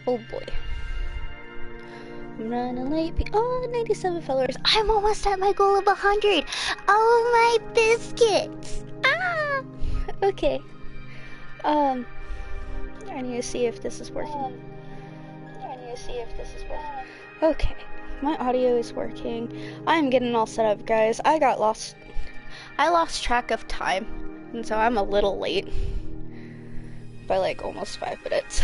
Oh boy. I'm running late. Oh, 97 followers. I'm almost at my goal of 100. Oh, my biscuits. Ah! Okay. I need to see if this is working. Okay. My audio is working. I'm getting all set up, guys. I lost track of time. And so I'm a little late. By like almost 5 minutes.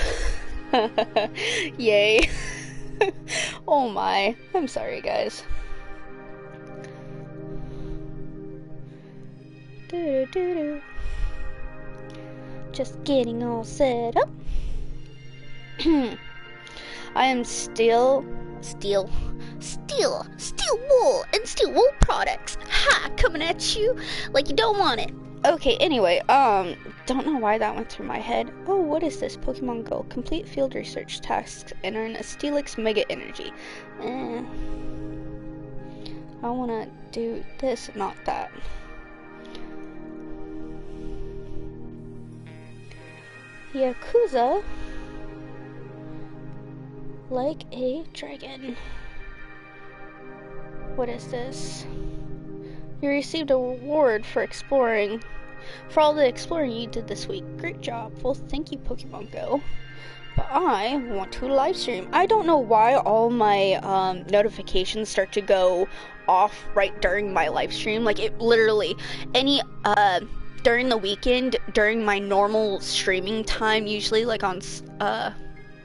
Yay. Oh my. I'm sorry, guys. Doo-doo-doo-doo. Just getting all set up. I am steel wool and steel wool products. Ha! Coming at you like you don't want it. Okay, anyway, don't know why that went through my head. Oh, what is this? Pokemon Go. Complete field research tasks and earn a Steelix Mega Energy. I wanna do this, not that. Yakuza like a dragon. What is this? You received a reward for all the exploring you did this week. Great job. Well, thank you, Pokemon Go. But I want to live stream. I don't know why all my notifications start to go off right during my live stream. Like, it literally, during the weekend, during my normal streaming time, usually like on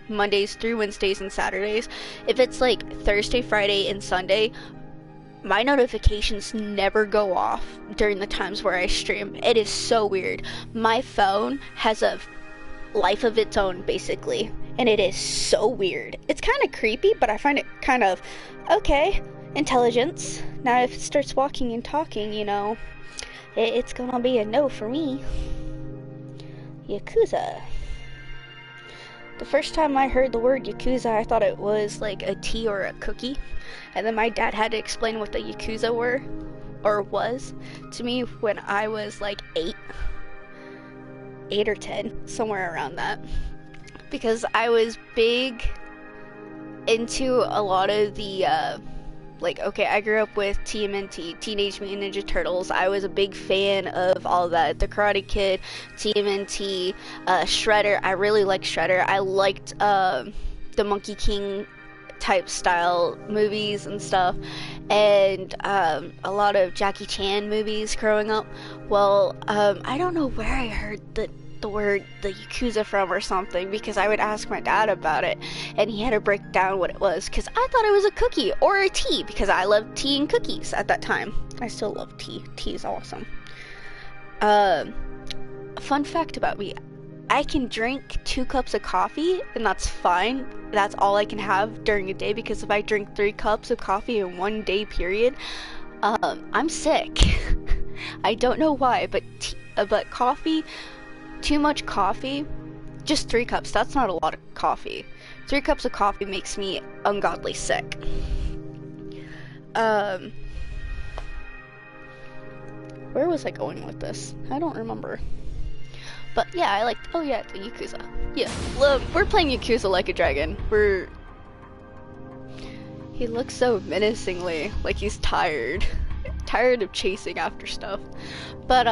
Mondays through Wednesdays and Saturdays, if it's like Thursday, Friday, and Sunday, my notifications never go off during the times where I stream. It is so weird. My phone has a life of its own, basically, and it is so weird. It's kind of creepy, but I find it kind of, okay, intelligence. Now if it starts walking and talking, you know, it's gonna be a no for me. Yakuza. The first time I heard the word Yakuza, I thought it was like a tea or a cookie. And then my dad had to explain what the Yakuza was to me when I was like 8 or 10, somewhere around that. Because I was big into a lot of the, I grew up with TMNT, Teenage Mutant Ninja Turtles. I was a big fan of all that. The Karate Kid, TMNT, Shredder. I really liked Shredder. I liked the Monkey King type style movies and stuff, and a lot of Jackie Chan movies growing up. Well, I don't know where I heard the word the Yakuza from or something, because I would ask my dad about it and he had to break down what it was, because I thought it was a cookie or a tea, because I loved tea and cookies at that time. I still love tea. Tea is awesome. Fun fact about me, I can drink 2 cups of coffee and that's fine. That's all I can have during a day, because if I drink 3 cups of coffee in one day period, I'm sick. I don't know why, but coffee, too much coffee, just 3 cups, that's not a lot of coffee. 3 cups of coffee makes me ungodly sick. Where was I going with this? I don't remember. But yeah, the Yakuza. Yeah, look, we're playing Yakuza Like a Dragon. He looks so menacingly, like he's tired of chasing after stuff. But,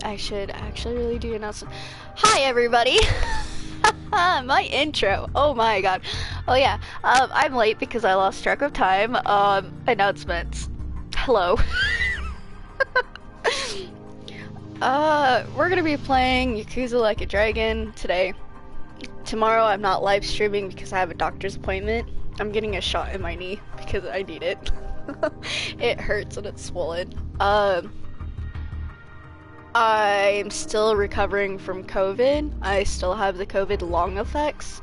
I should actually really do an announcement. Hi, everybody! My intro. Oh my god. Oh yeah, I'm late because I lost track of time. Announcements. Hello. We're gonna be playing Yakuza Like a Dragon today. Tomorrow I'm not live streaming because I have a doctor's appointment. I'm getting a shot in my knee because I need it. It hurts and it's swollen. I'm still recovering from COVID. I still have the COVID long effects.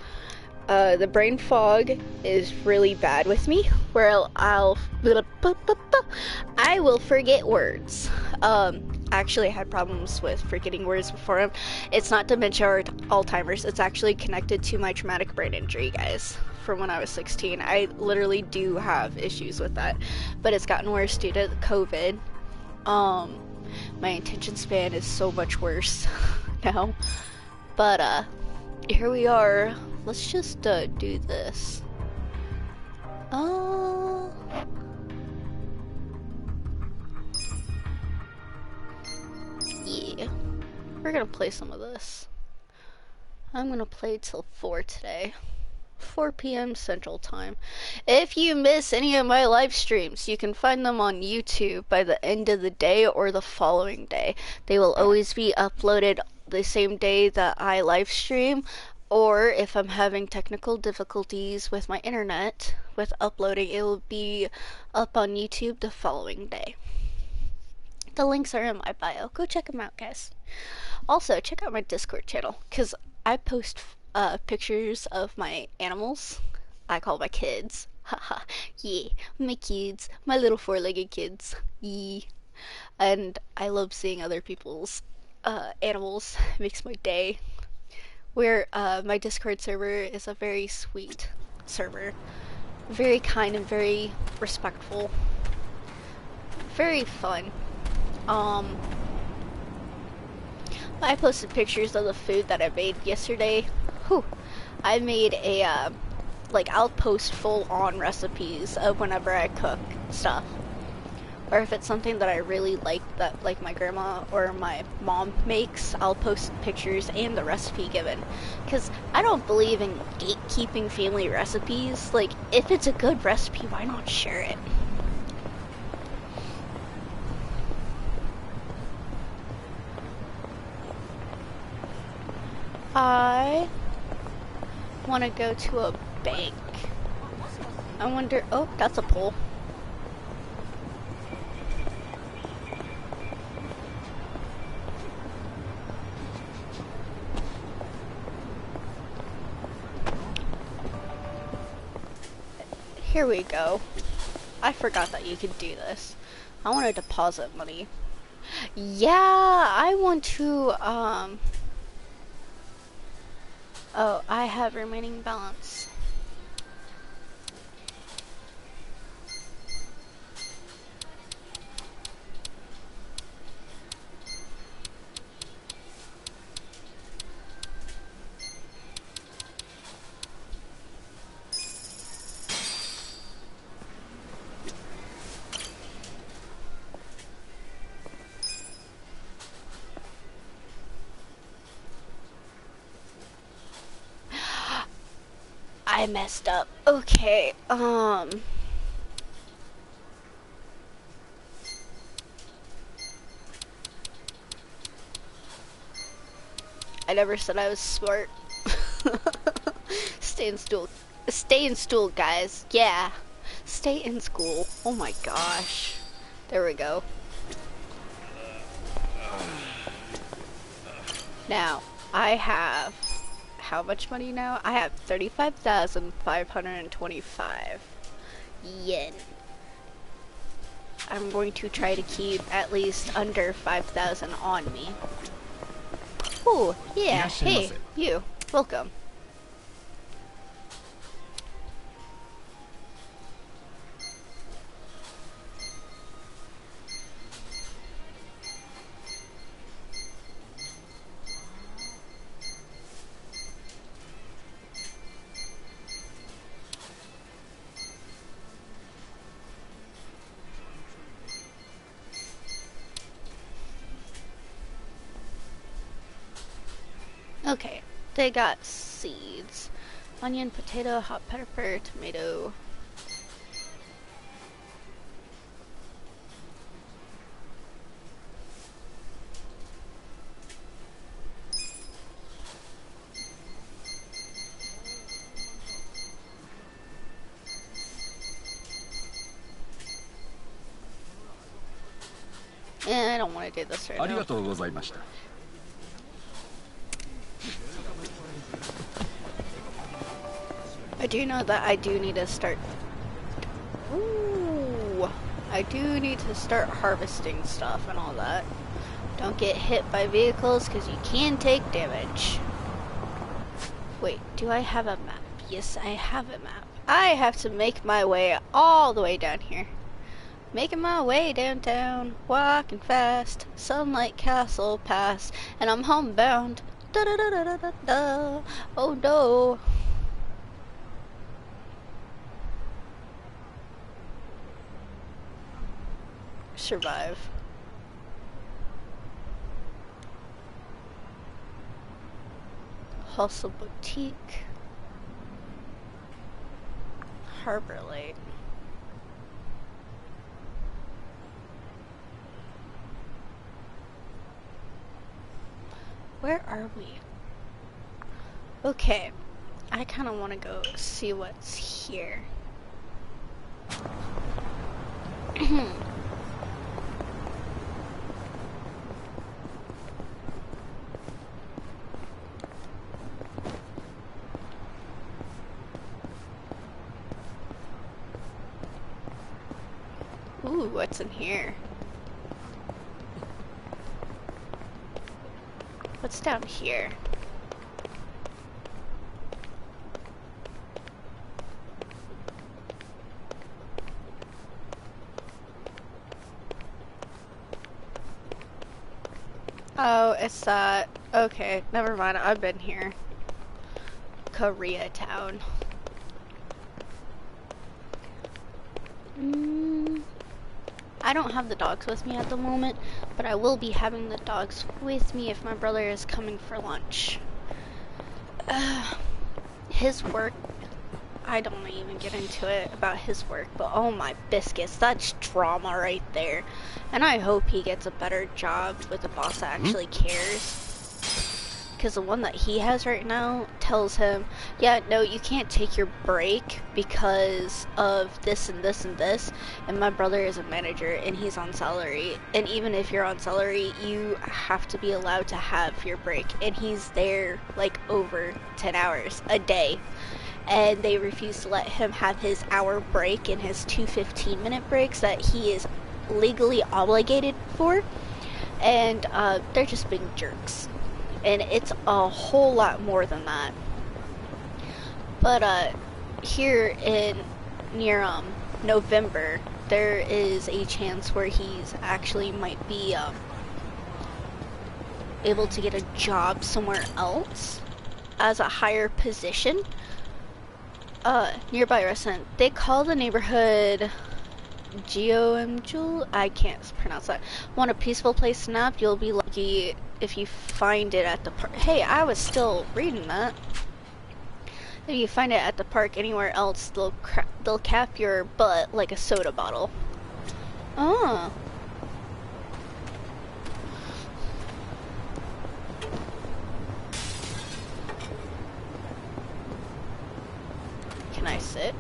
The brain fog is really bad with me, where I will forget words. I actually had problems with forgetting words before. It's not dementia or Alzheimer's. It's actually connected to my traumatic brain injury, guys, from when I was 16. I literally do have issues with that, but it's gotten worse due to COVID. My attention span is so much worse now. But here we are let's just do this. Yeah, we're gonna play some of this. I'm gonna play till 4 today. 4 p.m. Central Time. If you miss any of my live streams, you can find them on YouTube by the end of the day or the following day. They will always be uploaded the same day that I live stream, or if I'm having technical difficulties with my internet with uploading, it will be up on YouTube the following day. The links are in my bio. Go check them out, guys. Also, check out my Discord channel, because I post pictures of my animals. I call my kids. Haha, yeah, my kids, my little four-legged kids. Yeah. And I love seeing other people's animals. It makes my day. My Discord server is a very sweet server. Very kind and very respectful. Very fun. I posted pictures of the food that I made yesterday. Whew. I made a, I'll post full-on recipes of whenever I cook stuff. Or if it's something that I really like, that like my grandma or my mom makes, I'll post pictures and the recipe given. Because I don't believe in gatekeeping family recipes. Like, if it's a good recipe, why not share it? I want to go to a bank. I wonder, oh, that's a pole. Here we go. I forgot that you could do this. I want to deposit money. Yeah, I want to, oh, I have remaining balance. I messed up. Okay, I never said I was smart. Stay in school. Stay in school, guys. Yeah. Stay in school. Oh my gosh. There we go. Now, I have how much money now? I have 35,525 yen. I'm going to try to keep at least under 5,000 on me. Oh, yeah. Hey, you. Welcome. Okay, they got seeds. Onion, potato, hot pepper, tomato. And I don't want to do this right now. I do know that I do need to start. Ooh, I do need to start harvesting stuff and all that. Don't get hit by vehicles because you can take damage. Wait, do I have a map? Yes, I have a map. I have to make my way all the way down here. Making my way downtown, walking fast, Sunlight Castle Pass, and I'm homebound. Da da da da da da. Oh no. survive. Hustle Boutique. Harbor Light. Where are we? Okay, I kind of want to go see what's here. Ooh, what's in here? What's down here? Oh, it's that. Okay, never mind. I've been here. Koreatown. I don't have the dogs with me at the moment, but I will be having the dogs with me if my brother is coming for lunch. His work, I don't want to even get into it about his work, but oh my biscuits, that's drama right there. And I hope he gets a better job with a boss that actually cares. Because the one that he has right now tells him, yeah, no, you can't take your break because of this and this and this. And my brother is a manager and he's on salary. And even if you're on salary, you have to be allowed to have your break. And he's there like over 10 hours a day. And they refuse to let him have his hour break and his 2 15-minute breaks that he is legally obligated for. And they're just being jerks. And it's a whole lot more than that. But here in near November, there is a chance where he's actually might be able to get a job somewhere else as a higher position. Nearby resident, they call the neighborhood Geomjul. I can't pronounce that. Want a peaceful place to nap? You'll be lucky if you find it at the park. Hey, I was still reading that. If you find it at the park anywhere else, they'll cap your butt like a soda bottle. Oh. Can I sit?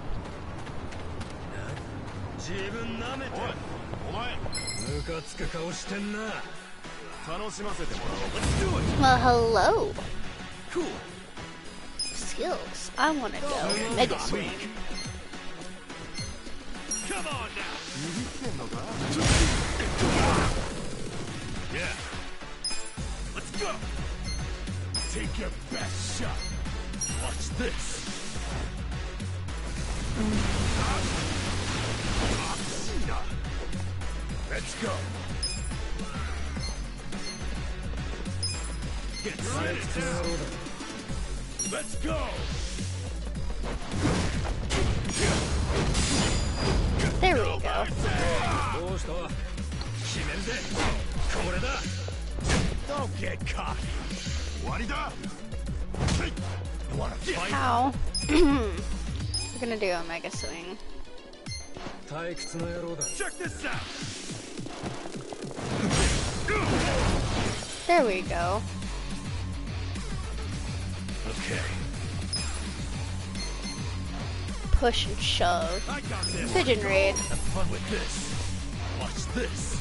Well, hello. Cool. Skills. I want to go Mega Swing. Come on now. Yeah. Let's go. Take your best shot. Watch this. Let's go. Get set down. Let's go. There we go. Don't get cocky. How? We're gonna do a Mega Swing. Check this out. There we go. Okay. Push and shove. I got this. Pigeon raid. Have fun with this. Watch this.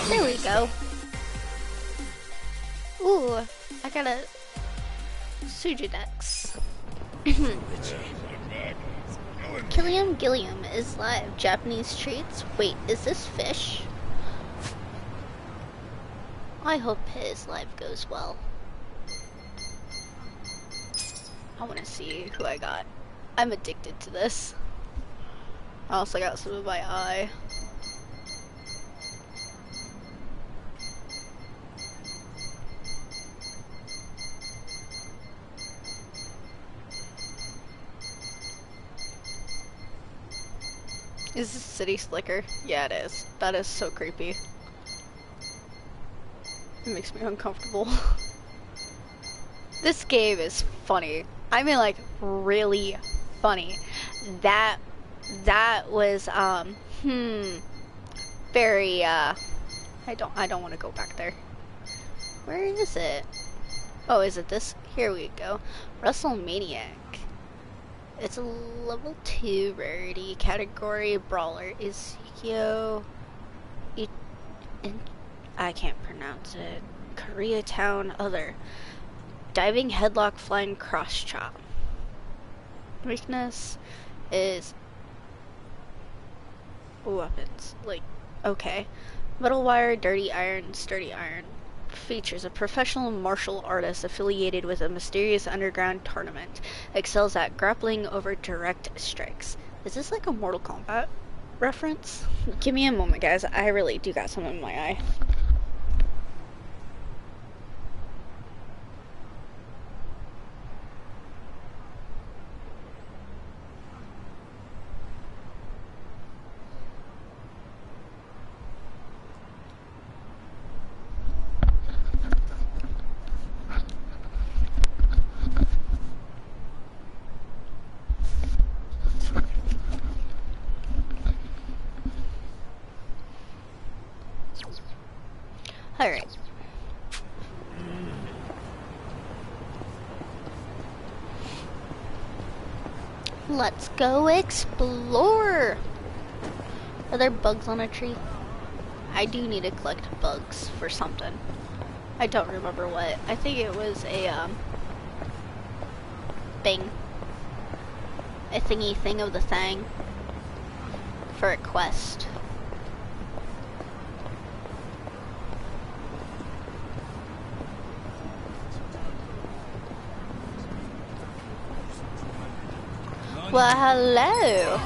There we go. Ooh, I got a Sujidex. Killiam Gilliam is live. Japanese treats. Wait, is this fish? I hope his live goes well. I want to see who I got. I'm addicted to this. I also got some in my eye. Is this City Slicker? Yeah, it is. That is so creepy. It makes me uncomfortable. This game is funny. I mean, like, really funny. That was, very, I don't want to go back there. Where is it? Oh, is it this? Here we go. WrestleManiac. It's a level 2 rarity category brawler. Is I can't pronounce it. Koreatown other. Diving headlock flying cross chop. Weakness is weapons. Like, okay. Metal wire, dirty iron, sturdy iron. Features a professional martial artist affiliated with a mysterious underground tournament. Excels at grappling over direct strikes. Is this like a Mortal Kombat reference? Give me a moment, guys. I really do got something in my eye. Alright. Let's go explore! Are there bugs on a tree? I do need to collect bugs for something. I don't remember what. I think it was a, thing. A thingy thing of the thing. For a quest. Well, hello.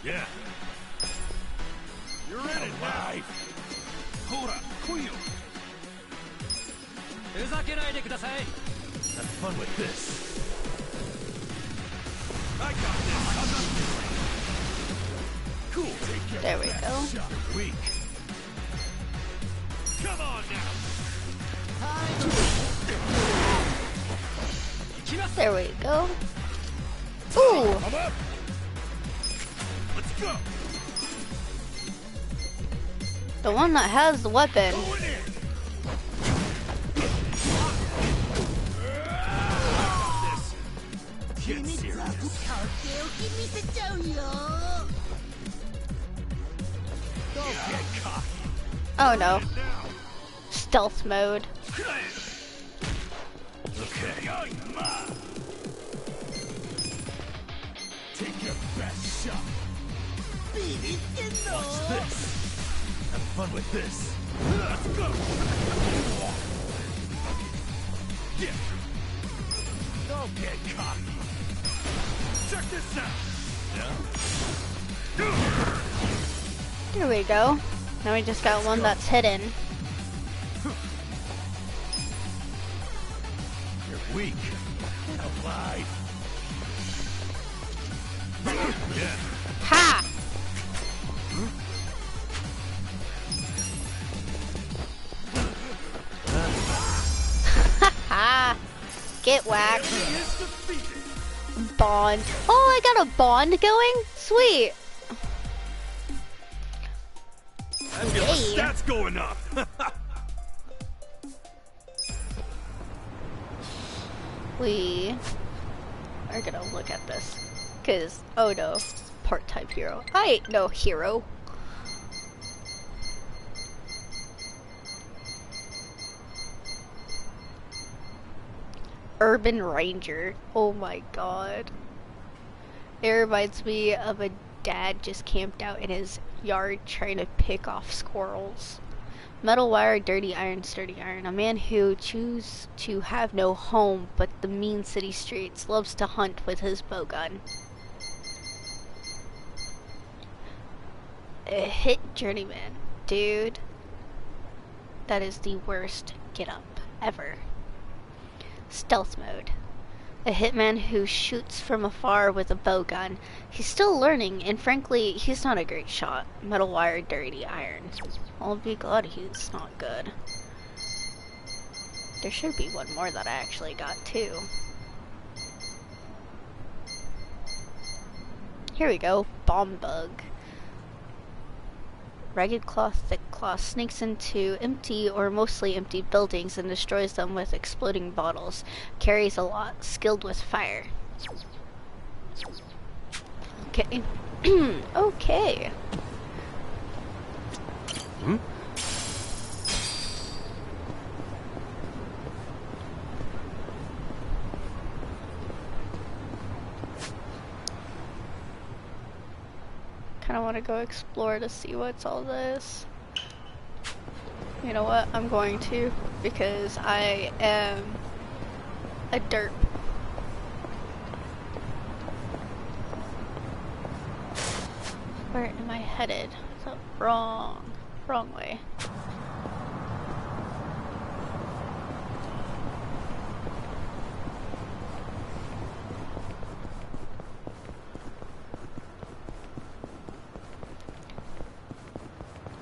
Yeah. You're in it now. Hora, Kuyo. Have fun with this. I got this. Cool. Take care. There we go. You're weak. Come on now. There we go. Ooh! I'm up. Let's go. The one that has the weapon. Going in. Get serious. Don't get cocky. Oh no. Stealth mode. Okay. Take your best shot. Watch this. Have fun with this. Let's go. Yeah. Don't get cocky. Check this out. Yeah. There we go. Now we just got one that's hidden. You're weak. Alive. Yeah. Ha! Ha! Get whacked. Bond. Oh, I got a bond going? Sweet. I feel the stats going up. We are gonna look at this. Cause, oh no, part-time hero. I ain't no hero. Urban Ranger. Oh my god. It reminds me of a dad just camped out in his yard trying to pick off squirrels. Metal wire, dirty iron, sturdy iron. A man who chooses to have no home but the mean city streets, loves to hunt with his bowgun. A hit journeyman. Dude, that is the worst get up ever. Stealth mode. A hitman who shoots from afar with a bow gun. He's still learning, and frankly, he's not a great shot. Metal wire, dirty iron. I'll be glad he's not good. There should be one more that I actually got too. Here we go, bomb bug. Ragged claw, thick claw sneaks into empty or mostly empty buildings and destroys them with exploding bottles. Carries a lot, skilled with fire. Okay. Okay. Hmm? Kind of want to go explore to see what's all this. You know what? I'm going to, because I am a derp. Where am I headed? Is that wrong way?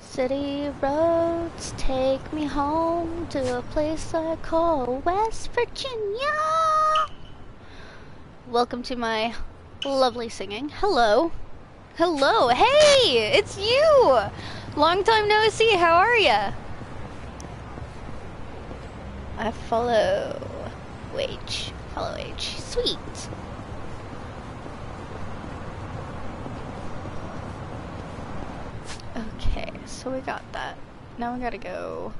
City roads take me home to a place I call West Virginia. Welcome to my lovely singing. Hello. Hello. Hey, it's you. Long time no see. How are ya? I follow H. Follow H. Sweet. Okay, so we got that. Now we gotta go.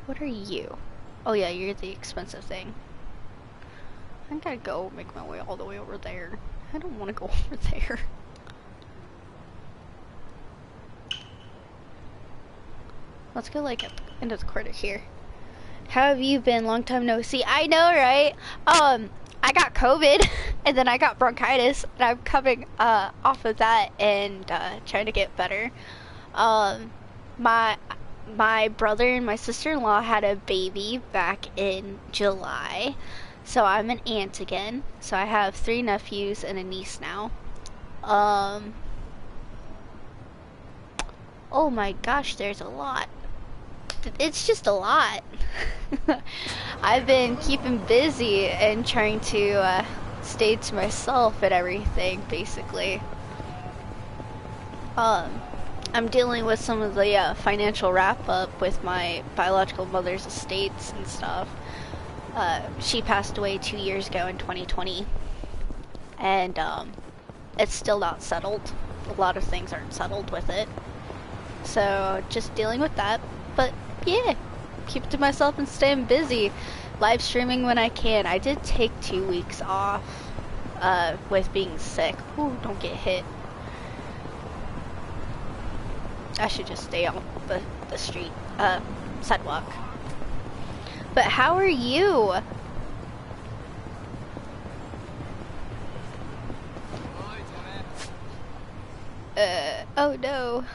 What are you? Oh yeah, you're the expensive thing. I gotta go make my way all the way over there. I don't want to go over there. Let's go like at the end of the corner here. How have you been? Long time no see. I know, right? I got COVID and then I got bronchitis and I'm coming off of that and trying to get better. My brother and my sister-in-law had a baby back in July, so I'm an aunt again. So I have 3 nephews and a niece now. Oh my gosh, there's a lot. It's just a lot. I've been keeping busy and trying to stay to myself and everything, basically. I'm dealing with some of the financial wrap-up with my biological mother's estates and stuff. She passed away 2 years ago in 2020. And it's still not settled. A lot of things aren't settled with it. So just dealing with that. But yeah, keep to myself and staying busy. Live streaming when I can. I did take 2 weeks off with being sick. Ooh, don't get hit. I should just stay on the street, sidewalk. But how are you? Oh no.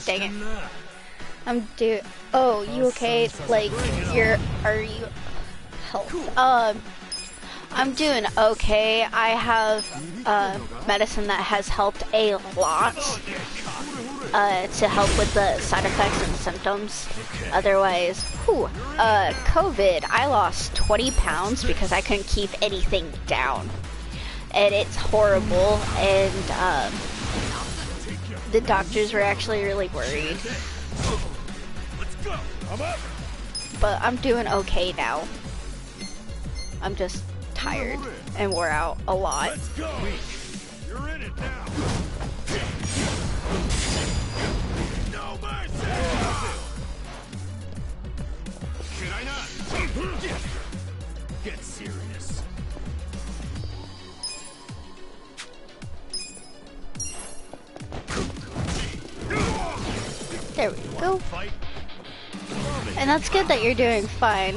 Dang it. Oh, you okay? Like, are you health? I'm doing okay. I have, medicine that has helped a lot, to help with the side effects and symptoms. Otherwise, COVID, I lost 20 pounds because I couldn't keep anything down. And it's horrible, and, the doctors were actually really worried. But I'm doing okay now. I'm just tired and wore out a lot. You're in it now. No mercy. Should I not? Get serious. There we go. And that's good that you're doing fine.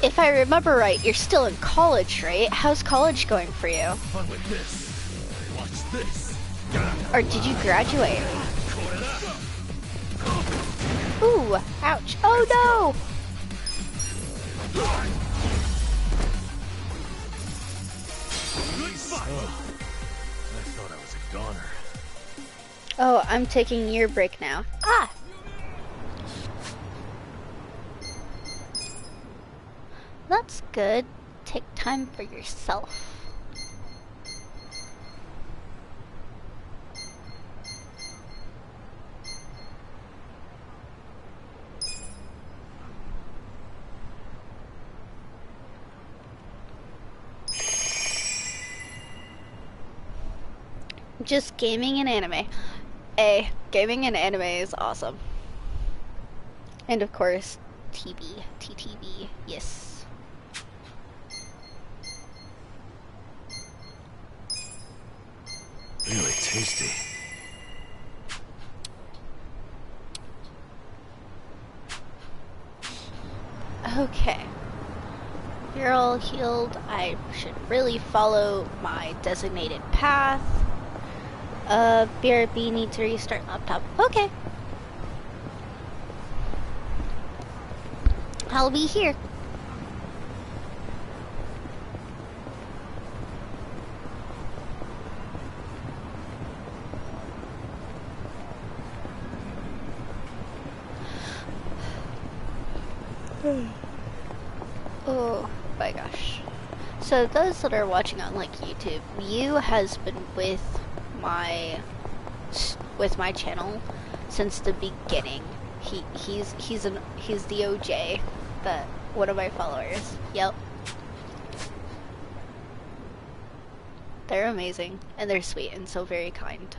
If I remember right, you're still in college, right? How's college going for you? Fun with this. Watch This. Or did you graduate? Ooh, ouch. Oh no! I thought I was a goner. Oh, I'm taking your break now. Ah! That's good. Take time for yourself. Just gaming and anime. Gaming and anime is awesome. And of course, TV, TTV, yes. Really tasty. Okay. You're all healed. I should really follow my designated path. BRB needs to restart laptop. Okay. I'll be here. Oh my gosh. So those that are watching on like YouTube, Mew has been with my channel since the beginning. He's the OJ, one of my followers. Yep. They're amazing and they're sweet and so very kind.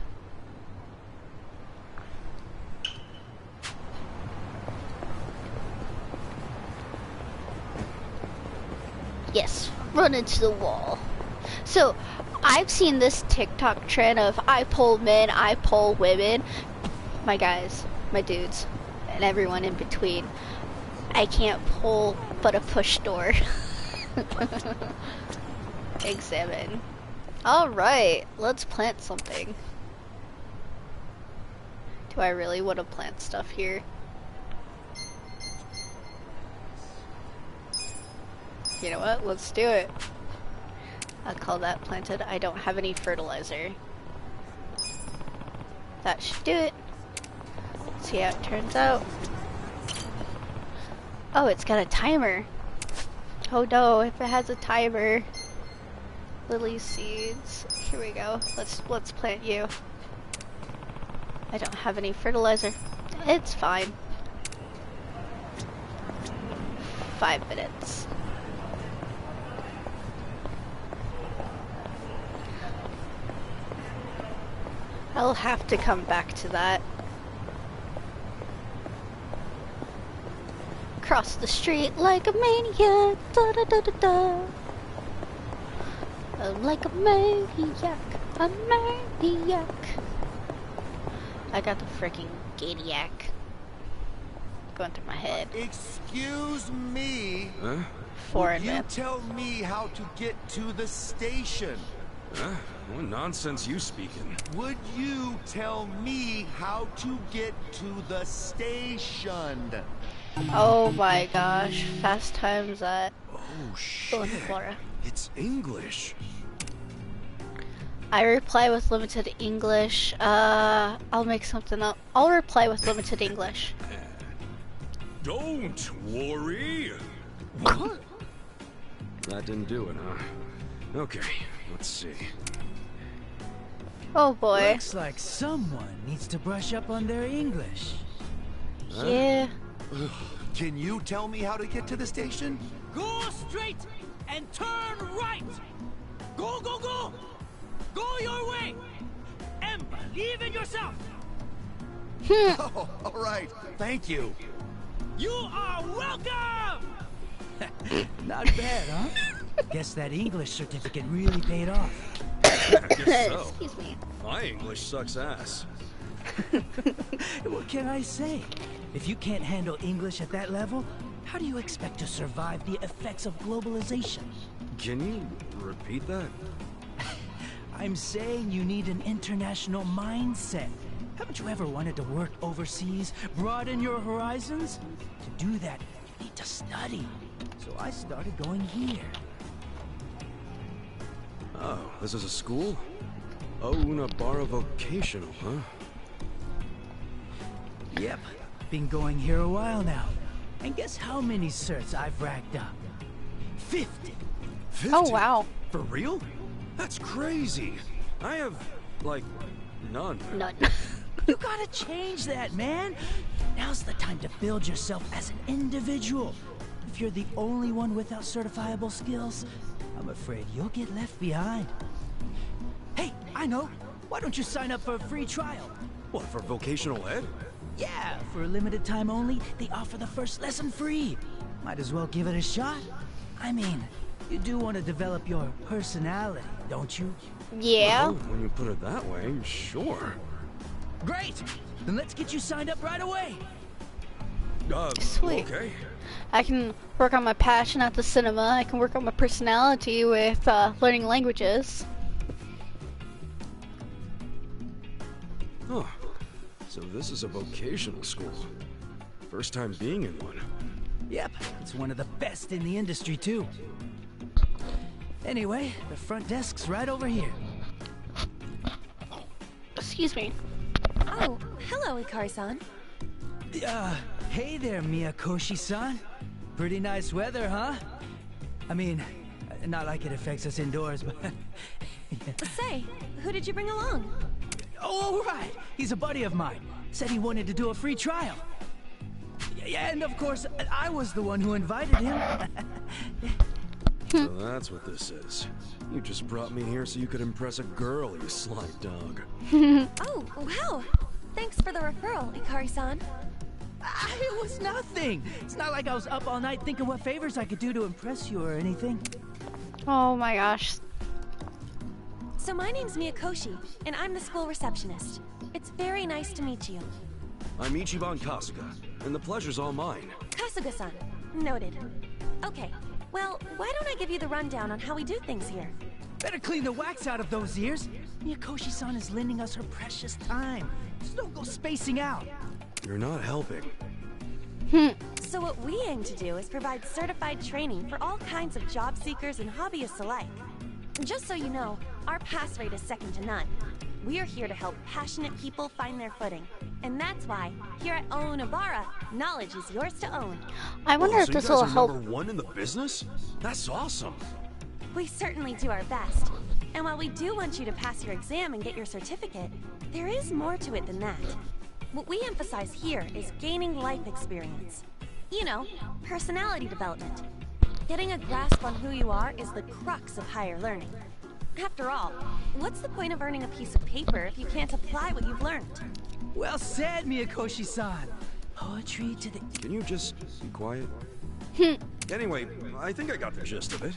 Yes, run into the wall. So, I've seen this TikTok trend of I pull men, I pull women. My guys, my dudes, and everyone in between. I can't pull but a push door. Examine. Alright, let's plant something. Do I really want to plant stuff here? You know what? Let's do it. I'll call that planted. I don't have any fertilizer. That should do it. Let's see how it turns out. Oh, it's got a timer. Oh no, if it has a timer. Lily seeds. Here we go. Let's plant you. I don't have any fertilizer. It's fine. 5 minutes. I'll have to come back to that. Cross the street like a maniac. Da da da da da. I'm like a maniac. A maniac. I got the freaking Gadiac going through my head. Excuse me. Huh? Foreign You man. tell me how to get to the station. Huh? What nonsense you speaking? Would you tell me how to get to the station? Oh my gosh. Fast times at Oh shit. Flora. It's English. I reply with limited English. I'll make something up. I'll reply with limited English. Don't worry. What? That didn't do it, huh? Okay, let's see. Oh boy. Looks like someone needs to brush up on their English. Yeah. Can you tell me how to get to the station? Go straight and turn right. Go, go, go. Go your way. And believe in yourself. Oh, all right. Thank you. You are welcome. Not bad, huh? Guess that English certificate really paid off. Guess so. Excuse me. My English sucks ass. What can I say? If you can't handle English at that level, how do you expect to survive the effects of globalization? Can you repeat that? I'm saying you need an international mindset. Haven't you ever wanted to work overseas, broaden your horizons? To do that, you need to study. So I started going here. Oh, this is a school? Onabara Vocational, huh? Yep, been going here a while now. And guess how many certs I've racked up? 50. 50? Oh, wow. For real? That's crazy. I have, like, none. None. You gotta change that, man. Now's the time to build yourself as an individual. If you're the only one without certifiable skills, I'm afraid you'll get left behind. Hey, I know. Why don't you sign up for a free trial? What, for vocational ed? Yeah, for a limited time only, they offer the first lesson free. Might as well give it a shot. I mean, you do want to develop your personality, don't you? Yeah. Well, when you put it that way, sure. Great! Then let's get you signed up right away. Sweet. Okay. I can work on my passion at the cinema. I can work on my personality with learning languages. Huh. So this is a vocational school. First time being in one. Yep, it's one of the best in the industry, too. Anyway, the front desk's right over here. Excuse me. Oh, hello, Ikari-san. Hey there, Miyakoshi-san. Pretty nice weather, huh? I mean, not like it affects us indoors, but... Say, who did you bring along? Oh, right! He's a buddy of mine. Said he wanted to do a free trial. Yeah, and of course, I was the one who invited him. So that's what this is. You just brought me here so you could impress a girl, you sly dog. Oh, wow. Thanks for the referral, Ikari-san. It was nothing. It's not like I was up all night thinking what favors I could do to impress you or anything. Oh my gosh. So my name's Miyakoshi, and I'm the school receptionist. It's very nice to meet you. I'm Ichiban Kasuga, and the pleasure's all mine. Kasuga-san. Noted. Okay, well, why don't I give you the rundown on how we do things here? Better clean the wax out of those ears. Miyakoshi-san is lending us her precious time. Just don't go spacing out. You're not helping. So what we aim to do is provide certified training for all kinds of job seekers and hobbyists alike. Just so you know, our pass rate is second to none. We are here to help passionate people find their footing. And that's why, here at Onabara, knowledge is yours to own. I wonder if so this you guys will are help. number one in the business? That's awesome. We certainly do our best. And while we do want you to pass your exam and get your certificate, there is more to it than that. What we emphasize here is gaining life experience. You know, personality development. Getting a grasp on who you are is the crux of higher learning. After all, what's the point of earning a piece of paper if you can't apply what you've learned? Well said, Miyakoshi-san. Poetry to the... Can you just be quiet? Anyway, I think I got the gist of it.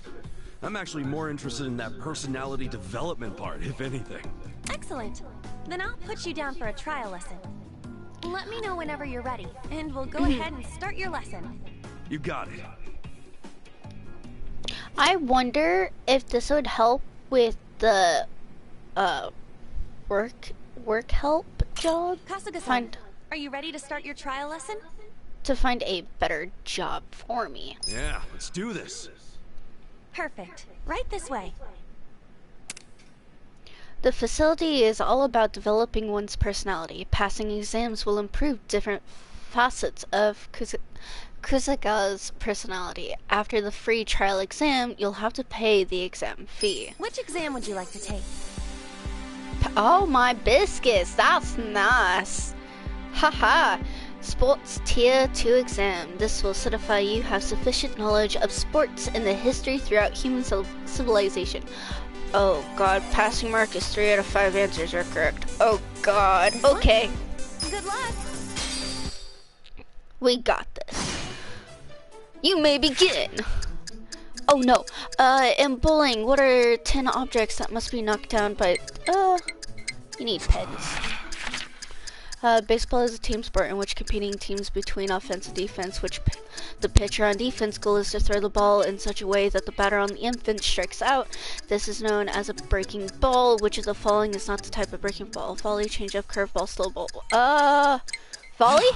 I'm actually more interested in that personality development part, if anything. Excellent. Then I'll put you down for a trial lesson. Let me know whenever you're ready, and we'll go ahead and start your lesson. You got it. I wonder if this would help with the work help job. Kasuga-san, are you ready to start your trial lesson? To find a better job for me. Yeah, let's do this. Perfect. Right this way. The facility is all about developing one's personality. Passing exams will improve different facets of Kusaga's personality. After the free trial exam, you'll have to pay the exam fee. Which exam would you like to take? Oh my biscuits, that's nice. Haha. Sports Tier 2 exam. This will certify you have sufficient knowledge of sports and the history throughout human civilization. Oh god, passing mark is 3 out of 5 answers are correct. Oh god, okay. Good luck. We got this. You may begin. Oh no. In bowling, what are 10 objects that must be knocked down by... you need pens. Baseball is a team sport in which competing teams between offense and defense, which The pitcher on defense goal is to throw the ball in such a way that the batter on the infant strikes out. This is known as a breaking ball, which of the following is not the type of breaking ball? Volley, changeup, curveball, slow ball. Volley?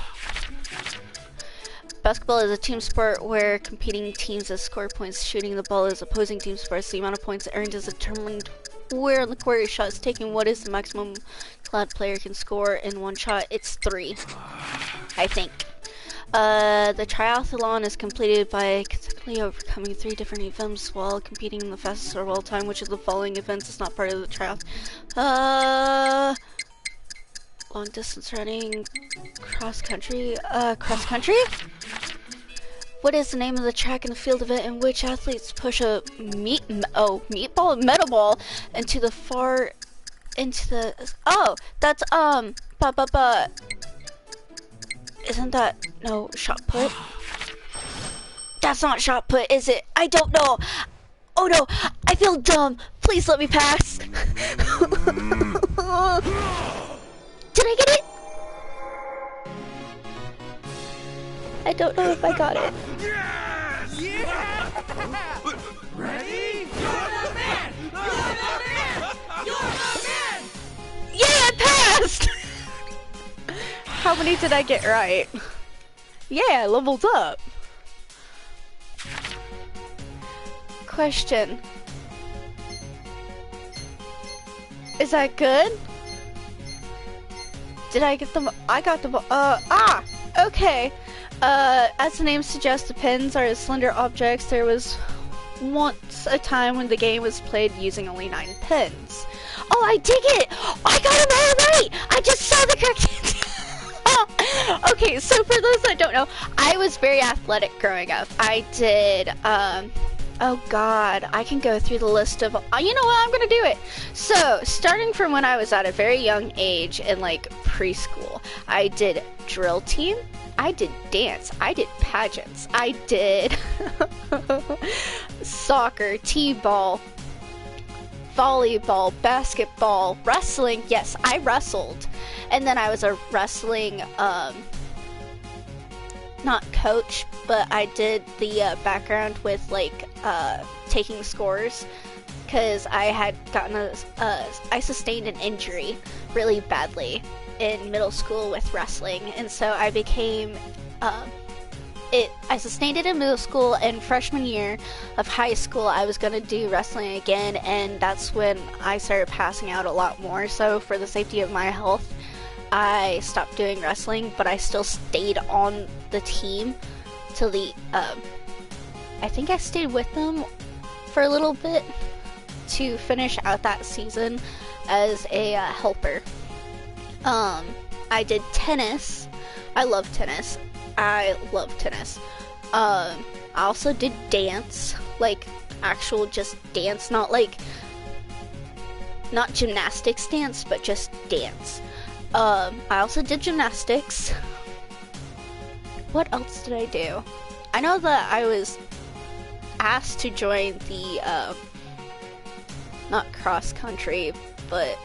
Basketball is a team sport where competing teams score points. Shooting the ball is opposing team sports. The amount of points earned is determined where on the court a shot is taken. What is the maximum clad player can score in one shot? It's 3, I think. The triathlon is completed by consecutively overcoming 3 different events while competing in the fastest of all time. Which of the following events is not part of the triathlon? Long distance running, cross country. What is the name of the track and the field event in which athletes push a metal ball into the that's isn't that no shot put? That's not shot put, is it? I don't know. Oh no, I feel dumb. Please let me pass. Did I get it? I don't know if I got it. Yes! Yeah! Ready? You're the man! You're the man! You're the man! Yeah, I passed! How many did I get right? Yeah, I leveled up. Question. Is that good? Did I get them? I got the okay. As the name suggests, the pins are slender objects. There was once a time when the game was played using only 9 pins. Oh, I dig it! I got them all right! I just saw the correct. Okay, so for those that don't know, I was very athletic growing up. I did, oh god, I can go through the list of, you know what, I'm gonna do it. So, starting from when I was at a very young age in like preschool, I did drill team, I did dance, I did pageants, I did soccer, t-ball, volleyball, basketball, wrestling. Yes, I wrestled. And then I was a wrestling, not coach, but I did the background with like taking scores, because I had gotten I sustained an injury really badly in middle school with wrestling, and so I became I sustained it in middle school, and freshman year of high school I was gonna do wrestling again, and that's when I started passing out a lot more. So for the safety of my health, I stopped doing wrestling, but I still stayed on the team till the I think I stayed with them for a little bit to finish out that season as a helper. I did tennis. I love tennis. I also did dance, like actual just dance, not gymnastics dance, but just dance. I also did gymnastics. What else did I do? I know that I was asked to join the, not cross country, but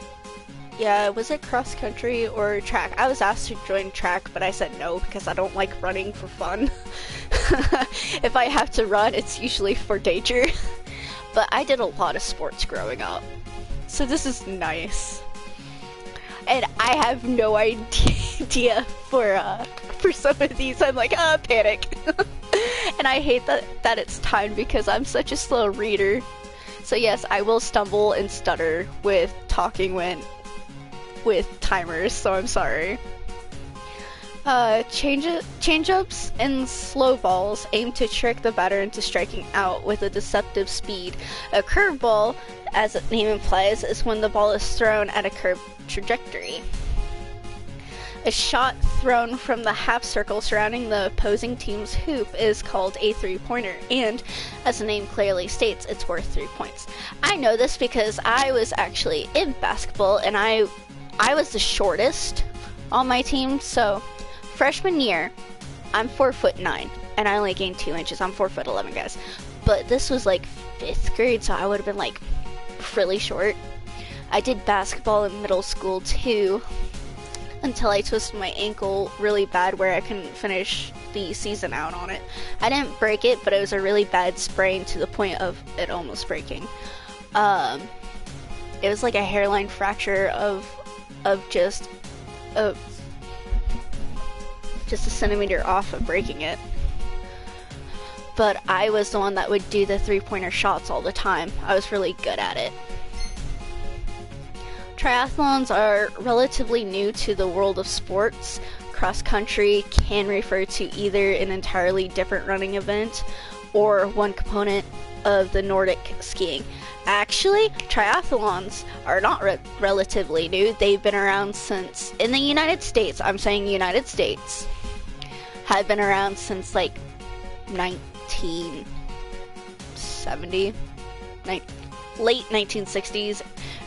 yeah, was it cross country or track? I was asked to join track, but I said no because I don't like running for fun. If I have to run, it's usually for danger. But I did a lot of sports growing up, so this is nice. And I have no idea for some of these. I'm like, panic. And I hate that it's timed because I'm such a slow reader. So yes, I will stumble and stutter with talking with timers, so I'm sorry. Change-ups and slow balls aim to trick the batter into striking out with a deceptive speed. A curveball, as its name implies, is when the ball is thrown at a curved trajectory. A shot thrown from the half circle surrounding the opposing team's hoop is called a three-pointer, and, as the name clearly states, it's worth 3 points. I know this because I was actually in basketball, and I was the shortest on my team. So freshman year, I'm 4'9", and I only gained 2 inches. I'm 4'11", guys. But this was like 5th grade, so I would have been like really short. I did basketball in middle school too, until I twisted my ankle really bad where I couldn't finish the season out on it. I didn't break it, but it was a really bad sprain to the point of it almost breaking. It was like a hairline fracture of just a centimeter off of breaking it. But I was the one that would do the three-pointer shots all the time. I was really good at it. Triathlons are relatively new to the world of sports. Cross country can refer to either an entirely different running event or one component of the Nordic skiing. Actually, triathlons are not relatively new. They've been around since, in the United States, I'm saying United States, have been around since like 1970, late 1960s,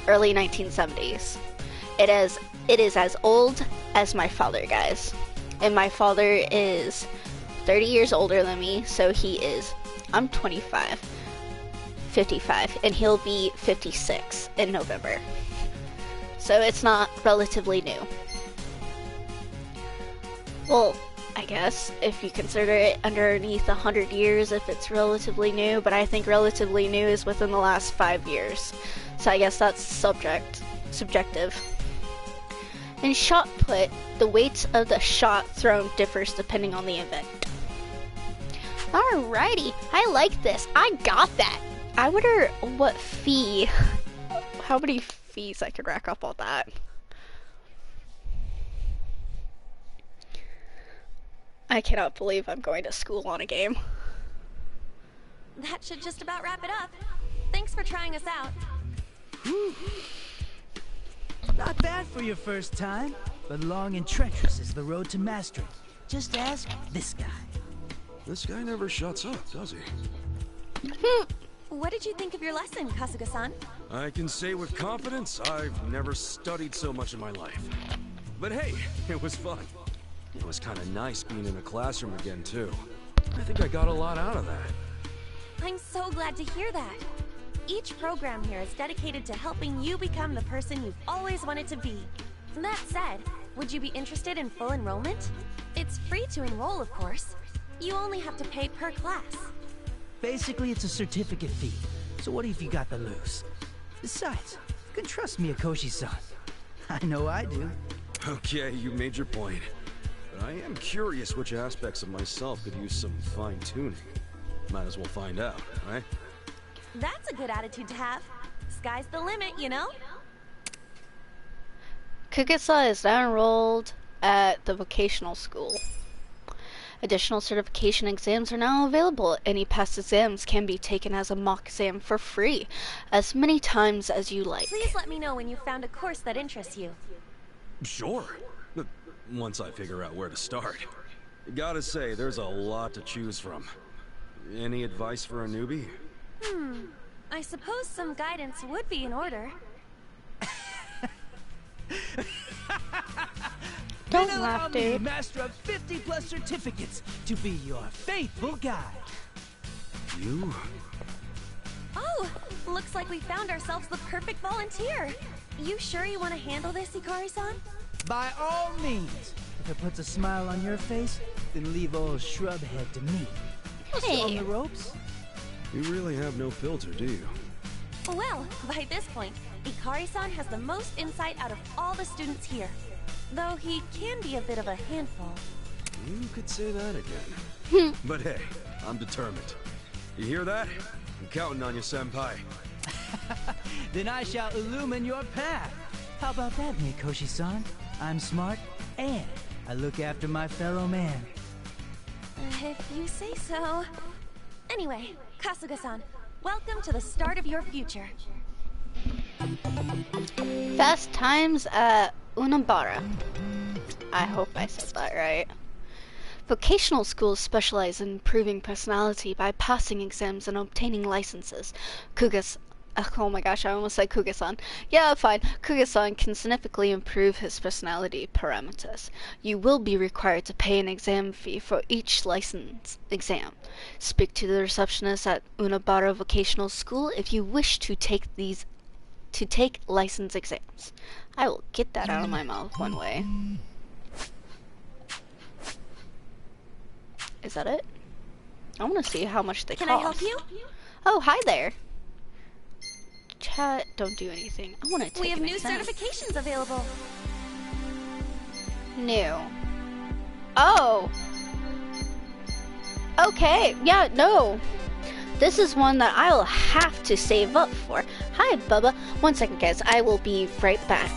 early 1970s. It is as old as my father, guys. And my father is 30 years older than me, so I'm 25, 55, and he'll be 56 in November. So it's not relatively new. Well, I guess, if you consider it underneath 100 years, if it's relatively new, but I think relatively new is within the last 5 years. So I guess that's subjective. In shot put, the weight of the shot thrown differs depending on the event. Alrighty, I like this. I got that. I wonder how many fees I could rack up on that. I cannot believe I'm going to school on a game. That should just about wrap it up. Thanks for trying us out. Not bad for your first time, but long and treacherous is the road to mastery. Just ask this guy. This guy never shuts up, does he? What did you think of your lesson, Kasuga-san? I can say with confidence, I've never studied so much in my life. But hey, it was fun. It was kind of nice being in a classroom again, too. I think I got a lot out of that. I'm so glad to hear that. Each program here is dedicated to helping you become the person you've always wanted to be. That said, would you be interested in full enrollment? It's free to enroll, of course. You only have to pay per class. Basically, it's a certificate fee. So what if you got the loose? Besides, you can trust me, Akoshi-san. I know I do. Okay, you made your point. But I am curious which aspects of myself could use some fine-tuning. Might as well find out, right? That's a good attitude to have. Sky's the limit, you know? Kugasa is now enrolled at the vocational school. Additional certification exams are now available. Any past exams can be taken as a mock exam for free, as many times as you like. Please let me know when you've found a course that interests you. Sure. But once I figure out where to start. Gotta say, there's a lot to choose from. Any advice for a newbie? I suppose some guidance would be in order. Don't Then laugh, allow me, dude. master of 50+ certificates, to be your faithful guide. You? Oh, looks like we found ourselves the perfect volunteer. You sure you want to handle this, Ikari-san? By all means. If it puts a smile on your face, then leave old Shrubhead to me. I'll sit on Hey. the ropes. You really have no filter, do you? Well, by this point, Ikari-san has the most insight out of all the students here. Though he can be a bit of a handful. You could say that again. But hey, I'm determined. You hear that? I'm counting on you, senpai. Then I shall illumine your path. How about that, Mikoshi-san? I'm smart, and I look after my fellow man. If you say so. Anyway, Kasuga-san, welcome to the start of your future. Fast times at Unabara. I hope I said that right. Vocational schools specialize in improving personality by passing exams and obtaining licenses. Oh my gosh, I almost said Kuga-san. Yeah, fine. Kuga-san can significantly improve his personality parameters. You will be required to pay an exam fee for each license exam. Speak to the receptionist at Unabara Vocational School if you wish to take license exams. I will get that out of my mouth one way. Is that it? I want to see how much they Can cost. I help you? Oh, hi there. Chat, don't do anything. I want to take We have an new exam. certifications available. New. Oh. Okay. Yeah, no. This is one that I'll have to save up for. Hi, Bubba. 1 second, guys. I will be right back.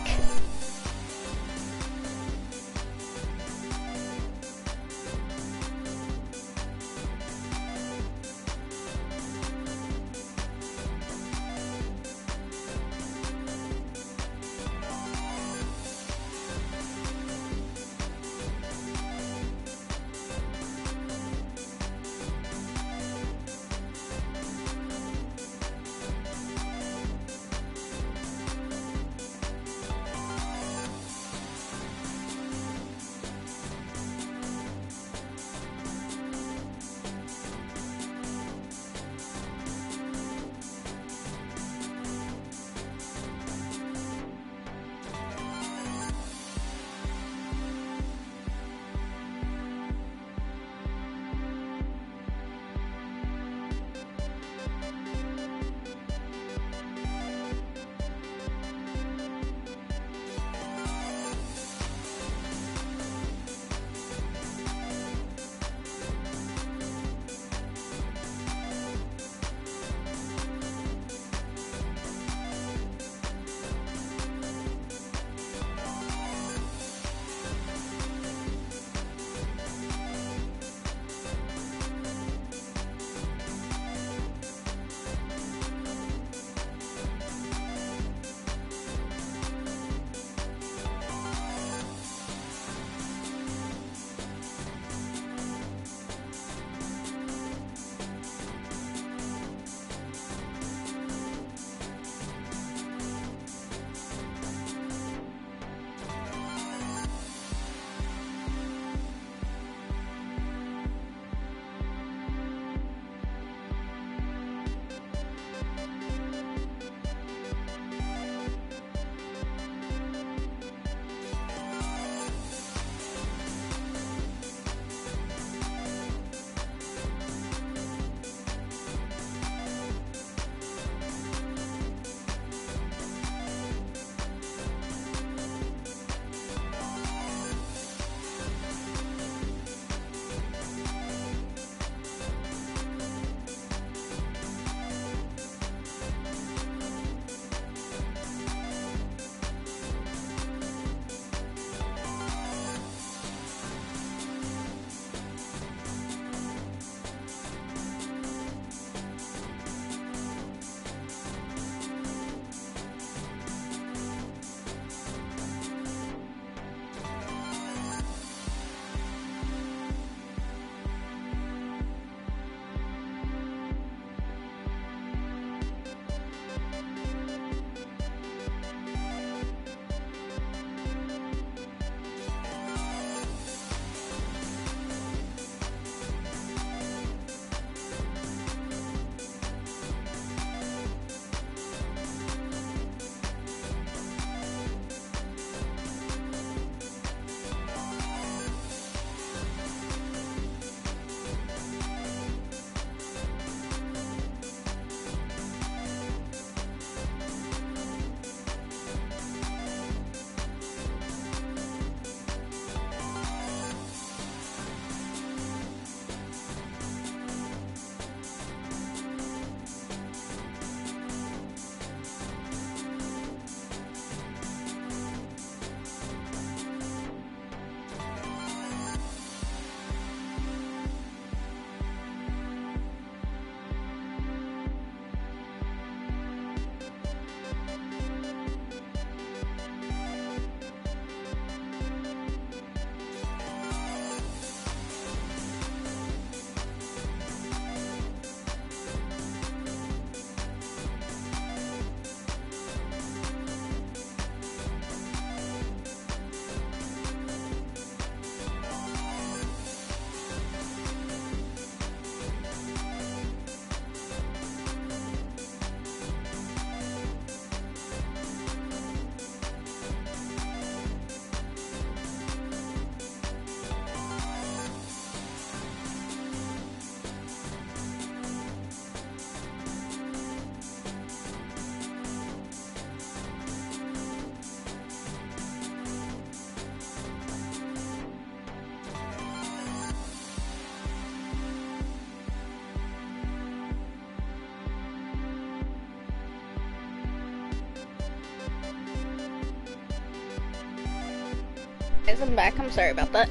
Guys, I'm back. I'm sorry about that.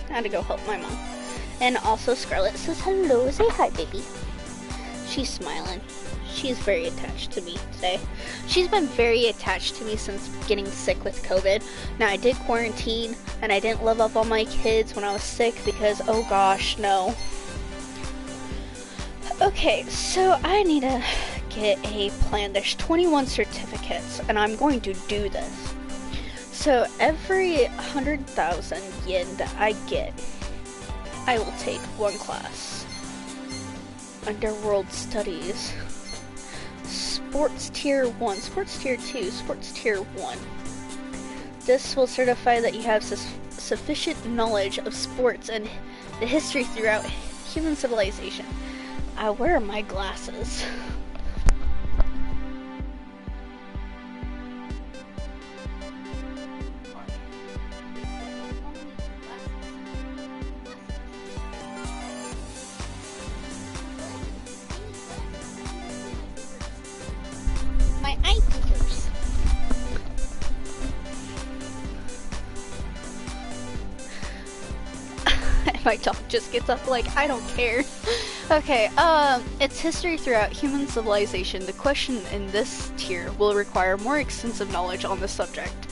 I had to go help my mom. And also Scarlett says hello. Say hi, baby. She's smiling. She's very attached to me today. She's been very attached to me since getting sick with COVID. Now, I did quarantine, and I didn't live up all my kids when I was sick because, oh gosh, no. Okay, so I need to get a plan. There's 21 certificates, and I'm going to do this. So every 100,000 yen that I get, I will take one class. Underworld Studies. Sports Tier 1, Sports Tier 2, Sports Tier 1. This will certify that you have sufficient knowledge of sports and the history throughout human civilization. Where are my glasses? My eye peepers. My dog just gets up like, I don't care. Okay, it's history throughout human civilization. The question in this tier will require more extensive knowledge on the subject.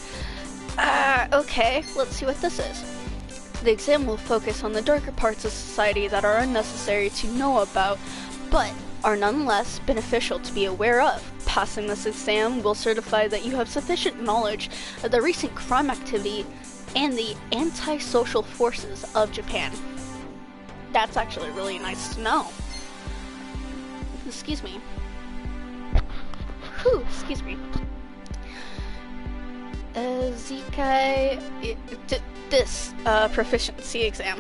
Okay, let's see what this is. The exam will focus on the darker parts of society that are unnecessary to know about, but are nonetheless beneficial to be aware of. Passing this exam will certify that you have sufficient knowledge of the recent crime activity and the anti-social forces of Japan. That's actually really nice to know. Excuse me. Whew, excuse me. Zikai... This proficiency exam.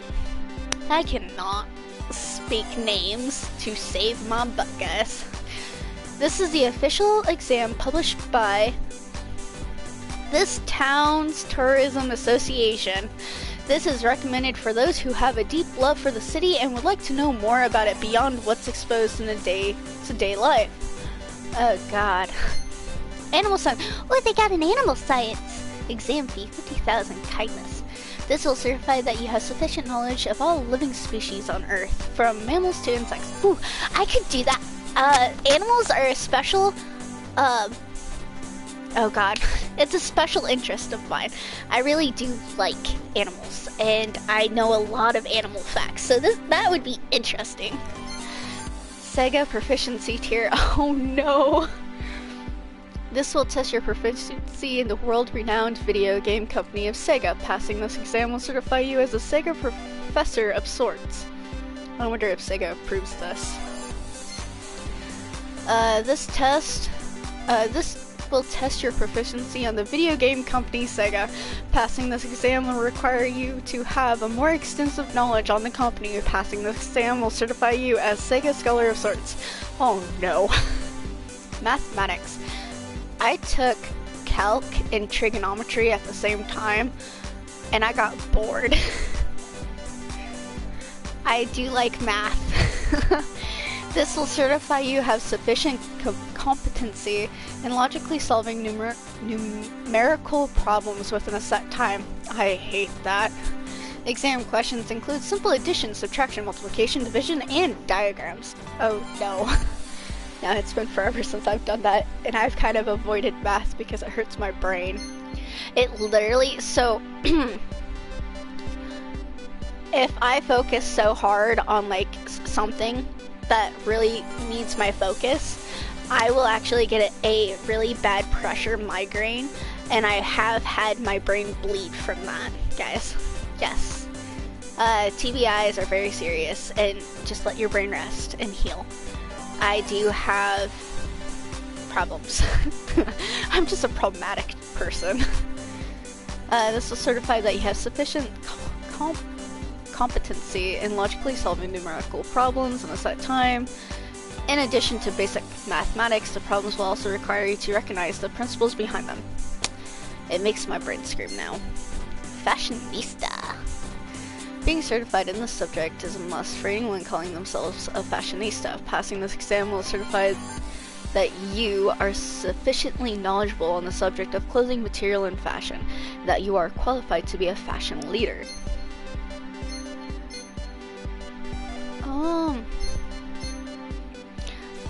I cannot speak names to save my butt, guys. This is the official exam published by this town's tourism association. This is recommended for those who have a deep love for the city and would like to know more about it beyond what's exposed in the day-to-day life. Oh god. Animal science. Oh, they got an animal science exam fee, 50,000 kindness. This will certify that you have sufficient knowledge of all living species on Earth, from mammals to insects. Ooh, I could do that. Animals are a special, oh god, it's a special interest of mine. I really do like animals, and I know a lot of animal facts, so that would be interesting. Sega proficiency tier, oh no. This will test your proficiency in the world-renowned video game company of Sega. Passing this exam will certify you as a Sega professor of sorts. I wonder if Sega approves this. This will test your proficiency on the video game company Sega. Passing this exam will require you to have a more extensive knowledge on the company. Passing this exam will certify you as Sega Scholar of Sorts. Oh no. Mathematics. I took calc and trigonometry at the same time, and I got bored. I do like math. This will certify you have sufficient competency in logically solving numerical problems within a set time. I hate that. Exam questions include simple addition, subtraction, multiplication, division, and diagrams. Oh no. Now it's been forever since I've done that, and I've kind of avoided math because it hurts my brain. It literally, so if I focus so hard on like something that really needs my focus, I will actually get a really bad pressure migraine, and I have had my brain bleed from that, guys. Yes. TBIs are very serious, and just let your brain rest and heal. I do have problems. I'm just a problematic person. This will certify that you have sufficient competency in logically solving numerical problems in a set time. In addition to basic mathematics, the problems will also require you to recognize the principles behind them. It makes my brain scream now. Fashionista. Being certified in this subject is a must for anyone calling themselves a fashionista. Passing this exam will certify that you are sufficiently knowledgeable on the subject of clothing material and fashion, that you are qualified to be a fashion leader.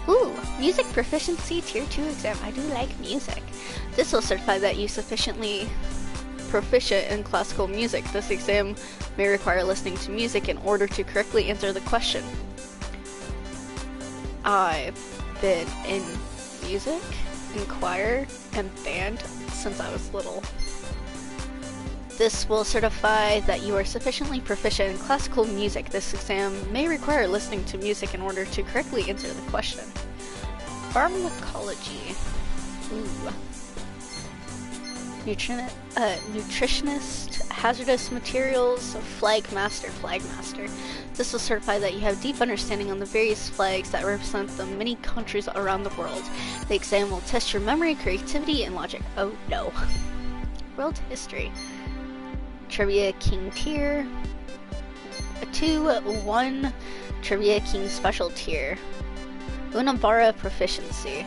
Ooh, music proficiency tier 2 exam. I do like music. This will certify that you sufficiently proficient in classical music. This exam may require listening to music in order to correctly answer the question. I've been in music, in choir, and band since I was little. This will certify that you are sufficiently proficient in classical music. This exam may require listening to music in order to correctly answer the question. Pharmacology. Ooh. Nutritionist, hazardous materials, flagmaster. This will certify that you have deep understanding on the various flags that represent the many countries around the world. The exam will test your memory, creativity, and logic. Oh no. World history. Trivia King tier 2, 1 Trivia King special tier. Unabara proficiency.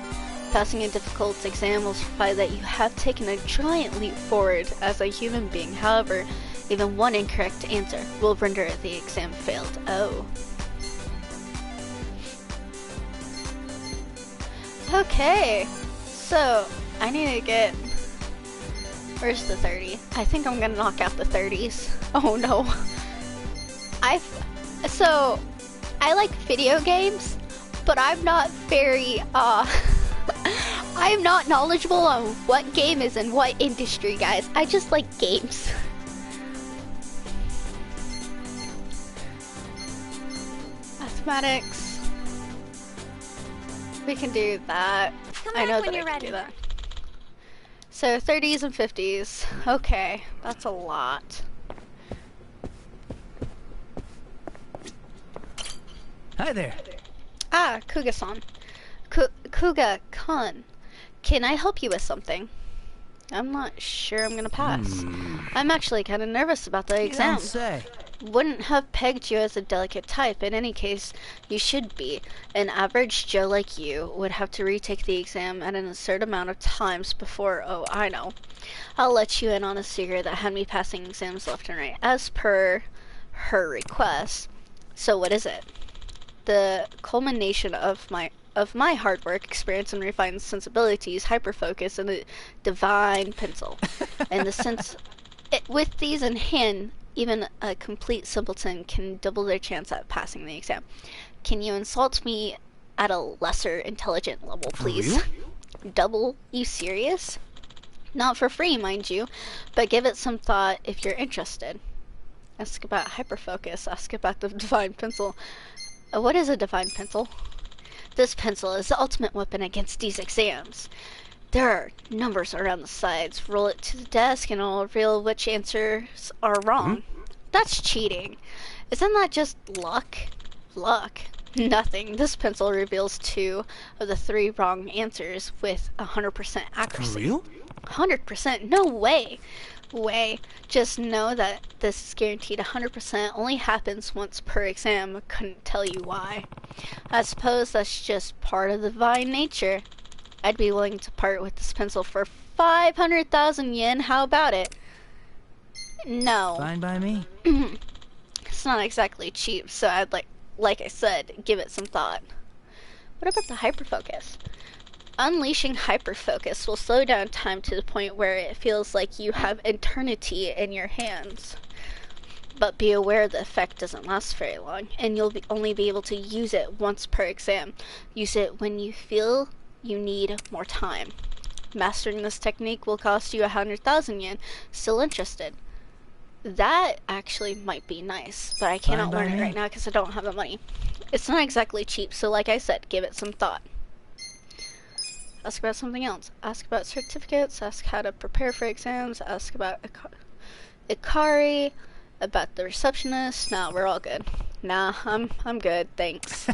Passing a difficult exam will certify that you have taken a giant leap forward as a human being. However, even one incorrect answer will render the exam failed. Oh. Okay, so I need to get... Where's the 30? I think I'm gonna knock out the 30s. Oh no. So, I like video games, but I'm not very, I'm not knowledgeable on what game is in what industry, guys. I just like games. Mathematics. We can do that. I know that I can do that. So 30s and 50s. Okay, that's a lot. Hi there. Ah, Kuga-san. Kuga-kun. Can I help you with something? I'm not sure I'm gonna pass. I'm actually kind of nervous about the exam. Don't say. Wouldn't have pegged you as a delicate type. In any case, you should be. An average Joe like you would have to retake the exam at an absurd amount of times before... Oh, I know. I'll let you in on a secret that had me passing exams left and right, as per her request. So what is it? The culmination of my hard work, experience, and refined sensibilities, hyperfocus, and a divine pencil. In the sense... with these in hand... Even a complete simpleton can double their chance at passing the exam. Can you insult me at a lesser intelligent level, please? Double? You serious? Not for free, mind you, but give it some thought if you're interested. Ask about hyperfocus. Ask about the divine pencil. What is a divine pencil? This pencil is the ultimate weapon against these exams. There are numbers around the sides. Roll it to the desk and it'll reveal which answers are wrong. That's cheating. Isn't that just luck? Luck? Nothing. This pencil reveals 2 of the 3 wrong answers with 100% accuracy. For real? 100%? No way. Just know that this is guaranteed 100% only happens once per exam. Couldn't tell you why. I suppose that's just part of the divine nature. I'd be willing to part with this pencil for 500,000 yen. How about it? No. Fine by me. It's not exactly cheap, so I'd like I said, give it some thought. What about the hyperfocus? Unleashing hyperfocus will slow down time to the point where it feels like you have eternity in your hands. But be aware the effect doesn't last very long, and you'll only be able to use it once per exam. Use it when you feel you need more time. Mastering this technique will cost you 100,000 yen. Still interested? That actually might be nice, but I cannot learn it right now because I don't have the money. It's not exactly cheap, so like I said, give it some thought. Ask about something else. Ask about certificates. Ask how to prepare for exams. Ask about Ikari. About the receptionist. Nah, we're all good. Nah, I'm good, thanks.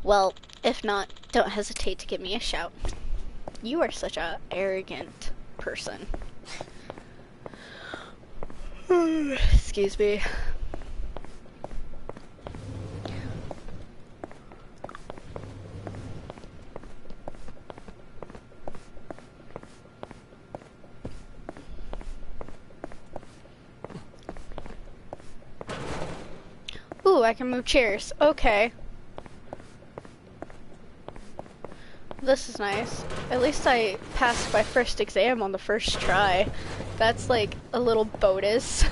Well, if not, don't hesitate to give me a shout. You are such a arrogant person. Excuse me. I can move chairs. Okay. This is nice. At least I passed my first exam on the first try. That's like a little bonus.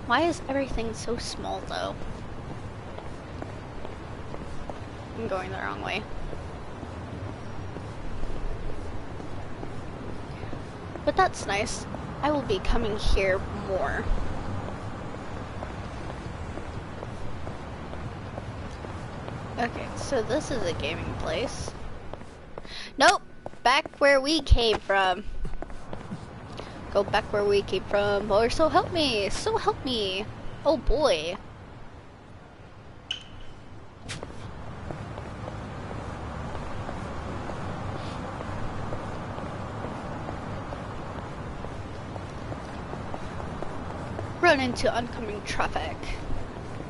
Why is everything so small though? I'm going the wrong way. But that's nice. I will be coming here more. Okay, so this is a gaming place. Nope! Back where we came from. Go back where we came from, or so help me! So help me! Oh boy. Run into oncoming traffic.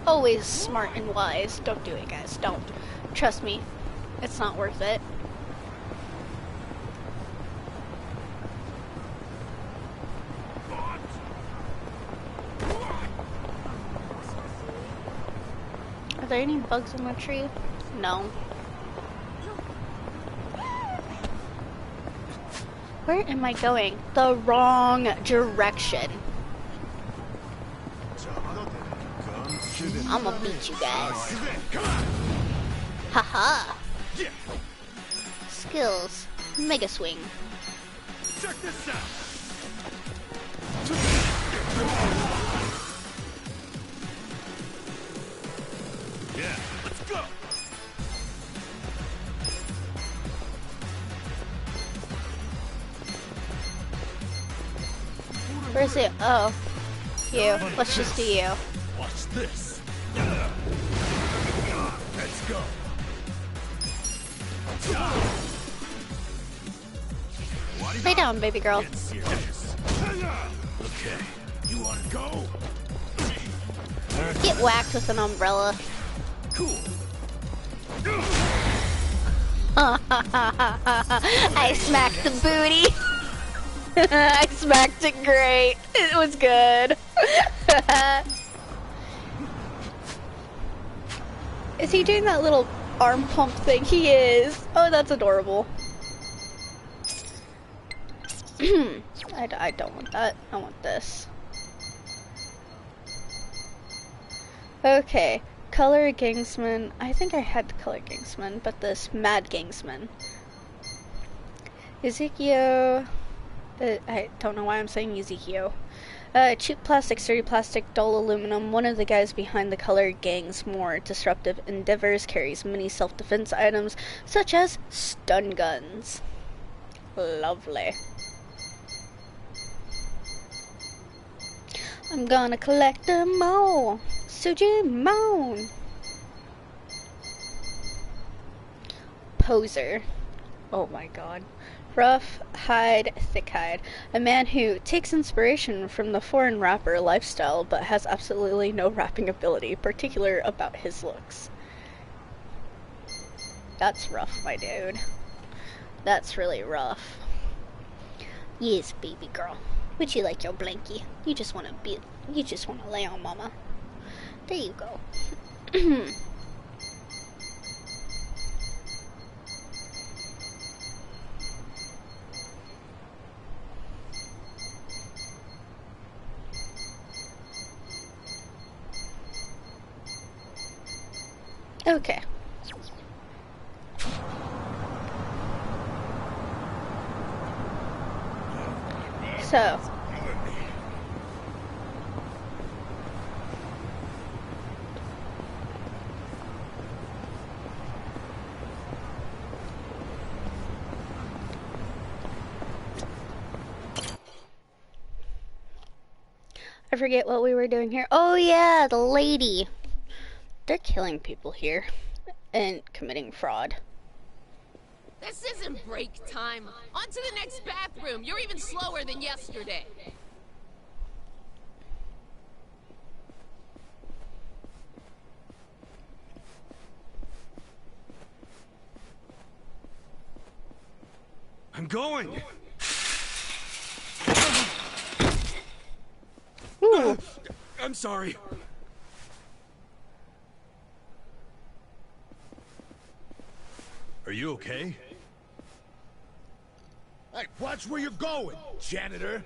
Always smart and wise. Don't do it, guys. Don't. Trust me. It's not worth it. Are there any bugs in the tree? No. Where am I going? The wrong direction. I'm gonna beat you guys. Haha. Skills. Mega swing. Check this out. Yeah, let's go. Where's it? Oh. You. Let's just do you. Watch this. Let's go. Lay down, baby girl. Get serious. Okay, you wanna go? Get whacked with an umbrella. Cool. I smacked the booty. I smacked it great. It was good. Is he doing that little arm pump thing? He is. Oh, that's adorable. I don't want that. I want this. Okay. Color Gangsman. I think I had the Color Gangsman, but this Mad Gangsman. Ezekiel. I don't know why I'm saying Ezekiel. Cheap plastic, sturdy plastic, dull aluminum. One of the guys behind the Color Gang's more disruptive endeavors carries many self-defense items, such as stun guns. Lovely. I'm gonna collect them all. Sujimon. Poser. Oh my god. Rough hide, thick hide. A man who takes inspiration from the foreign rapper lifestyle but has absolutely no rapping ability, particular about his looks. That's rough, my dude. That's really rough. Yes, baby girl. Would you like your blankie? You just wanna lay on mama. There you go. Okay. So. I forget what we were doing here. Oh yeah, the lady. They're killing people here and committing fraud. This isn't break time. On to the next bathroom. You're even slower than yesterday. I'm going. Ooh. I'm sorry. Are you okay? Hey, watch where you're going, janitor.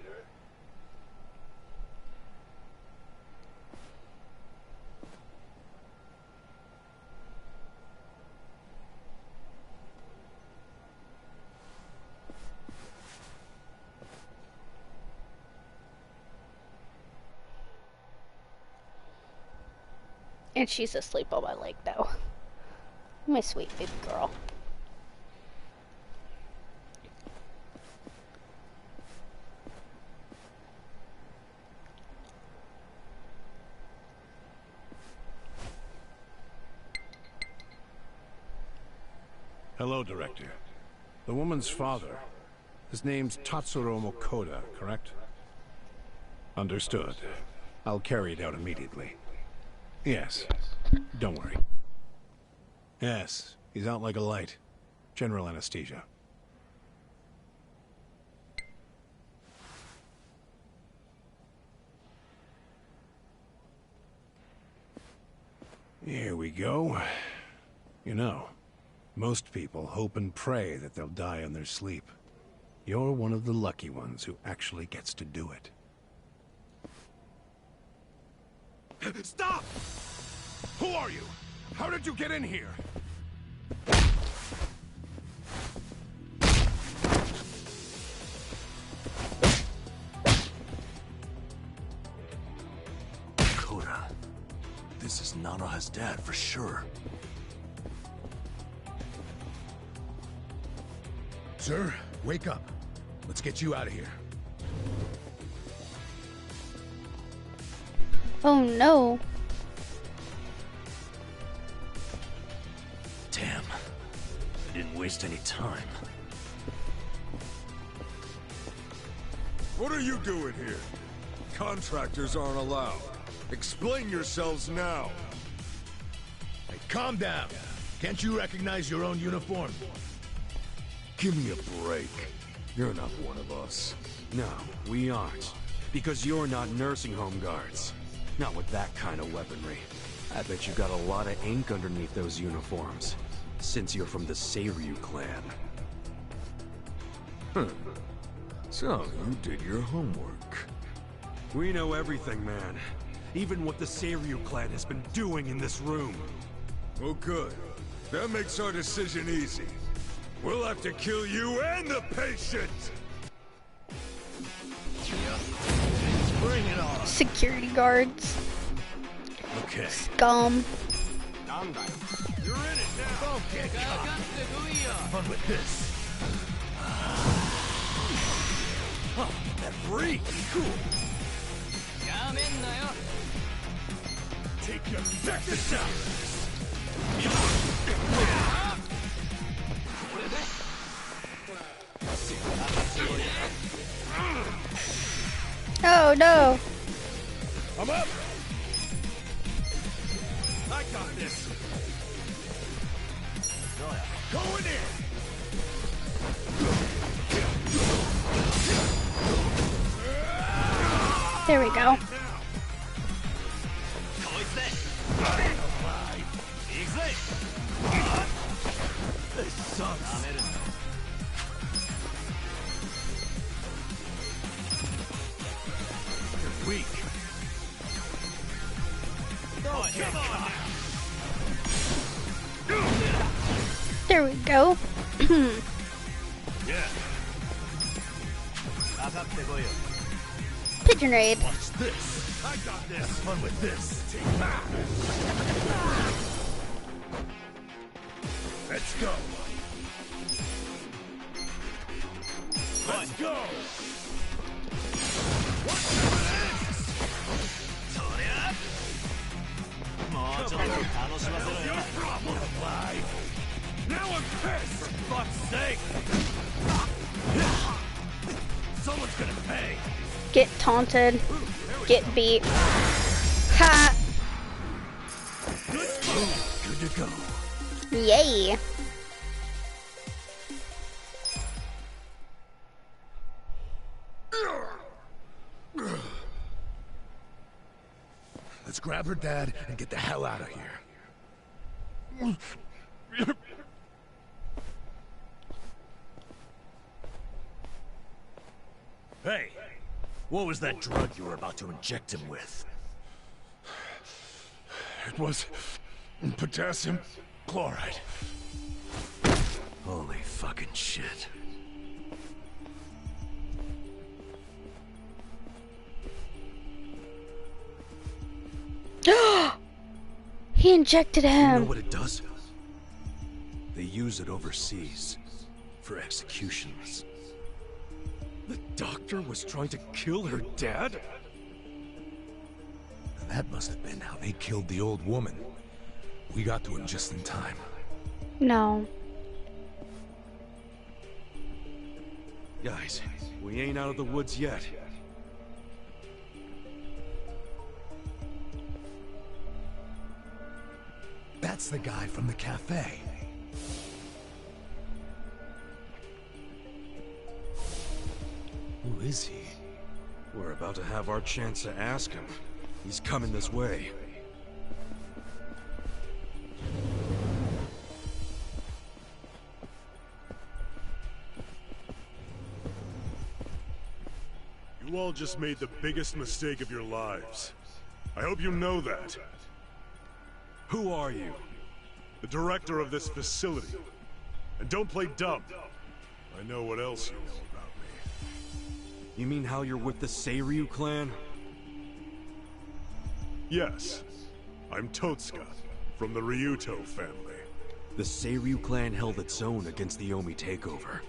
And she's asleep on my leg now. My sweet baby girl. Hello, Director. The woman's father. His name's Tatsuro Mokoda, correct? Understood. I'll carry it out immediately. Yes. Don't worry. Yes, he's out like a light. General anesthesia. Here we go. You know, most people hope and pray that they'll die in their sleep. You're one of the lucky ones who actually gets to do it. Stop! Who are you? How did you get in here? Koda. This is Nanoha's dad for sure. Sir, wake up. Let's get you out of here. Oh no. Damn. I didn't waste any time. What are you doing here? Contractors aren't allowed. Explain yourselves now. Hey, calm down. Can't you recognize your own uniform? Give me a break. You're not one of us. No, we aren't. Because you're not nursing home guards. Not with that kind of weaponry. I bet you got a lot of ink underneath those uniforms. Since you're from the Seiryu clan. So, you did your homework. We know everything, man. Even what the Seiryu clan has been doing in this room. Oh, good. That makes our decision easy. We'll have to kill you and the patient! Bring it on. Security guards. Okay. Scum. You're in it now. Don't get caught. Fun with this. Oh, that freak. Cool. Take your check this out. Oh no. I'm up. I got this. Going in. There we go. This sucks. You're weak. Oh, come on. There we go. Yeah. Pigeon raid. Watch this. I got this. Have fun with this. Take that. Let's go. Let's go. What's this? Your problem. Alive. Now I'm pissed. For fuck's sake. Someone's gonna pay. Get taunted. Get beat. Ha! Good to go. Yay! Let's grab her dad and get the hell out of here. Hey, what was that drug you were about to inject him with? It was potassium chloride. Holy fucking shit. He injected You him. know what it does? They use it overseas for executions. The doctor was trying to kill her dad? And that must have been how they killed the old woman. We got to him just in time. No. Guys, we ain't out of the woods yet. That's the guy from the cafe. Who is he? We're about to have our chance to ask him. He's coming this way. You all just made the biggest mistake of your lives. I hope you know that. Who are you? The director of this facility. And don't play dumb. I know what else you know about me. You mean how you're with the Seiryu clan? Yes, I'm Totsuka, from the Ryuto family. The Seiryu clan held its own against the Omi takeover.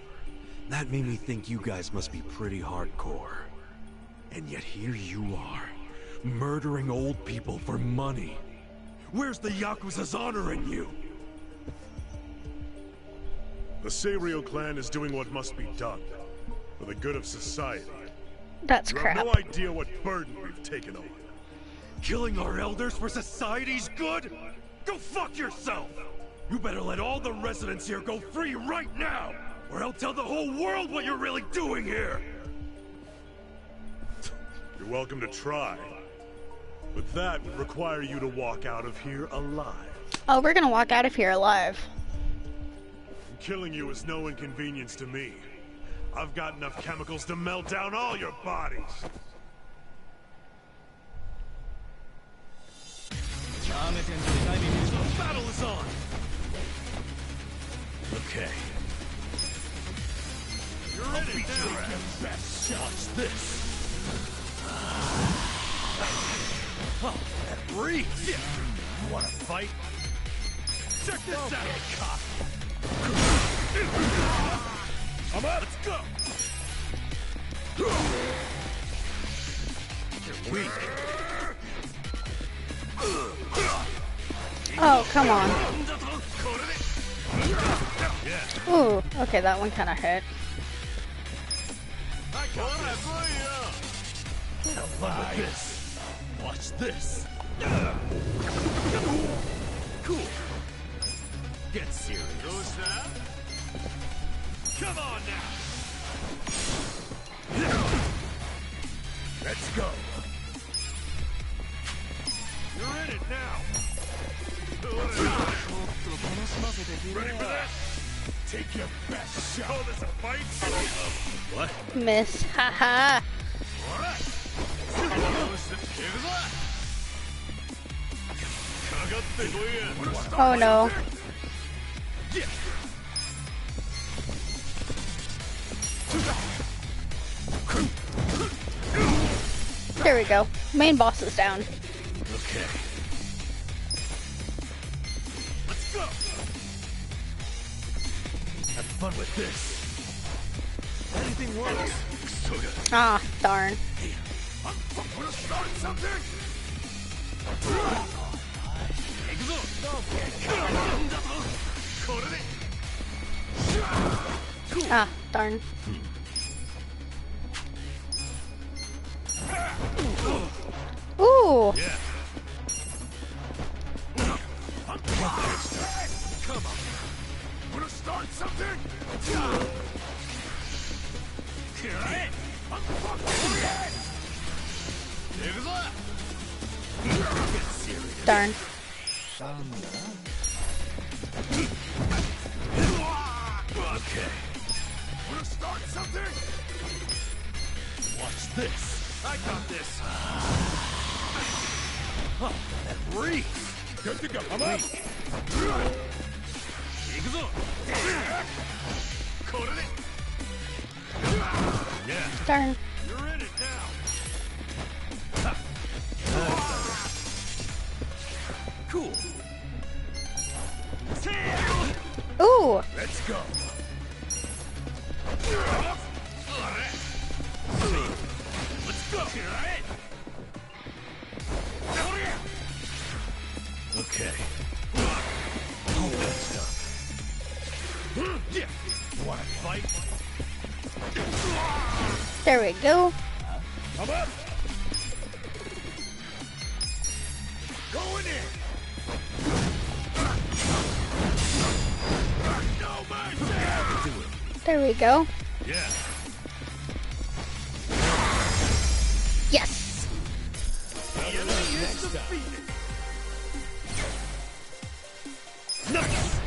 That made me think you guys must be pretty hardcore. And yet here you are, murdering old people for money. Where's the Yakuza's honor in you? The Seiryu clan is doing what must be done, for the good of society. That's You crap. have no idea what burden we've taken on. Killing our elders for society's good? Go fuck yourself! You better let all the residents here go free right now, or I'll tell the whole world what you're really doing here! You're welcome to try. But that would require you to walk out of here alive. Oh, we're gonna walk out of here alive. Killing you is no inconvenience to me. I've got enough chemicals to melt down all your bodies. The battle is on! Okay. You're in it now! Best watch this. Oh, that breathes. Yeah. You wanna fight? Check this out! I'm up! Let's go! You're weak. Oh, come on. Ooh, okay, that one kind of hit. Have fun with this. Watch this. Cool. Get serious. Come on now! Let's go. You're in it now! Ready for this? Take your best shot. Call this a fight? What? Miss. Haha. Oh no. There we go. Main boss is down. Okay. Let's go! Have fun with this. Anything works. Ah, darn. Wanna start something? Ah, darn. Ooh. Yeah. Come on. Wanna start something? Darn. Okay. Wanna start something? Watch this. I got this. Oh, that breeze. Good to go. I'm up. Yeah. Darn. You're in it now. Cool. Ooh. Let's go. Let's go. Okay. Hold that stuff. You wanna fight? There we go. I'm up. Going in. No mercy. There we go. Yeah. Yes. The enemy is defeated. Nice.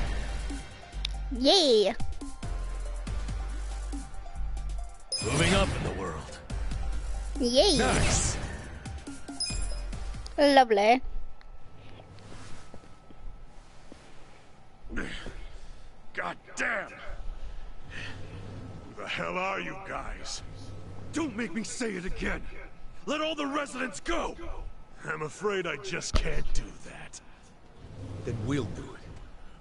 Yay. Moving up in the world. Yay. Nice. Lovely. God damn. Who the hell are you guys? Don't make me say it again. Let all the residents go. I'm afraid I just can't do that. Then we'll do it.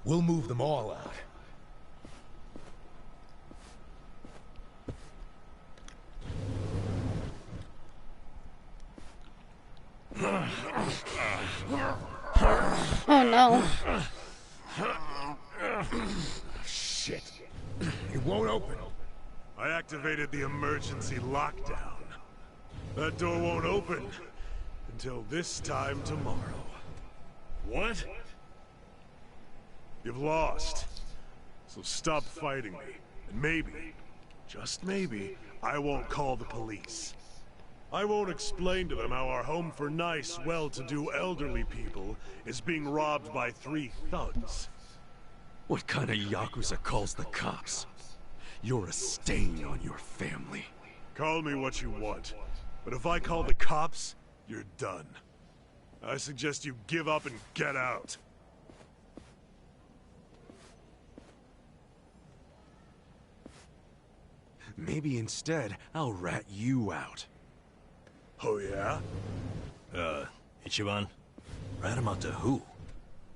We'll move them all out. Oh no. Shit. It won't open. I activated the emergency lockdown. That door won't open until this time tomorrow. What? You've lost. So stop fighting me. And maybe, just maybe, I won't call the police. I won't explain to them how our home for nice, well-to-do elderly people is being robbed by 3 thugs. What kind of Yakuza calls the cops? You're a stain on your family. Call me what you want, but if I call the cops, you're done. I suggest you give up and get out. Maybe instead, I'll rat you out. Oh yeah? Ichiban? Rat him out to who?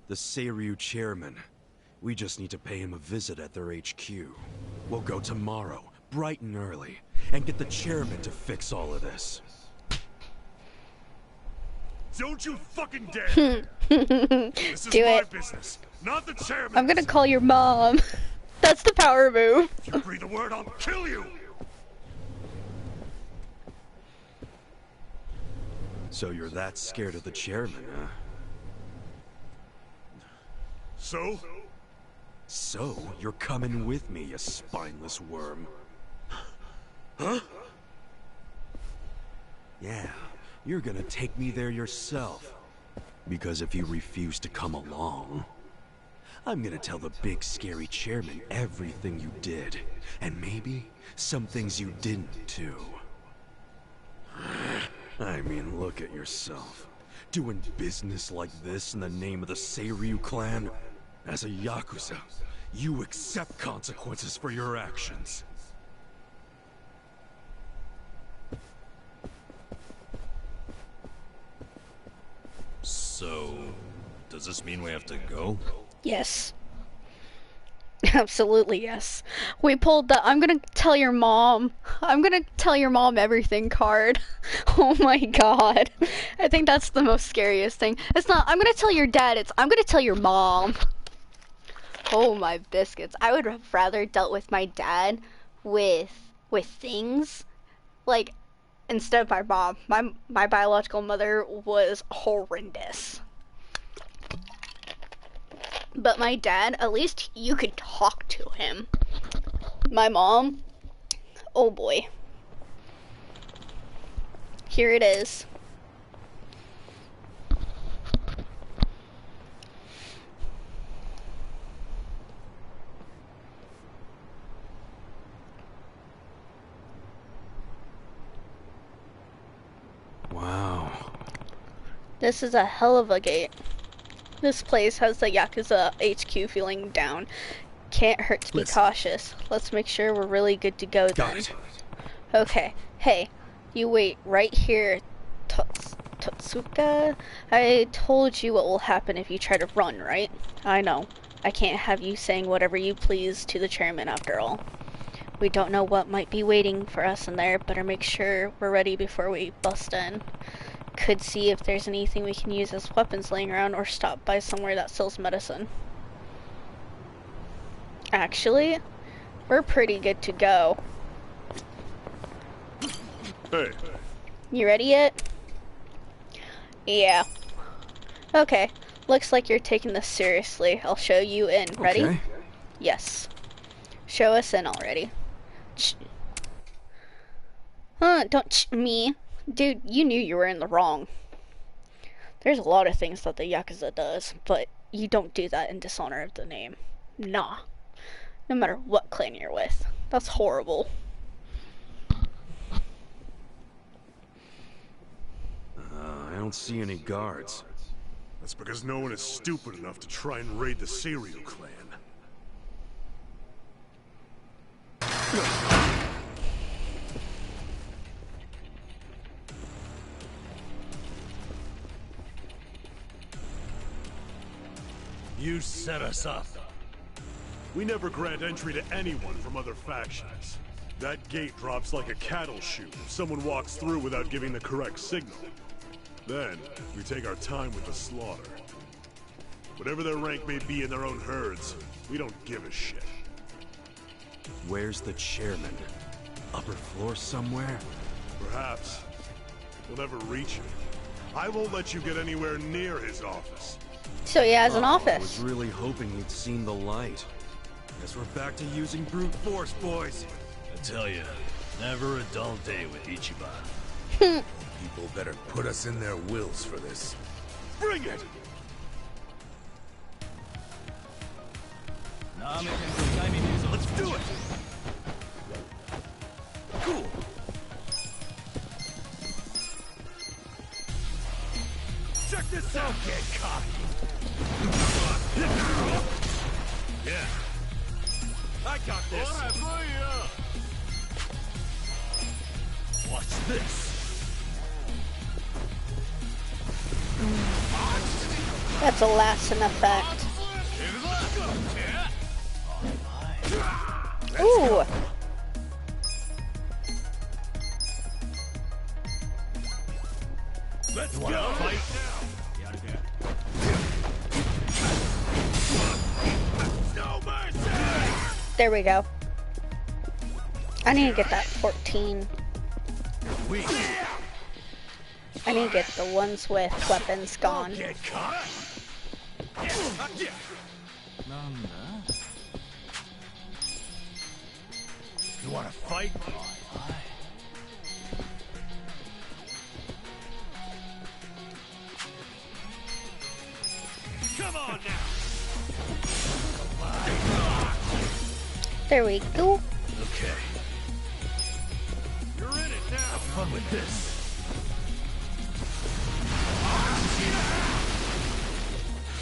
The Seiryu chairman. We just need to pay him a visit at their HQ. We'll go tomorrow, bright and early, and get the chairman to fix all of this. Don't you fucking dare! This is Do my it. business, not the chairman's. I'm gonna call your mom. That's the power move. If you breathe a word, I'll kill you! So you're that scared of the chairman, huh? So? So, you're coming with me, you spineless worm. Huh? Yeah, you're gonna take me there yourself. Because if you refuse to come along, I'm gonna tell the big scary chairman everything you did. And maybe some things you didn't too. I mean, look at yourself. Doing business like this in the name of the Seiryu clan? As a Yakuza, you accept consequences for your actions. So, does this mean we have to go? Yes. Absolutely yes. We pulled the I'm gonna tell your mom everything card. Oh my god. I think that's the most scariest thing. It's not I'm gonna tell your dad, it's I'm gonna tell your mom. Oh my biscuits. I would have rather dealt with my dad with things like instead of my mom. My biological mother was horrendous. But my dad, at least you could talk to him. My mom, oh boy. Here it is. Wow. This is a hell of a gate. This place has the Yakuza HQ feeling down. Can't hurt to be cautious. Let's make sure we're really good to go then. Got it. Okay. Hey, you wait right here, Totsuka. I told you what will happen if you try to run, right? I know. I can't have you saying whatever you please to the chairman after all. We don't know what might be waiting for us in there. Better make sure we're ready before we bust in. Could see if there's anything we can use as weapons laying around or stop by somewhere that sells medicine. Actually, we're pretty good to go. Hey. You ready yet? Yeah. Okay. Looks like you're taking this seriously. I'll show you in. Ready? Okay. Yes. Show us in already. Huh, don't me. Dude, you knew you were in the wrong. There's a lot of things that the Yakuza does, but you don't do that in dishonor of the name. Nah. No matter what clan you're with. That's horrible. I don't see any guards. That's because no one is stupid enough to try and raid the Serial clan. You set us up. We never grant entry to anyone from other factions. That gate drops like a cattle chute if someone walks through without giving the correct signal. Then, we take our time with the slaughter. Whatever their rank may be in their own herds, we don't give a shit. Where's the chairman? Upper floor somewhere? Perhaps. We'll never reach him. I won't let you get anywhere near his office. So he has an I was office. really hoping he'd seen the light. Guess we're back to using brute force, boys. I tell you, never a dull day with Ichiban. People better put us in their wills for this. Bring it! Let's do it! Cool! Check this out! Don't get cocky! Yeah. I got this! Watch this! That's a lasting effect. Ooh. Let's go! Fight now! No mercy! There we go. I need to get that 14. I need to get the ones with weapons gone. Get caught! You wanna fight? Come on now! There we go. Okay, You're in it now! have fun with this.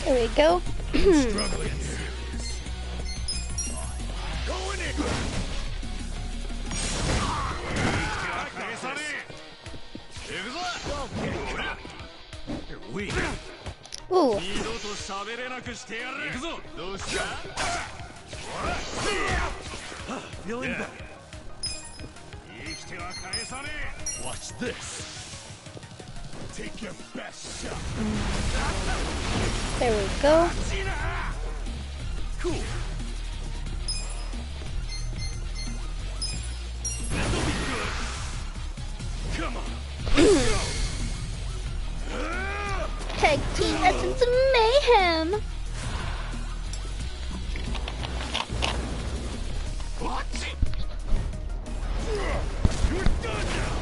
There we go. Struggling here. Going in! You're weak. Ooh. Feeling Yeah. better. Watch this. Take your best shot. There we go. Cool. This'll be good. Come on. Tag team essence of mayhem. What? You're done now.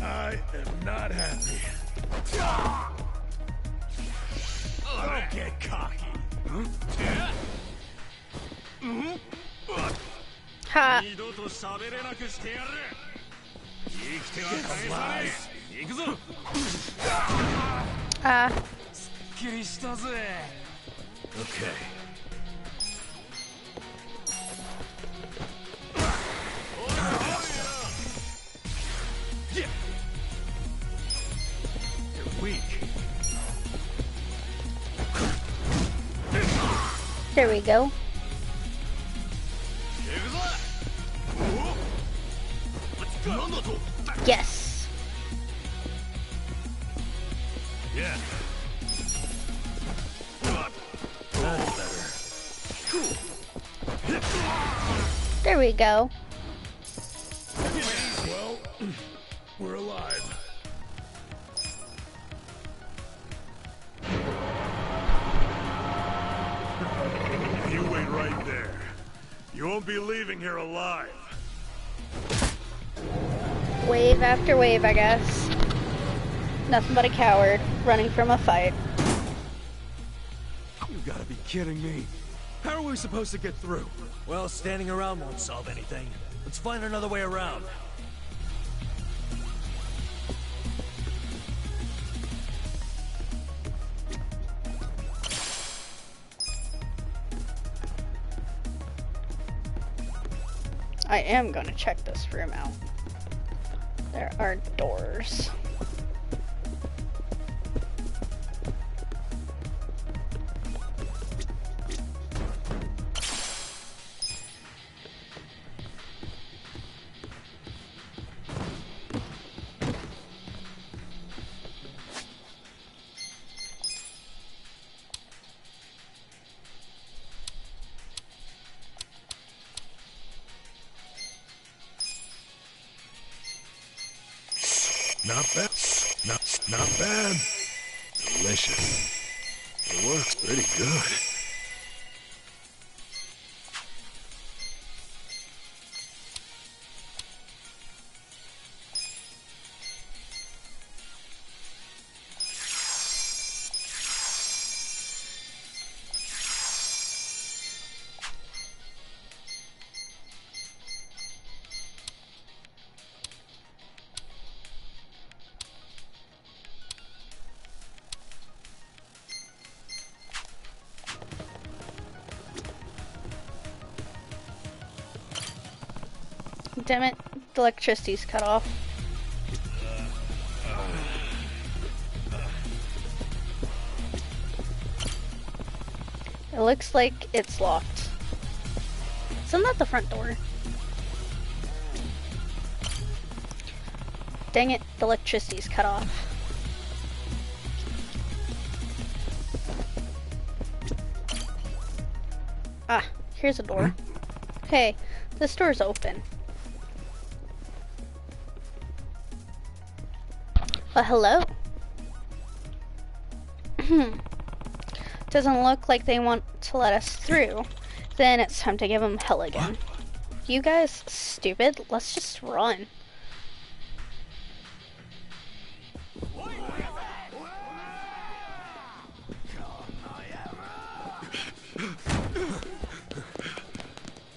I am not happy. Don't get cocky. Ah. Okay. You're weak. There we go. Yes. Yeah. There we go. Well, we're alive. You wait right there. You won't be leaving here alive. Wave after wave, I guess. Nothing but a coward running from a fight. You gotta be kidding me. How are we supposed to get through? Well, standing around won't solve anything. Let's find another way around. I am gonna check this room out. There are doors. Not bad. Not bad. Delicious. It works pretty good. Damn it, the electricity's cut off. It looks like it's locked. Isn't that the front door? Dang it, the electricity's cut off. Ah, here's a door. Hey, this door's open. Well, hello. Doesn't look like they want to let us through. Then it's time to give them hell again. You guys stupid? Let's just run.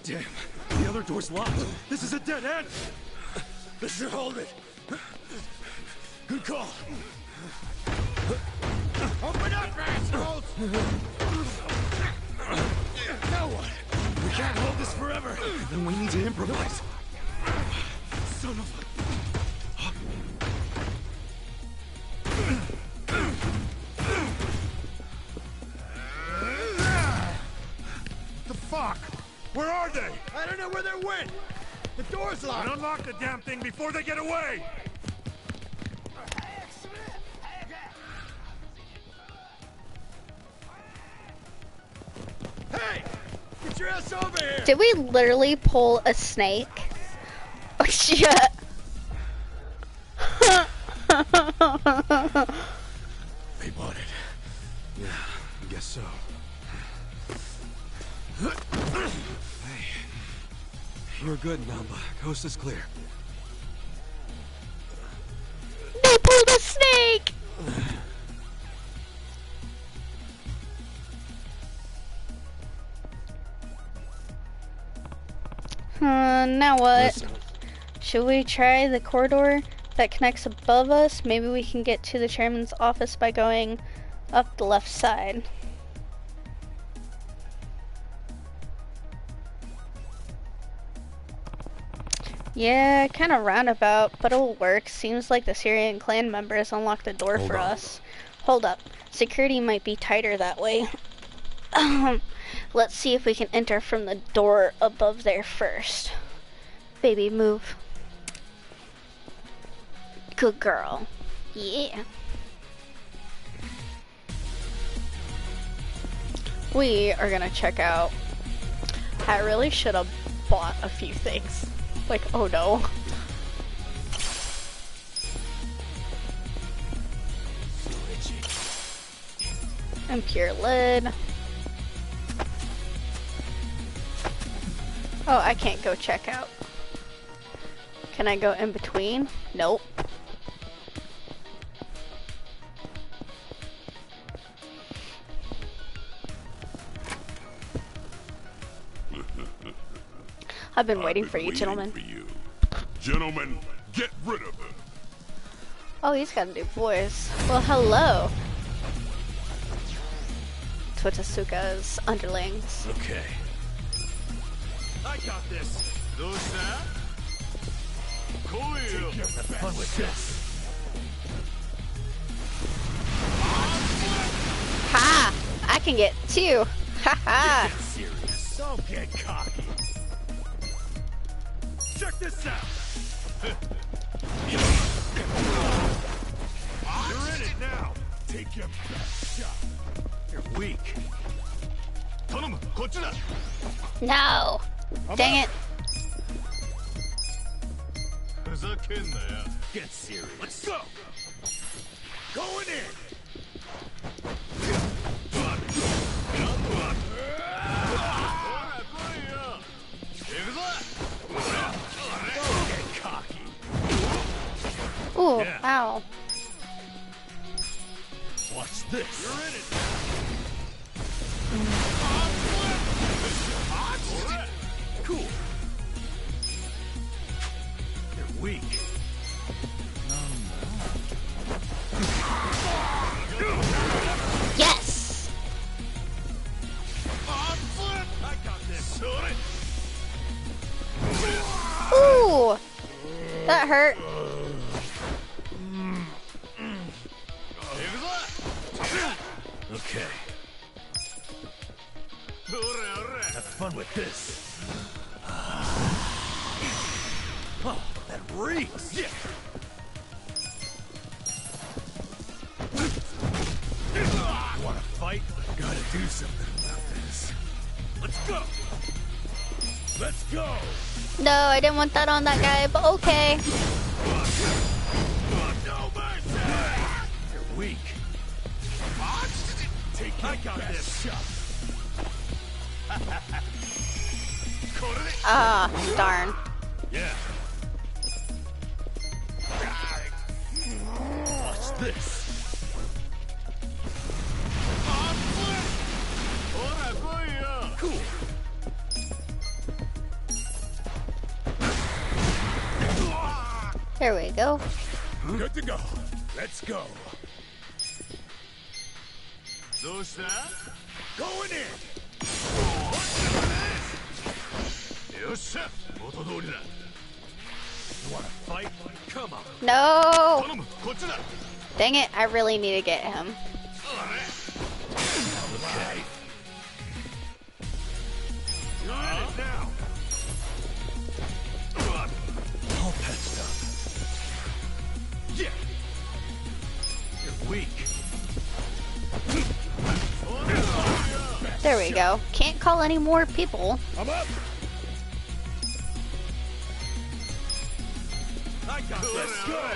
Damn, the other door's locked. This is a dead end. This should hold it. Good call. Open up, assholes! Now what? We can't hold this forever. Then we need to improvise. Son of The fuck? Where are they? I don't know where they went. The door's locked. And unlock the damn thing before they get away! Hey! Get your ass over here! Did we literally pull a snake? Oh shit. They bought it. Yeah, I guess so. Hey, you're good, Namba. Coast is clear. They pulled a snake! Now what? Listen, Should we try the corridor that connects above us? Maybe we can get to the chairman's office by going up the left side. Yeah, kind of roundabout, but it'll work. Seems like the Syrian clan members unlocked the door for us. Hold up. Security might be tighter that way. Let's see if we can enter from the door above there first. Baby, move. Good girl. Yeah. We are gonna check out. I really should have bought a few things. Like, oh no. And pure lead. Oh, I can't go check out. Can I go in between? Nope. I've been waiting for you, gentlemen. Gentlemen, get rid of him. Oh, he's got a new voice. Well, hello. Twitasuka's underlings. Okay. I got this. Those that? Have fun with this. Ha! I can get two. Ha ha! Serious. Don't get cocky. Check this out. You're in it now. Take your best shot. You're weak. No! Dang it. Get serious. Let's go. Going in. Don't get cocky. Ooh, Yeah. ow. Watch this. You're in it. Cool. You're weak. Yes! I got this. Ooh! That hurt. Okay. Have fun with this. Oh, that reeks. Yeah. Want to fight? Gotta do something about this. Let's go. Let's go. No, I didn't want that on that guy, but okay. No mercy. You're weak. Take your best shot. Ah, darn. Yeah. Watch this. Cool. There we go. Good to go. Let's go. Those that? Going in. Yosha. You want to fight? Come on. No! Dang it, I really need to get him. Okay. You're in it now. All patched up. Yeah. You're weak. There we go. Can't call any more people. I'm up. I got this. Let's go.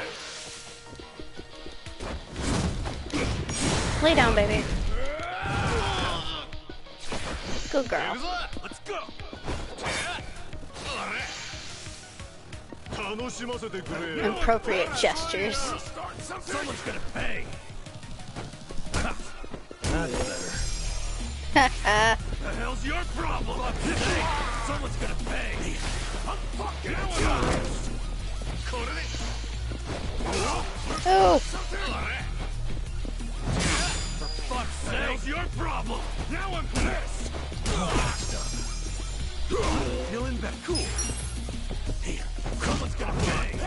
Lay down, baby. Good girl. Let's go. Appropriate gestures. Someone's gonna pay. That's better. The hell's your problem? Hey, someone's gonna pay. Oh! That's your problem. Now I'm pissed. Feeling back. Cool. Here, someone's gonna bang.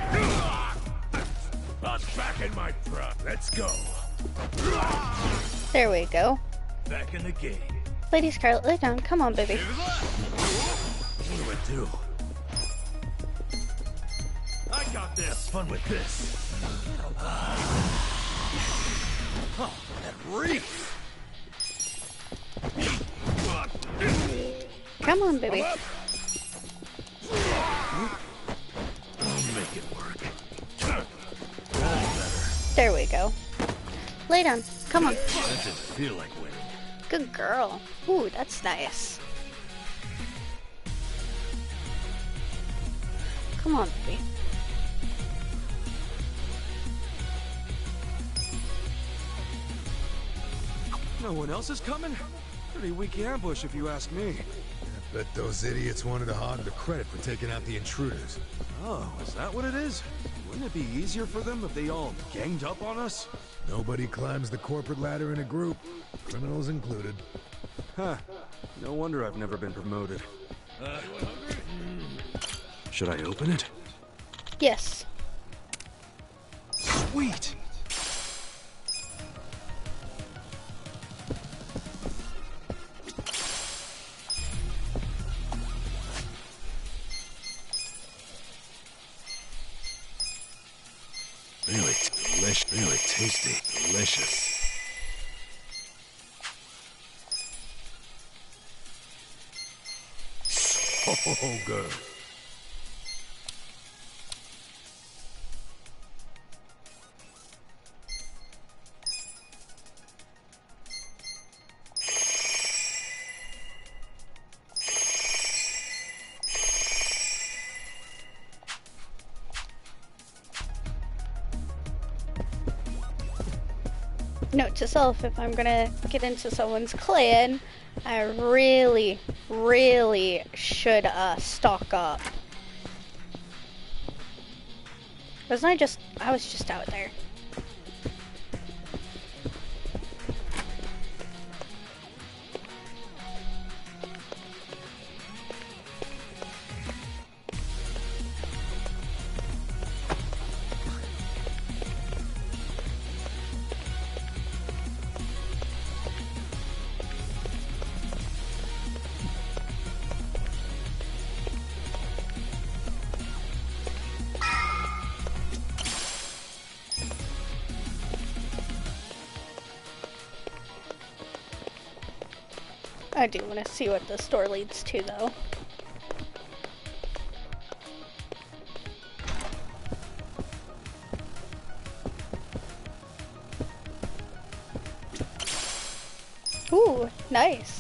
I'm back in my prime. Let's go. There we go. Back in the game. Lady Scarlet, lay down. Come on, baby. What do I do? I got this. Fun with this. Oh, that reeks. Come on, baby. I'll make it work. There we go. Lay down. Come on. That didn't feel like winning. Good girl. Ooh, that's nice. Come on, baby. No one else is coming? Pretty weak ambush if you ask me. I bet those idiots wanted to hog the credit for taking out the intruders. Oh, is that what it is? Wouldn't it be easier for them if they all ganged up on us? Nobody climbs the corporate ladder in a group, criminals included. Huh. No wonder I've never been promoted. Should I open it? Yes. Sweet! Really delicious, really tasty, delicious. So good. Note to self, if I'm gonna get into someone's clan, I really should stock up. I was just out there. I do want to see what the store leads to, though. Ooh, nice.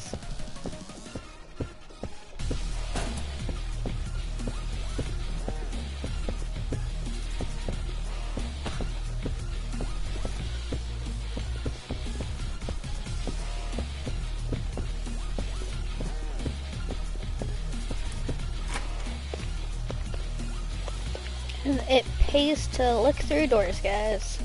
It pays to look through doors, guys.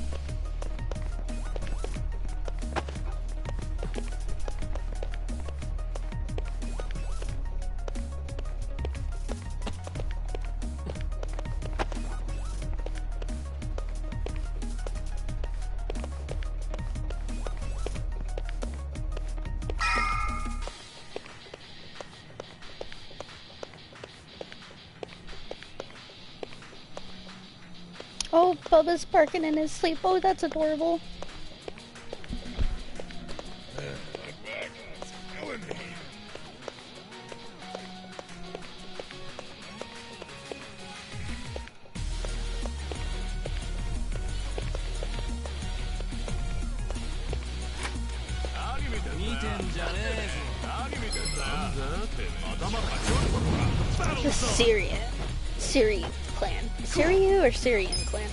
Oh, Bubba's barking in his sleep. Oh, that's adorable. The Syrian clan. Syrian or Syrian clan?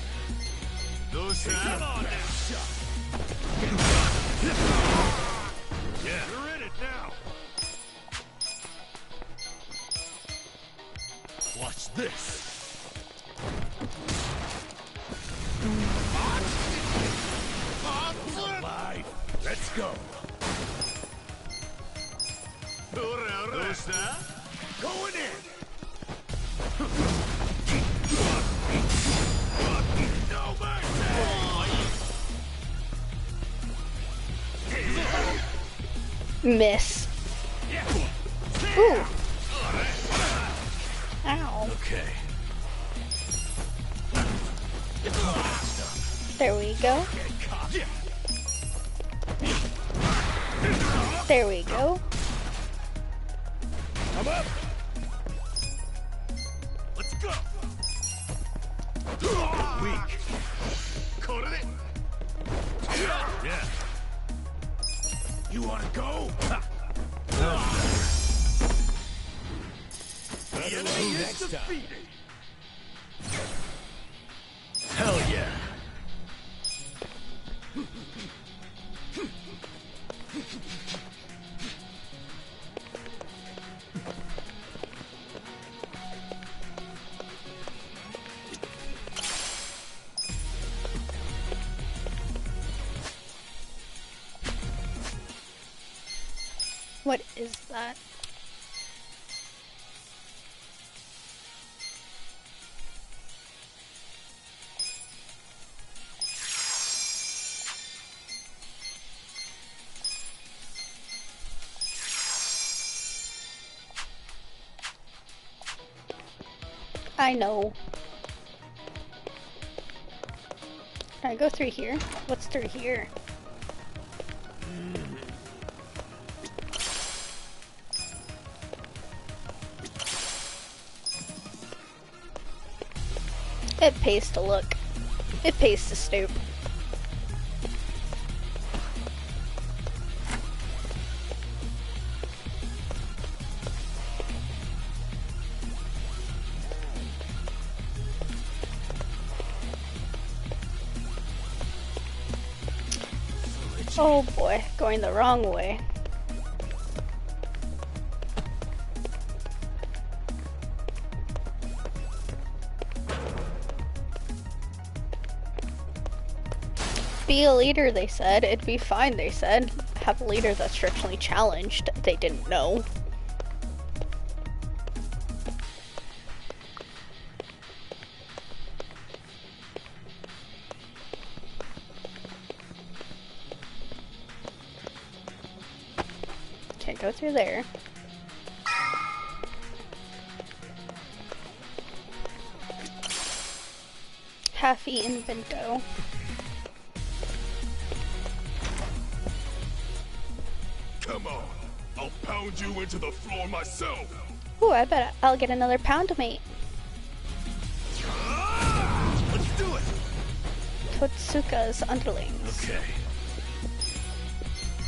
Yeah, you're in it now. Watch this. Life. Let's go. Going in. No mercy. Miss. Ooh. Ow. Okay. There we go. There we go. I'm up. Let's go. Weak. Yeah. You wanna go? The enemy is defeated. Hell yeah. What is that? I know. Can I go through here? What's through here? It pays to look. It pays to stoop. Oh boy, going the wrong way. Be a leader, they said. It'd be fine, they said. Have a leader that's strictly challenged. They didn't know. Can't go through there. Half-eaten bento. Come on, I'll pound you into the floor myself. Ooh, I bet I'll get another pound mate. Let's do it. Totsuka's underlings. Okay.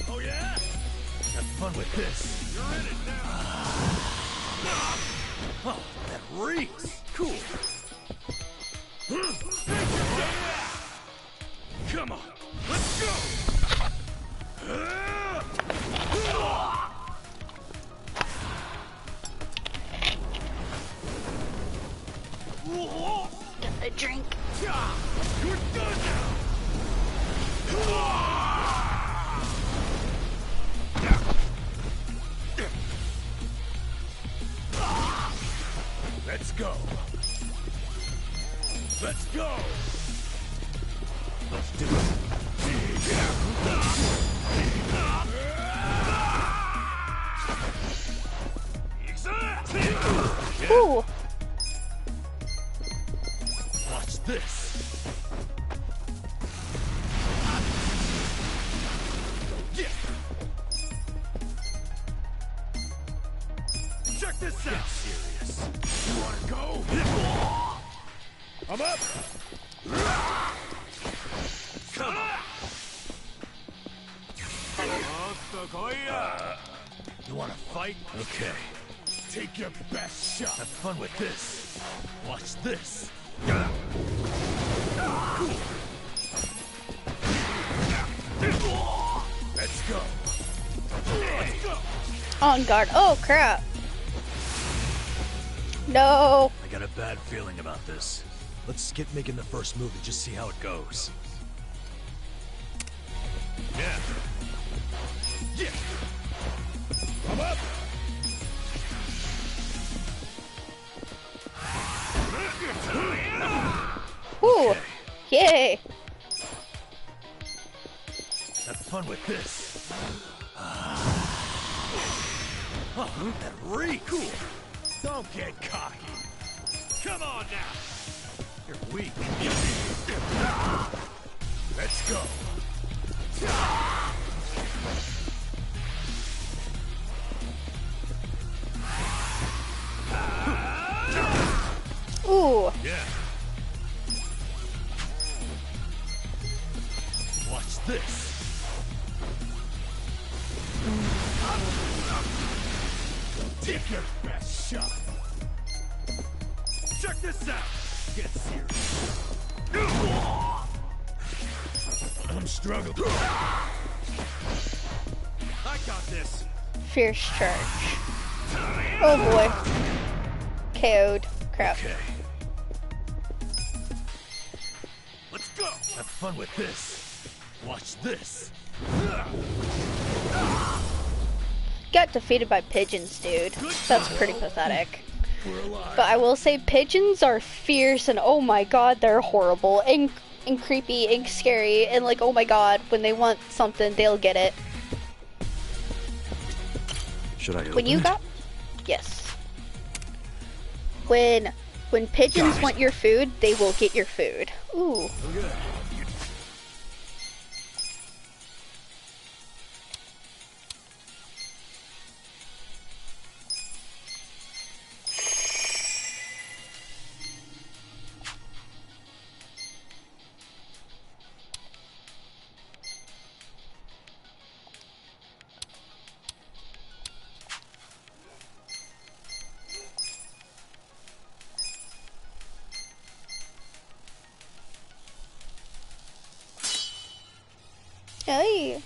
Oh yeah? Have fun with this. You're in it now. Oh, that reeks. Cool. Come on, let's go. Get a drink. You're done now. Let's go. Let's go. Let's do it. Ooh. Watch this. Yeah. Check this out. Get serious. You wanna go? I'm up. Come on. You wanna fight? Okay. Take your best shot. Have fun with this. Watch this. Cool. Let's go. Let's go. On guard. Oh crap. No. I got a bad feeling about this. Let's skip making the first move and just see how it goes. Yeah. Yeah. I'm up. Ooh. Okay. Yay. Have fun with this. Oh, that reeks. Don't get cocky. Come on now. You're weak. Let's go. Ooh. Yeah. Watch this. Take your best shot. Check this out. Get serious. I'm struggling. I got this. Fierce charge. Oh boy. KO'd. Crap. Okay. Let's go. Have fun with this. Watch this. Got defeated by pigeons, dude. That's pretty pathetic. We're alive. But I will say pigeons are fierce and oh my god, they're horrible and creepy and scary and like oh my god, when they want something, they'll get it. Should I open When you it? got yes. When pigeons want your food, they will get your food. Ooh. Okay. Hey.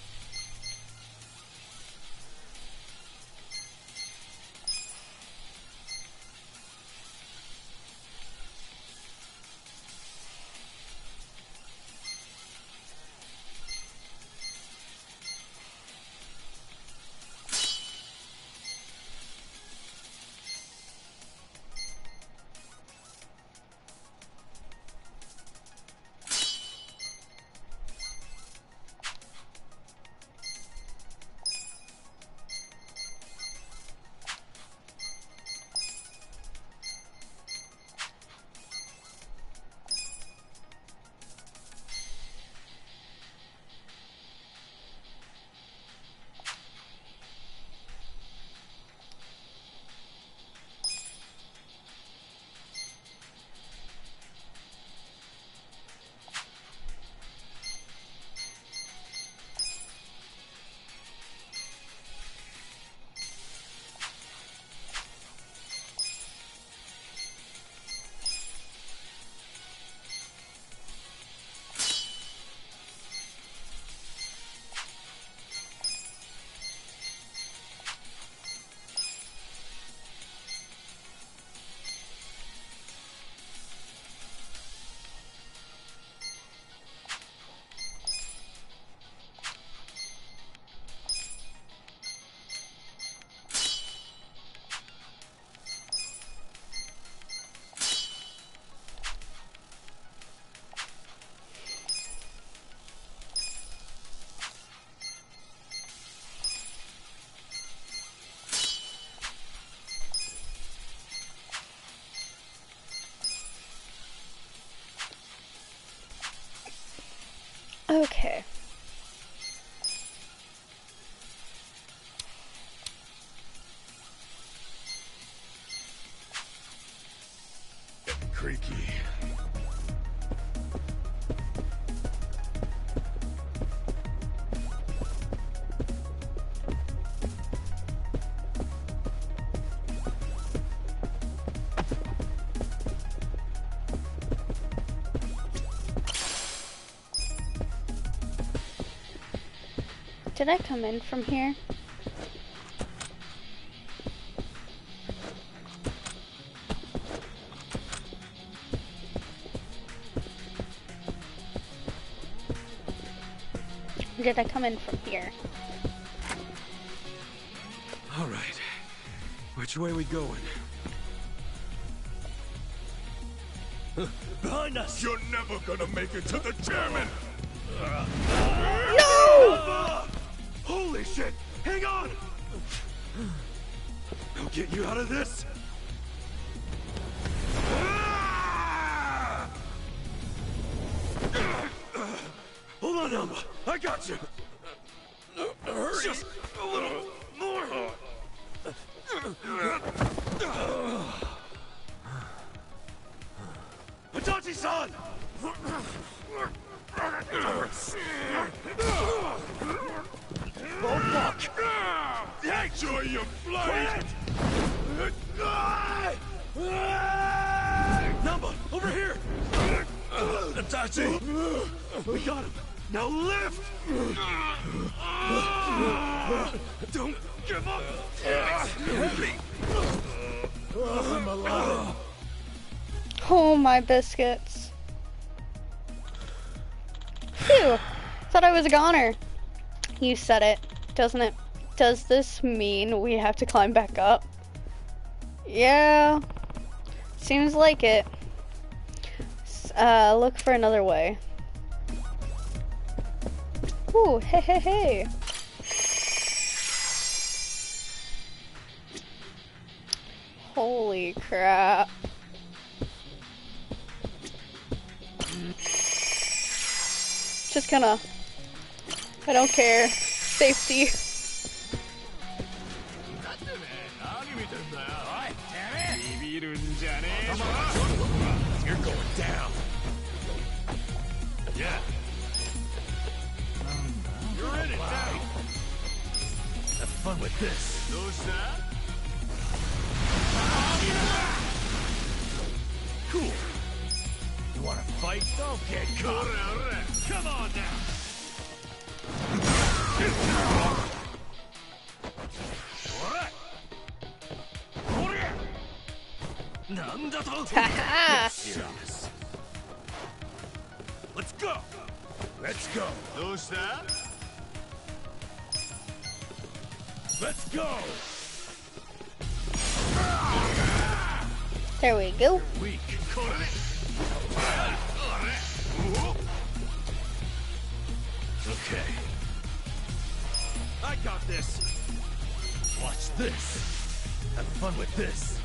Okay. Getting creaky. Did I come in from here? Did I come in from here? All right. Which way we going? Behind us! You're never gonna make it to the chairman! No! Holy shit! Hang on! I'll get you out of this! Hold on, Alma. I got you! Hurry! Just a little more! Itachi-san! Oh, fuck! Enjoy your flight! Number, over here! Itachi! We got him! Now lift! Don't give up! I'm alive! Oh, my biscuits. Phew. Thought I was a goner. You said it, doesn't it? Does this mean we have to climb back up? Yeah. Seems like it. Look for another way. Ooh, hey, hey, hey. Holy crap. Just gonna, I don't care. Safety. You're going down. Yeah. You're in it now. Have fun with this. Cool. You wanna fight? Don't get caught. Come on now. Haha. Serious. Let's go. Let's go. Let's go. There we go. Weak. Okay. I got this. Watch this. Have fun with this.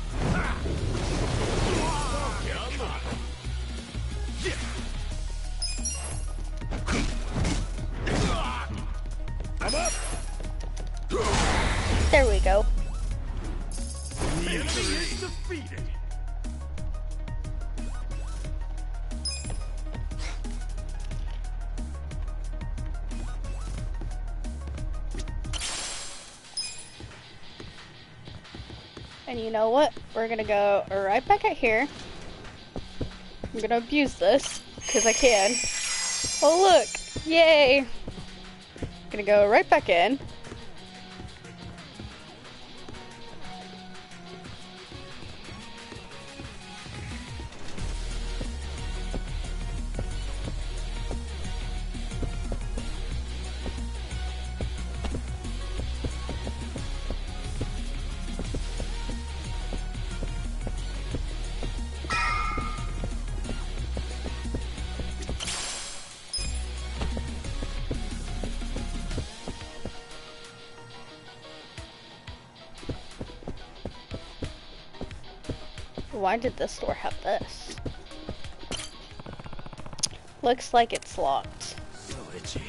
I'm up. There we go. The enemy is defeated. And you know what? We're gonna go right back at here. I'm gonna abuse this, because I can. Oh look! Yay! Gonna go right back in. Why did this door have this? Looks like it's locked. So itchy.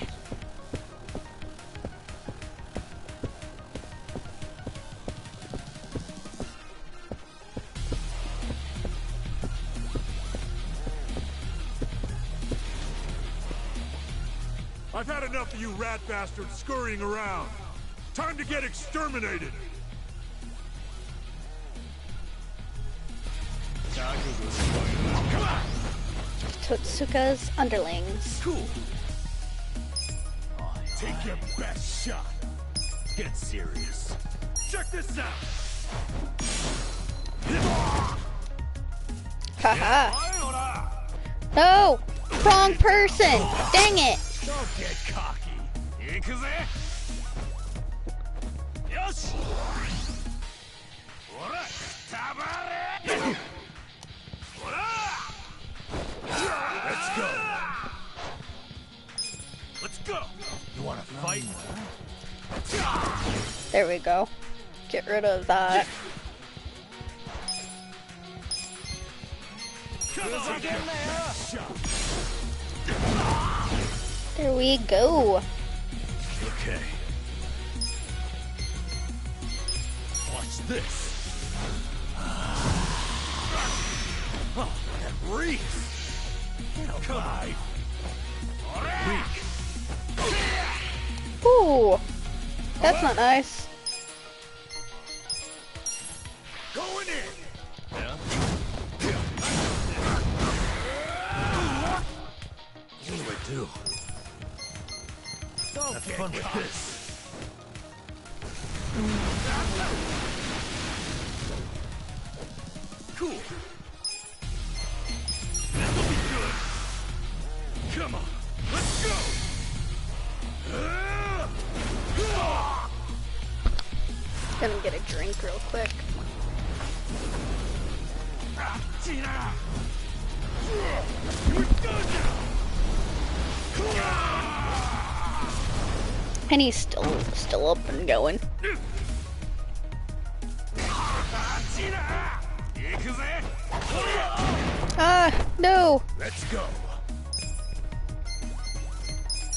I've had enough of you rat bastards scurrying around. Time to get exterminated. Totsuka's underlings. Cool. Take your best shot. Get serious. Check this out. Haha. No! Wrong person! Dang it! Don't get cocky. Let's go. Let's go. You want to fight? There we go. Get rid of that. There we go. Okay. Watch this. Oh, that reeks. Get alive. Weak. Ooh, that's not nice. Going in. Yeah. What do I do? Have fun with this. Cool. This'll be good. Come on, let's go. Gonna get a drink real quick. Here we go now. And he's still up and going. Ah, no. Let's go.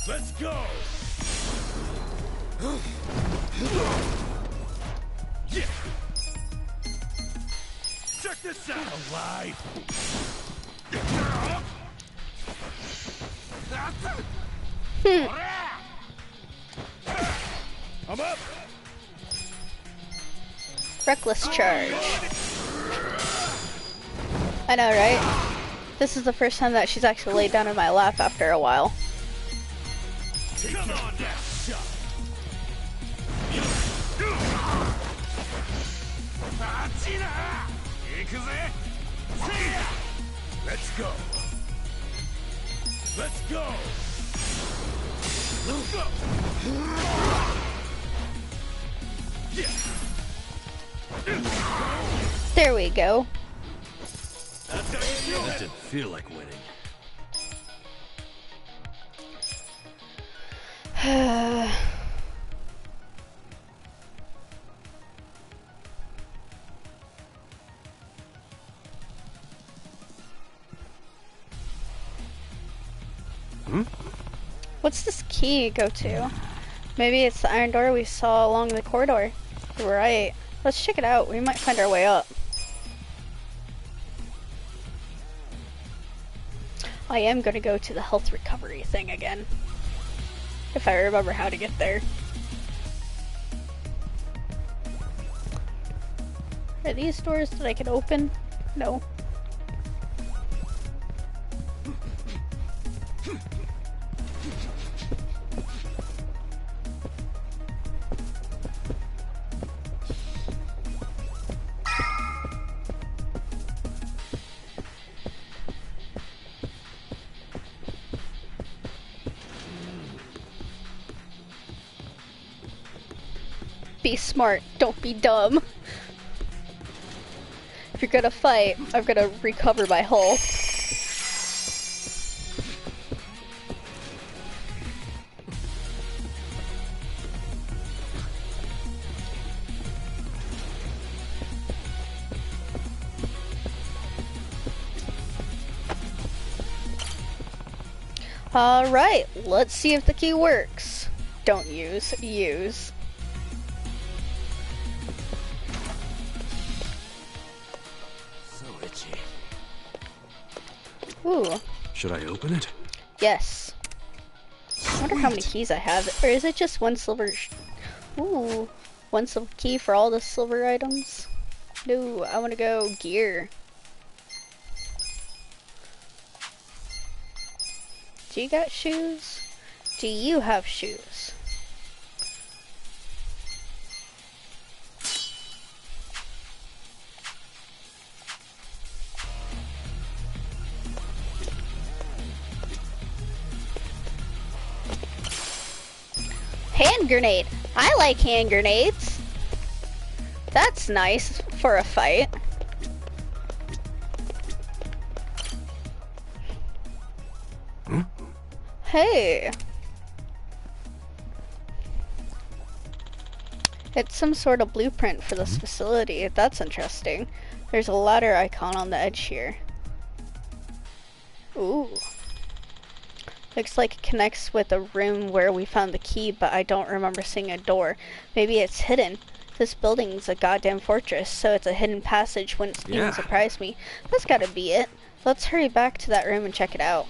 Let's go. Yeah. Check this out. Alive. I'm up. Reckless charge. I know, right? This is the first time that she's actually laid down in my lap after a while. Come on now. Let's go. Let's go. Let's go. Yeah. There we go. That didn't feel like winning. What's this key go to? Maybe it's the iron door we saw along the corridor. Right. Let's check it out. We might find our way up. I am gonna go to the health recovery thing again. If I remember how to get there. Are these doors that I can open? No. Be smart, don't be dumb. If you're gonna fight, I'm gonna recover my hull. Alright, let's see if the key works. Don't use, use. Ooh. Should I open it? Yes. I wonder how many keys I have. Or is it just one silver? Ooh. One silver key for all the silver items? No, I want to go gear. Do you got shoes? Do you have shoes? Hand grenade. I like hand grenades. That's nice for a fight. Hey. It's some sort of blueprint for this facility. That's interesting. There's a ladder icon on the edge here. Ooh. Looks like it connects with a room where we found the key, but I don't remember seeing a door. Maybe it's hidden. This building's a goddamn fortress, so it's a hidden passage wouldn't even surprise me. That's gotta be it. Let's hurry back to that room and check it out.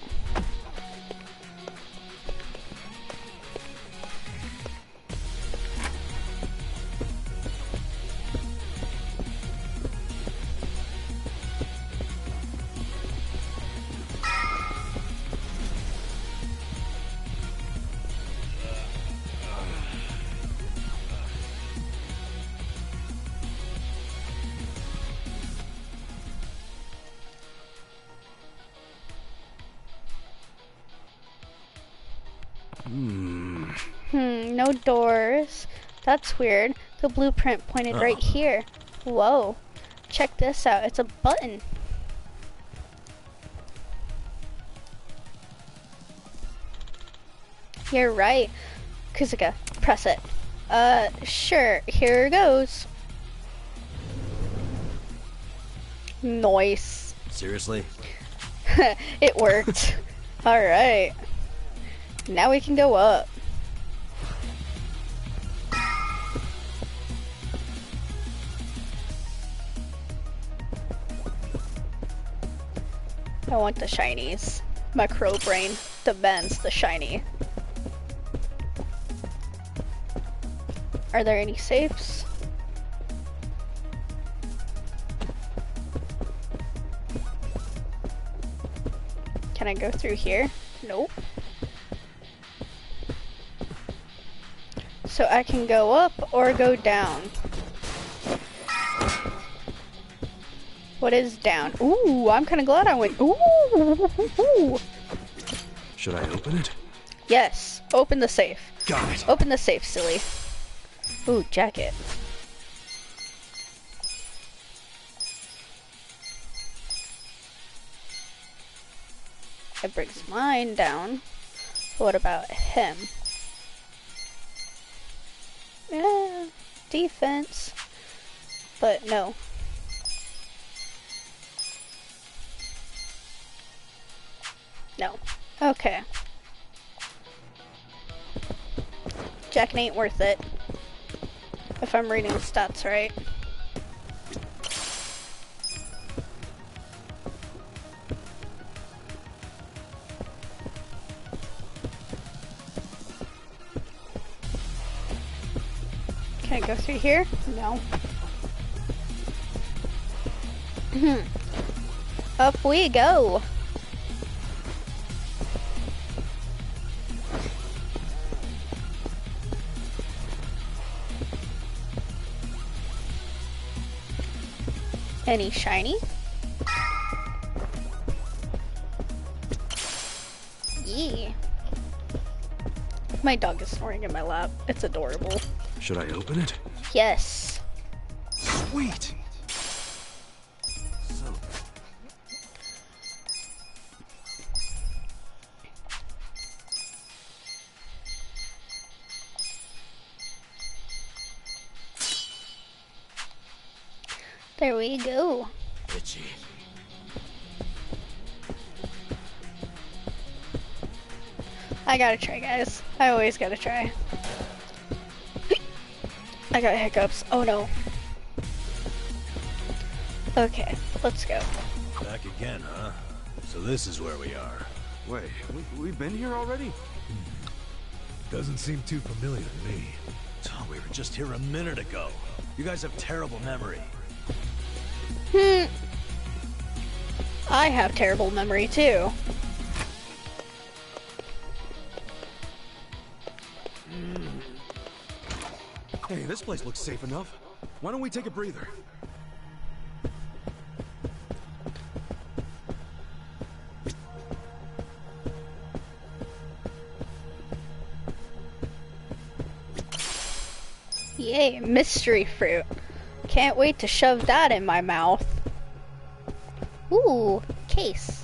No doors. That's weird. The blueprint pointed right here. Whoa. Check this out. It's a button. You're right. Kuzuka, press it. Sure. Here goes. Nice. Seriously? It worked. Alright. Now we can go up. I want the shinies. My crow brain demands the shiny. Are there any safes? Can I go through here? Nope. So I can go up or go down. What is down? Ooh, I'm kind of glad I went. Ooh. Should I open it? Yes. Open the safe. Got it. Open the safe, silly. Ooh, jacket. It brings mine down. What about him? Yeah, defense. But no. No. Okay. Jacket ain't worth it. If I'm reading the stats right. Can I go through here? No. Up we go. Any shiny? Yeah. My dog is snoring in my lap. It's adorable. Should I open it? Yes. Sweet. So. There we go. Itchy. I gotta try, guys. I always gotta try. I got hiccups. Oh no. Okay, let's go. Back again, huh? So this is where we are. Wait, we've been here already? Doesn't seem too familiar to me. Oh, we were just here a minute ago. You guys have terrible memory. I have terrible memory too. Hey, this place looks safe enough. Why don't we take a breather? Yay, mystery fruit. Can't wait to shove that in my mouth. Ooh, case.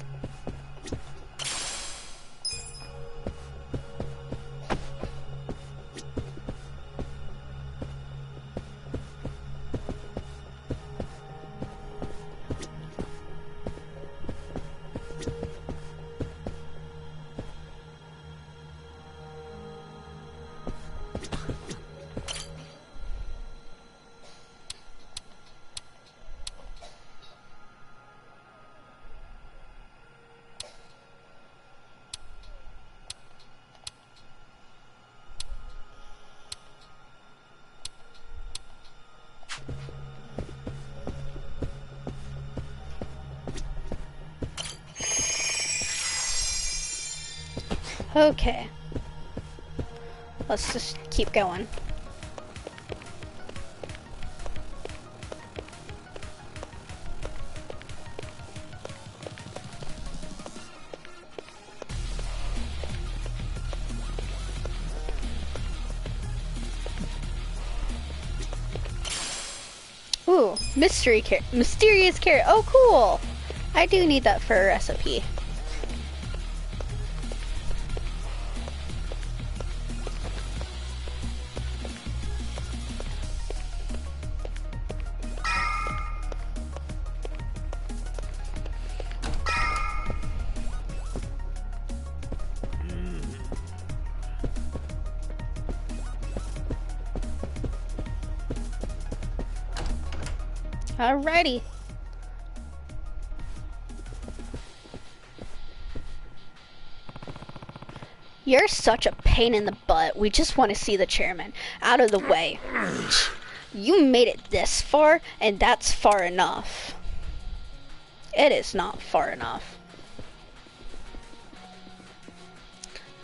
Okay. Let's just keep going. Ooh, mysterious carrot. Oh, cool. I do need that for a recipe. Alrighty. You're such a pain in the butt. We just want to see the chairman out of the way. You made it this far, and that's far enough. It is not far enough.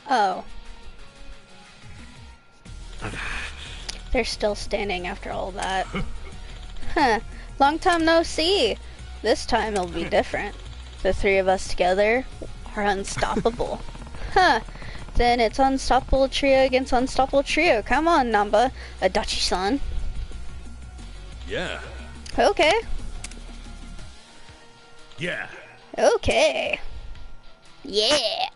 Oh. They're still standing after all that. Huh. Long time no see. This time it'll be different. The three of us together are unstoppable. Huh. Then it's unstoppable trio against unstoppable trio. Come on, Namba. Adachi-san. Yeah. Okay. Yeah. Okay. Yeah.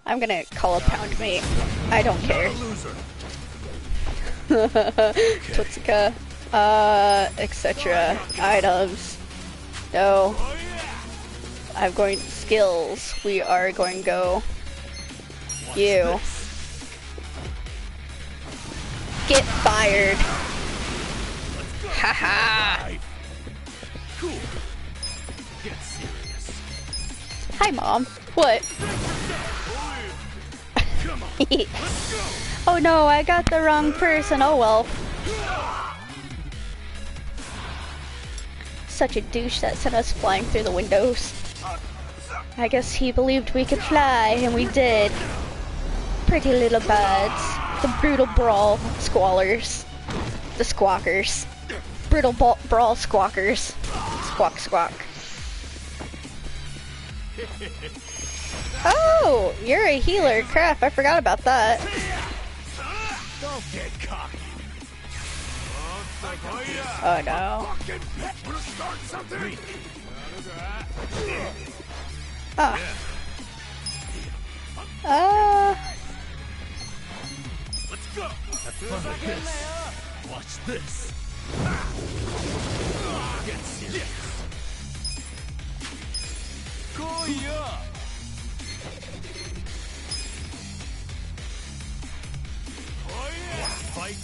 I'm gonna call a pound mate. I don't care. Totsuka. Etc. Items. No. I'm going skills. We are going to go. You. Get fired. Haha. Cool. Get serious. Hi, Mom. What? Come on. Let's go. Oh no, I got the wrong person. Oh well. Such a douche that sent us flying through the windows. I guess he believed we could fly, and we did. Pretty little birds. The brutal brawl squallers. The squawkers. Brutal brawl squawkers. Squawk squawk. Oh, you're a healer. Crap, I forgot about that. Don't get cocky. Oh no. Oh. Let's go. Have fun with this. Watch this. Get serious. Fight.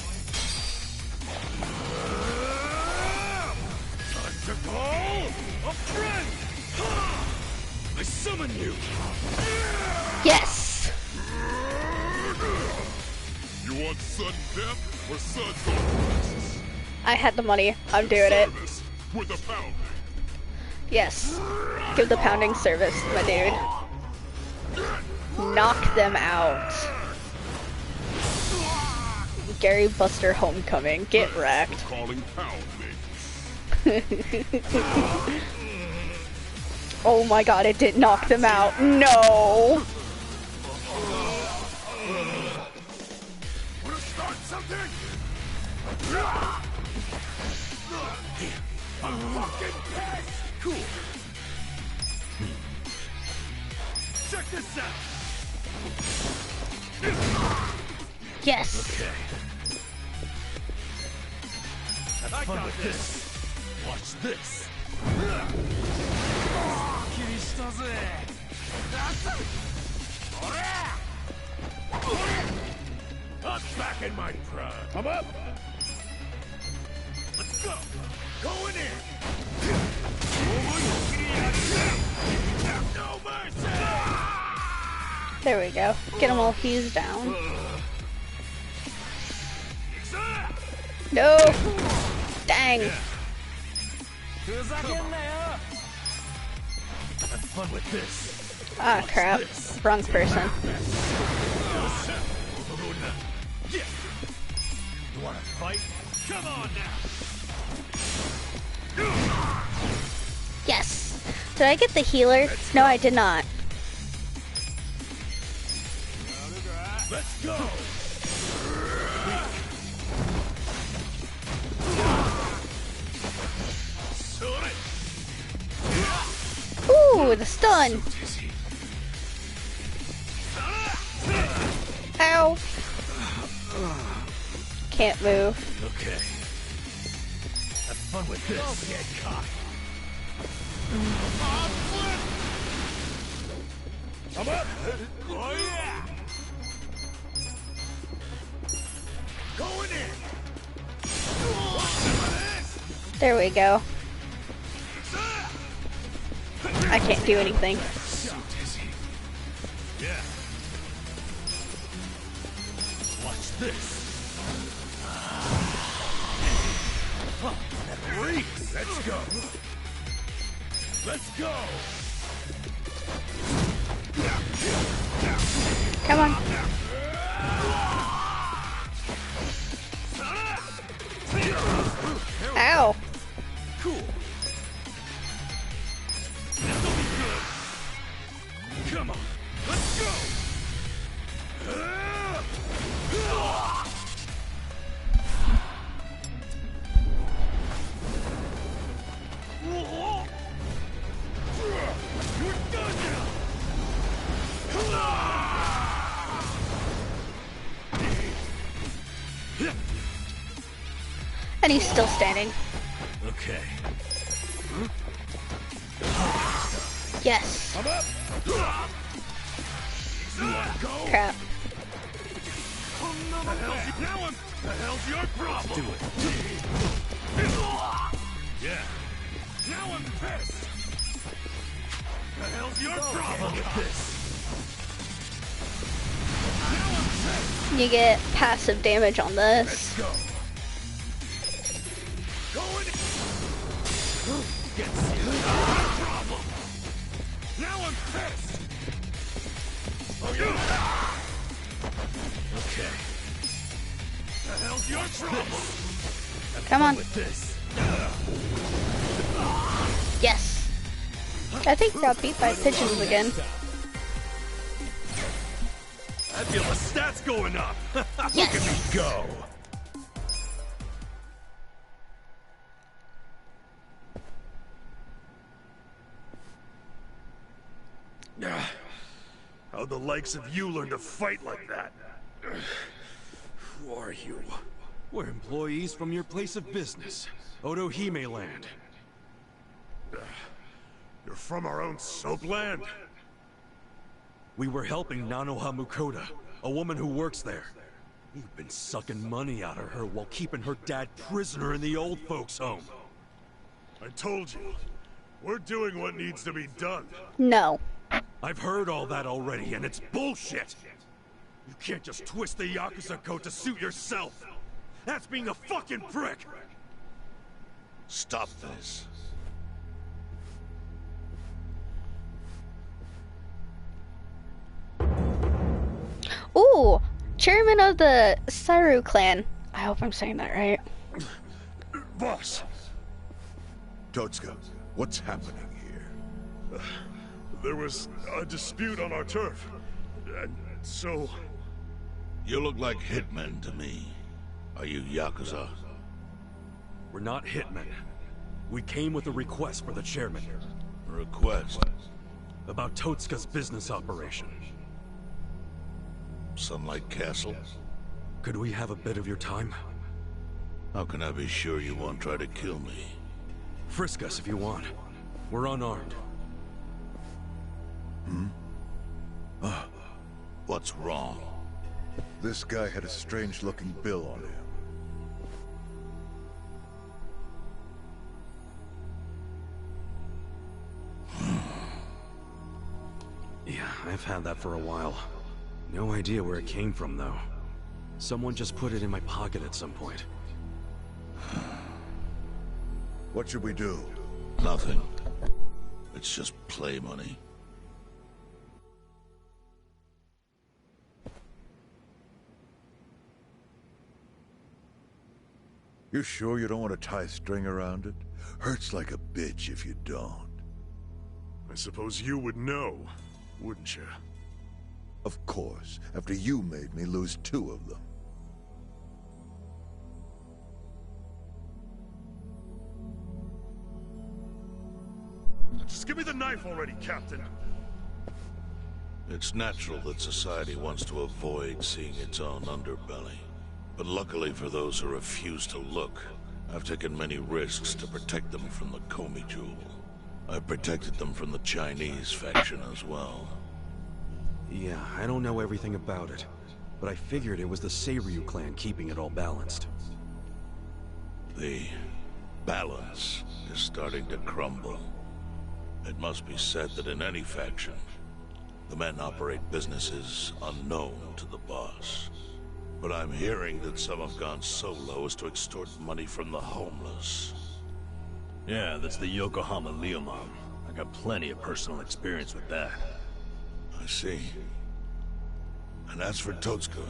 Time to call a friend. I summon you. Yes. You want sudden death or sudden I had the money. I'm doing it. service with a pound? Yes. Give the pounding service, my dude. Knock them out. Gary Buster Homecoming. Get wrecked. Calling pound me. Oh my god, it did knock them out. No! Wanna start something? I'm fucking pissed! Cool. Check this out! Yes. Okay. Have fun with this. Watch this. I'm back in my prime. I'm up. Let's go. Going in. No mercy. There we go. Get them all fused down. No. Dang. Have fun with this. Ah, crap. Wrong person. You wanna fight? Come on now! Yes. Did I get the healer? No, I did not. Let's go! Ooh, the stun. Ow. Can't move. Okay. Have fun with this. Don't get caught. I'm up. Oh yeah. Going in. There we go. I can't do anything. So dizzy. Yeah. Watch this. Oh, that reeks. Let's go. Let's go. Come on. Ow. Cool. This'll be good. Come on. Let's go. You're done now. And he's still standing. Okay. Yes. I'm up. Crap. The hell's your problem? Do it. Yeah. Now I'm pissed. The hell's your problem with this? Now I'm pissed. You get passive damage on this. Let's go. Going. Get serious. Problem. Now I'm pissed. Oh yeah. Okay. The hell's your trouble? Come on. With this. Yes. I think got beat by pigeons again. I feel the stats going up. Yes. Look at me go. How'd the likes of you learn to fight like that? Who are you? We're employees from your place of business, Otohime Land. You're from our own soapland? We were helping Nanoha Mukoda, a woman who works there. You've been sucking money out of her while keeping her dad prisoner in the old folks' home. I told you. We're doing what needs to be done. No. I've heard all that already, and it's bullshit! You can't just twist the Yakuza code to suit yourself! That's being a fucking prick! Stop this. Ooh, chairman of the Saru clan. I hope I'm saying that right. Boss! Totsuka, what's happening here? There was a dispute on our turf, and so... You look like hitmen to me. Are you Yakuza? We're not hitmen. We came with a request for the chairman. Request? About Totska's business operation. Sunlight Castle? Could we have a bit of your time? How can I be sure you won't try to kill me? Frisk us if you want. We're unarmed. What's wrong? This guy had a strange-looking bill on him. Yeah, I've had that for a while. No idea where it came from, though. Someone just put it in my pocket at some point. What should we do? Nothing. It's just play money. You sure you don't want to tie a string around it? Hurts like a bitch if you don't. I suppose you would know, wouldn't you? Of course, after you made me lose 2 of them. Just give me the knife already, Captain. It's natural that society wants to avoid seeing its own underbelly. But luckily for those who refuse to look, I've taken many risks to protect them from the Comey Jewel. I've protected them from the Chinese faction as well. Yeah, I don't know everything about it, but I figured it was the Seiryu clan keeping it all balanced. The balance is starting to crumble. It must be said that in any faction, the men operate businesses unknown to the boss. But I'm hearing that some have gone so low as to extort money from the homeless. Yeah, that's the Yokohama Leomom. I got plenty of personal experience with that. I see. And as for Totska,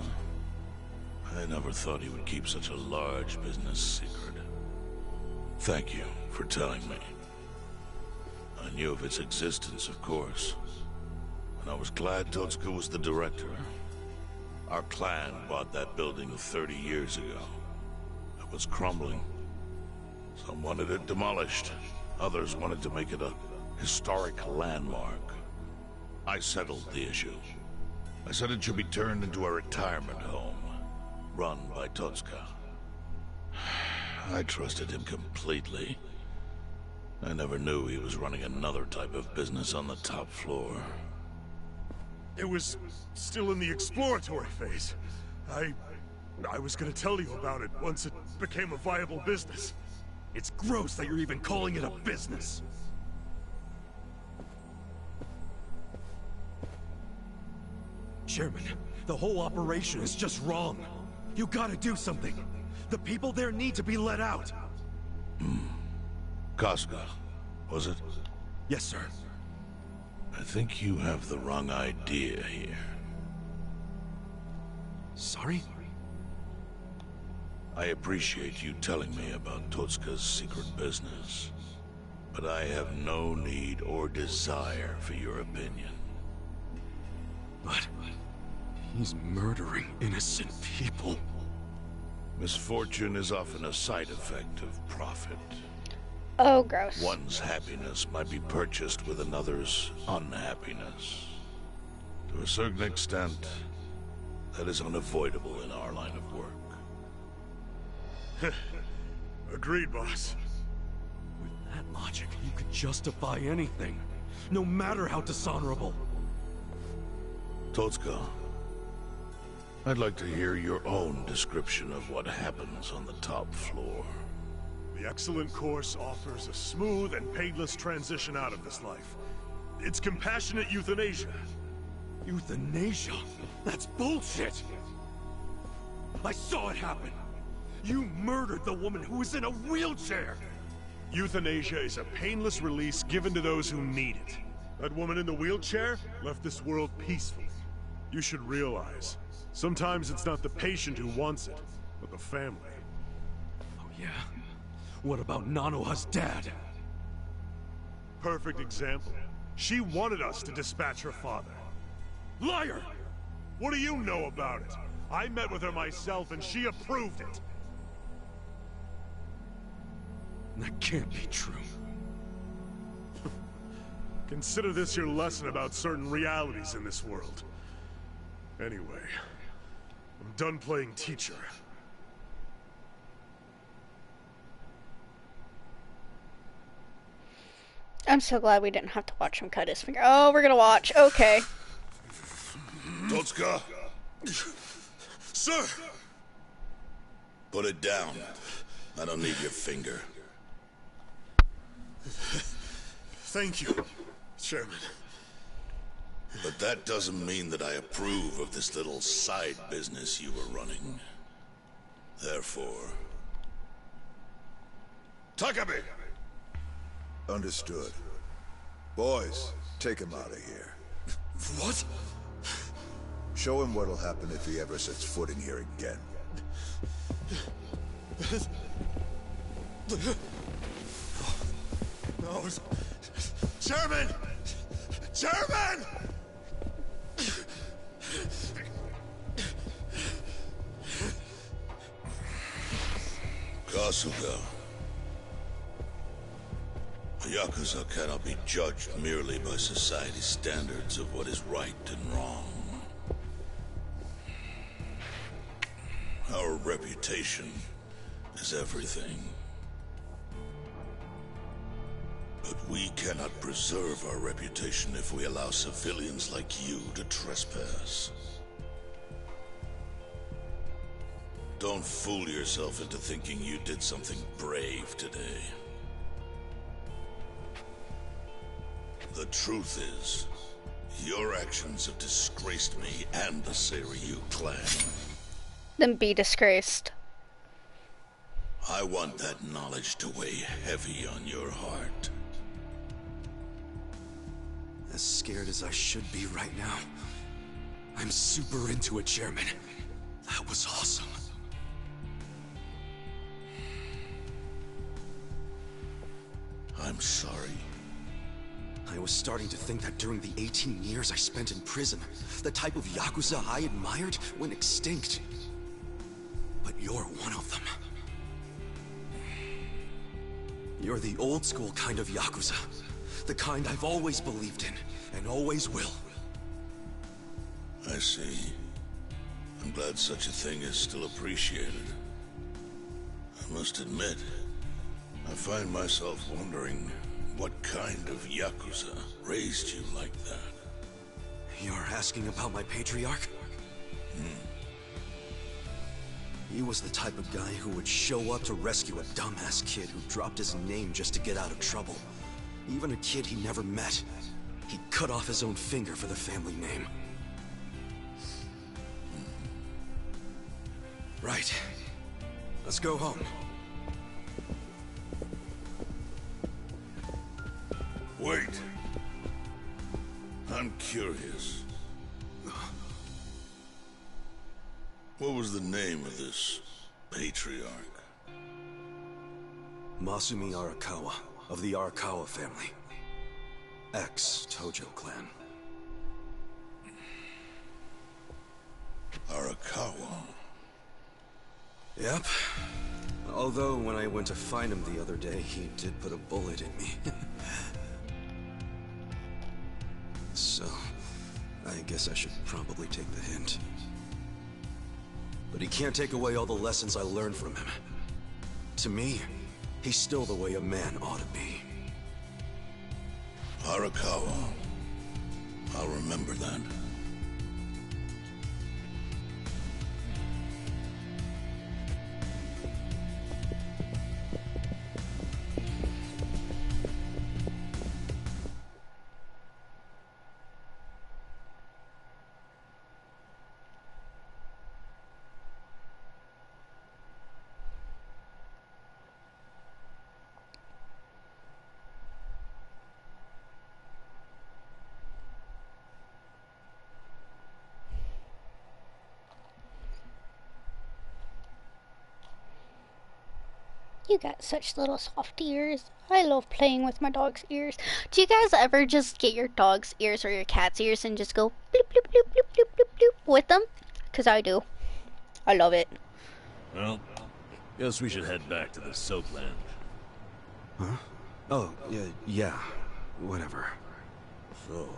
I never thought he would keep such a large business secret. Thank you for telling me. I knew of its existence, of course. And I was glad Totska was the director. Our clan bought that building 30 years ago. It was crumbling. Some wanted it demolished. Others wanted to make it a historic landmark. I settled the issue. I said it should be turned into a retirement home, run by Totska. I trusted him completely. I never knew he was running another type of business on the top floor. It was still in the exploratory phase. I was gonna tell you about it once it became a viable business. It's gross that you're even calling it a business. Chairman, the whole operation is just wrong. You gotta do something. The people there need to be let out. Casca, was it? Yes, sir. I think you have the wrong idea here. Sorry? I appreciate you telling me about Totska's secret business, but I have no need or desire for your opinion. But he's murdering innocent people. Misfortune is often a side effect of profit. Oh, gross. One's happiness might be purchased with another's unhappiness. To a certain extent, that is unavoidable in our line of work. Agreed, boss. With that logic, you could justify anything, no matter how dishonorable. Totska, I'd like to hear your own description of what happens on the top floor. The excellent course offers a smooth and painless transition out of this life. It's compassionate euthanasia. Euthanasia? That's bullshit! I saw it happen! You murdered the woman who was in a wheelchair! Euthanasia is a painless release given to those who need it. That woman in the wheelchair left this world peaceful. You should realize, sometimes it's not the patient who wants it, but the family. Oh yeah? What about Nanoha's dad? Perfect example. She wanted us to dispatch her father. Liar! What do you know about it? I met with her myself and she approved it. That can't be true. Consider this your lesson about certain realities in this world. Anyway, I'm done playing teacher. I'm so glad we didn't have to watch him cut his finger. Oh, we're gonna watch. Okay. Totsuka! Sir! Put it down. I don't need your finger. Thank you, Chairman. But that doesn't mean that I approve of this little side business you were running. Therefore... Takebe! Understood. Boys, take him out of here. What? Show him what'll happen if he ever sets foot in here again. No, Chairman! Chairman! Kasuga. A Yakuza cannot be judged merely by society's standards of what is right and wrong. Our reputation is everything. But we cannot preserve our reputation if we allow civilians like you to trespass. Don't fool yourself into thinking you did something brave today. The truth is, your actions have disgraced me and the Seiryu clan. Then be disgraced. I want that knowledge to weigh heavy on your heart. As scared as I should be right now, I'm super into it, Chairman. That was awesome. I'm sorry. I was starting to think that during the 18 years I spent in prison, the type of Yakuza I admired went extinct. But you're one of them. You're the old school kind of Yakuza. The kind I've always believed in, and always will. I see. I'm glad such a thing is still appreciated. I must admit, I find myself wondering what kind of Yakuza raised you like that. You're asking about my patriarch? He was the type of guy who would show up to rescue a dumbass kid who dropped his name just to get out of trouble. Even a kid he never met. He'd cut off his own finger for the family name. Right. Let's go home. Wait. I'm curious. What was the name of this patriarch? Masumi Arakawa, of the Arakawa family. Ex-Tojo clan. Arakawa? Yep. Although, when I went to find him the other day, he did put a bullet in me. So, I guess I should probably take the hint. But he can't take away all the lessons I learned from him. To me, he's still the way a man ought to be. Arakawa. I'll remember that. You got such little soft ears. I love playing with my dog's ears. Do you guys ever just get your dog's ears or your cat's ears and just go bloop bloop bloop bloop bloop bloop bloop with them? Because I do. I love it. Well, guess we should head back to the soap land. Huh? Oh, yeah. Whatever. So,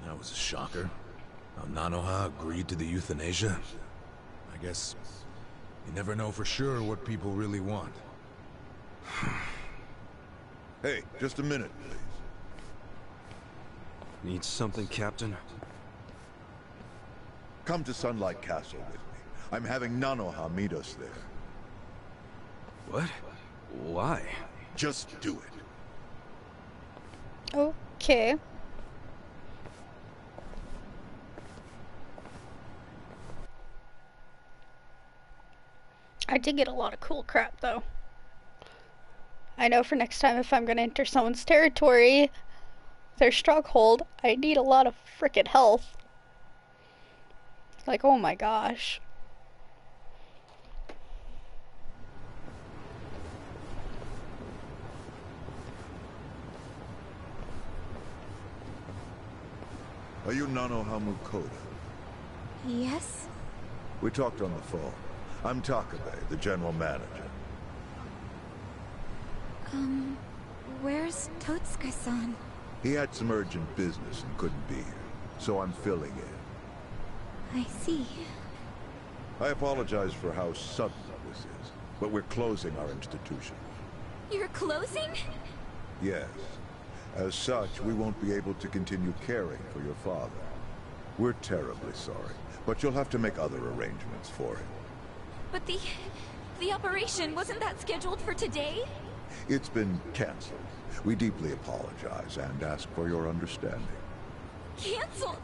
that was a shocker. How Nanoha agreed to the euthanasia. I guess you never know for sure what people really want. Hey, just a minute, please. Need something, Captain? Come to Sunlight Castle with me. I'm having Nanoha meet us there. What? Why? Just do it. Okay. I did get a lot of cool crap, though. I know for next time if I'm gonna enter someone's territory, their stronghold, I need a lot of frickin' health. Like, oh my gosh. Are you Nanoha Mukoda? Yes? We talked on the phone. I'm Takabe, the general manager. Where's Totsuka-san? He had some urgent business and couldn't be here, so I'm filling in. I see. I apologize for how sudden this is, but we're closing our institution. You're closing? Yes. As such, we won't be able to continue caring for your father. We're terribly sorry, but you'll have to make other arrangements for him. But the operation, wasn't that scheduled for today? It's been canceled. We deeply apologize and ask for your understanding. Canceled?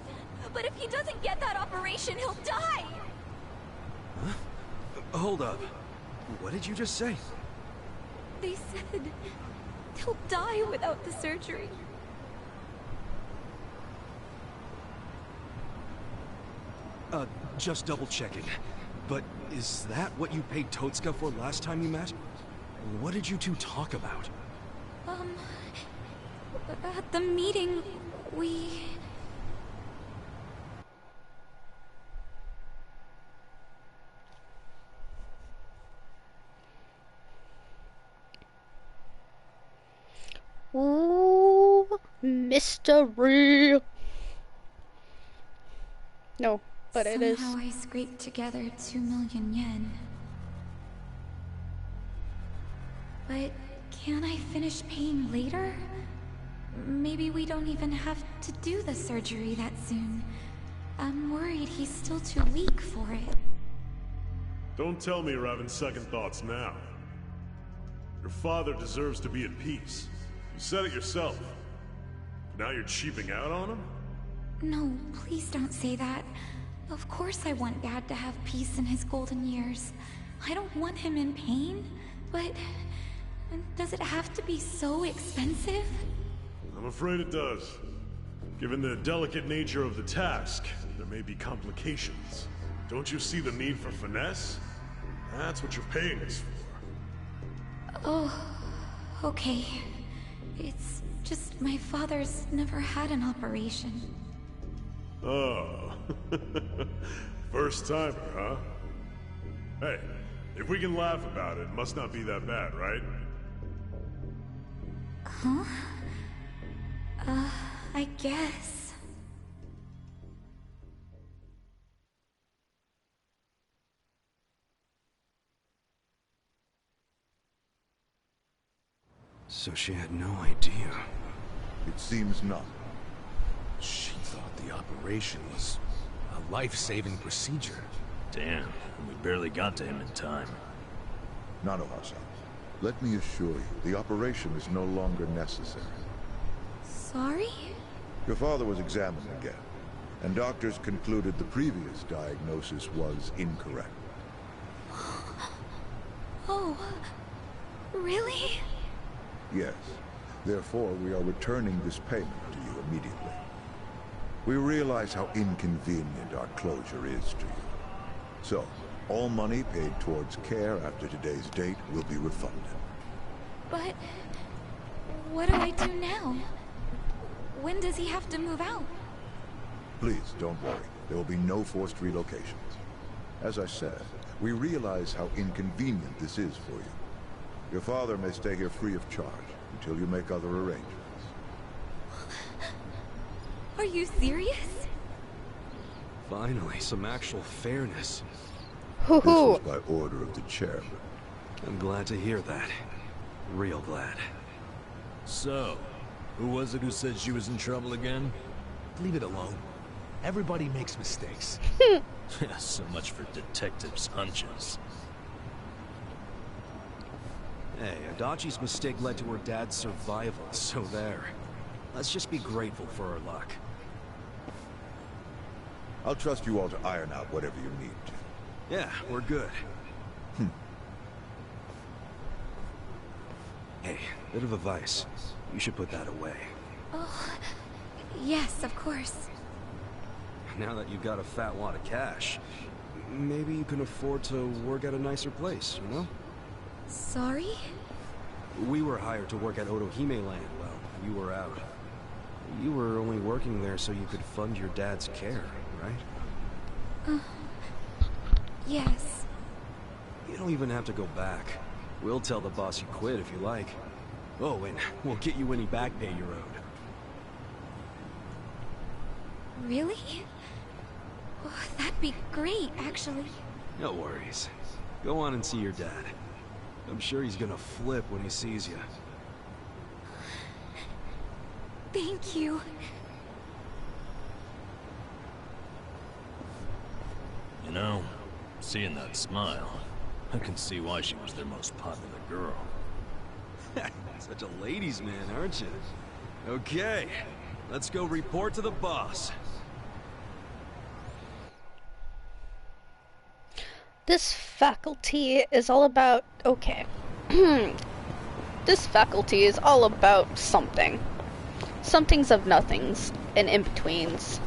But if he doesn't get that operation, he'll die! Huh? Hold up. What did you just say? They said he'll die without the surgery. Just double checking. But is that what you paid Totsuka for last time you met? What did you two talk about? At the meeting, we... Ooh, mystery. No, but it is. Somehow I scraped together 2 million yen. But can't I finish paying later? Maybe we don't even have to do the surgery that soon. I'm worried he's still too weak for it. Don't tell me you're having second thoughts now. Your father deserves to be at peace. You said it yourself. Now you're cheaping out on him? No, please don't say that. Of course I want Dad to have peace in his golden years. I don't want him in pain, but... does it have to be so expensive? I'm afraid it does. Given the delicate nature of the task, there may be complications. Don't you see the need for finesse? That's what you're paying us for. Oh, okay. It's just my father's never had an operation. Oh. First timer, huh? Hey, if we can laugh about it, it must not be that bad, right? Huh? I guess. So she had no idea. It seems not. She thought the operation was a life-saving procedure. Damn, and we barely got to him in time. Nanoha-san, let me assure you, the operation is no longer necessary. Sorry? Your father was examined again, and doctors concluded the previous diagnosis was incorrect. Oh, really? Yes. Therefore, we are returning this payment to you immediately. We realize how inconvenient our closure is to you. So, all money paid towards care after today's date will be refunded. But... what do I do now? When does he have to move out? Please, don't worry. There will be no forced relocations. As I said, we realize how inconvenient this is for you. Your father may stay here free of charge, until you make other arrangements. Are you serious? Finally, some actual fairness. This was by order of the chairman. I'm glad to hear that. Real glad. So, who was it who said she was in trouble again? Leave it alone. Everybody makes mistakes. So much for detectives' hunches. Hey, Adachi's mistake led to her dad's survival, so there. Let's just be grateful for our luck. I'll trust you all to iron out whatever you need to. Yeah, we're good. Hey, bit of advice. You should put that away. Oh, yes, of course. Now that you've got a fat wad of cash, maybe you can afford to work at a nicer place, you know? Sorry? We were hired to work at Otohime Land while you were out. You were only working there so you could fund your dad's care, right? Yes. You don't even have to go back. We'll tell the boss you quit if you like. Oh, and we'll get you any back pay you're owed. Really? Oh, that'd be great, actually. No worries. Go on and see your dad. I'm sure he's gonna flip when he sees you. Thank you. You know, seeing that smile, I can see why she was their most popular girl. Such a ladies' man, aren't you? Okay, let's go report to the boss. This faculty is all about... Okay. This faculty is all about something. Somethings of nothings and in-betweens.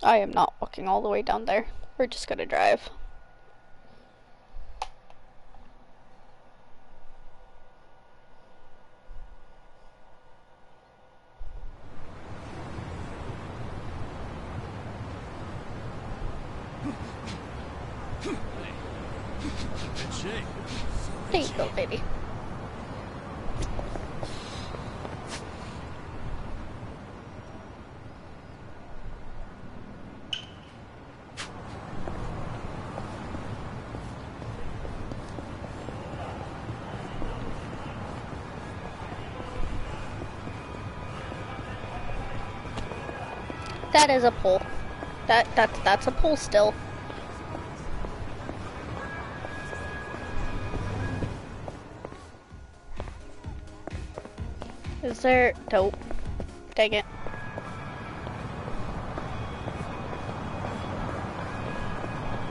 I am not walking all the way down there. We're just gonna drive. There you go, baby. That is a pole. That's a pole still. Is there... Nope. Dang it.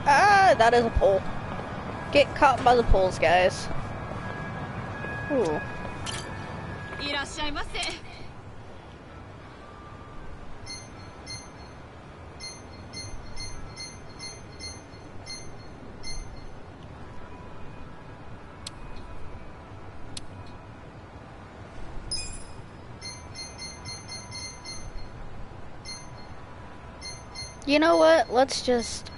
Ah, that is a pole. Get caught by the poles, guys. Ooh. You know what? Let's just...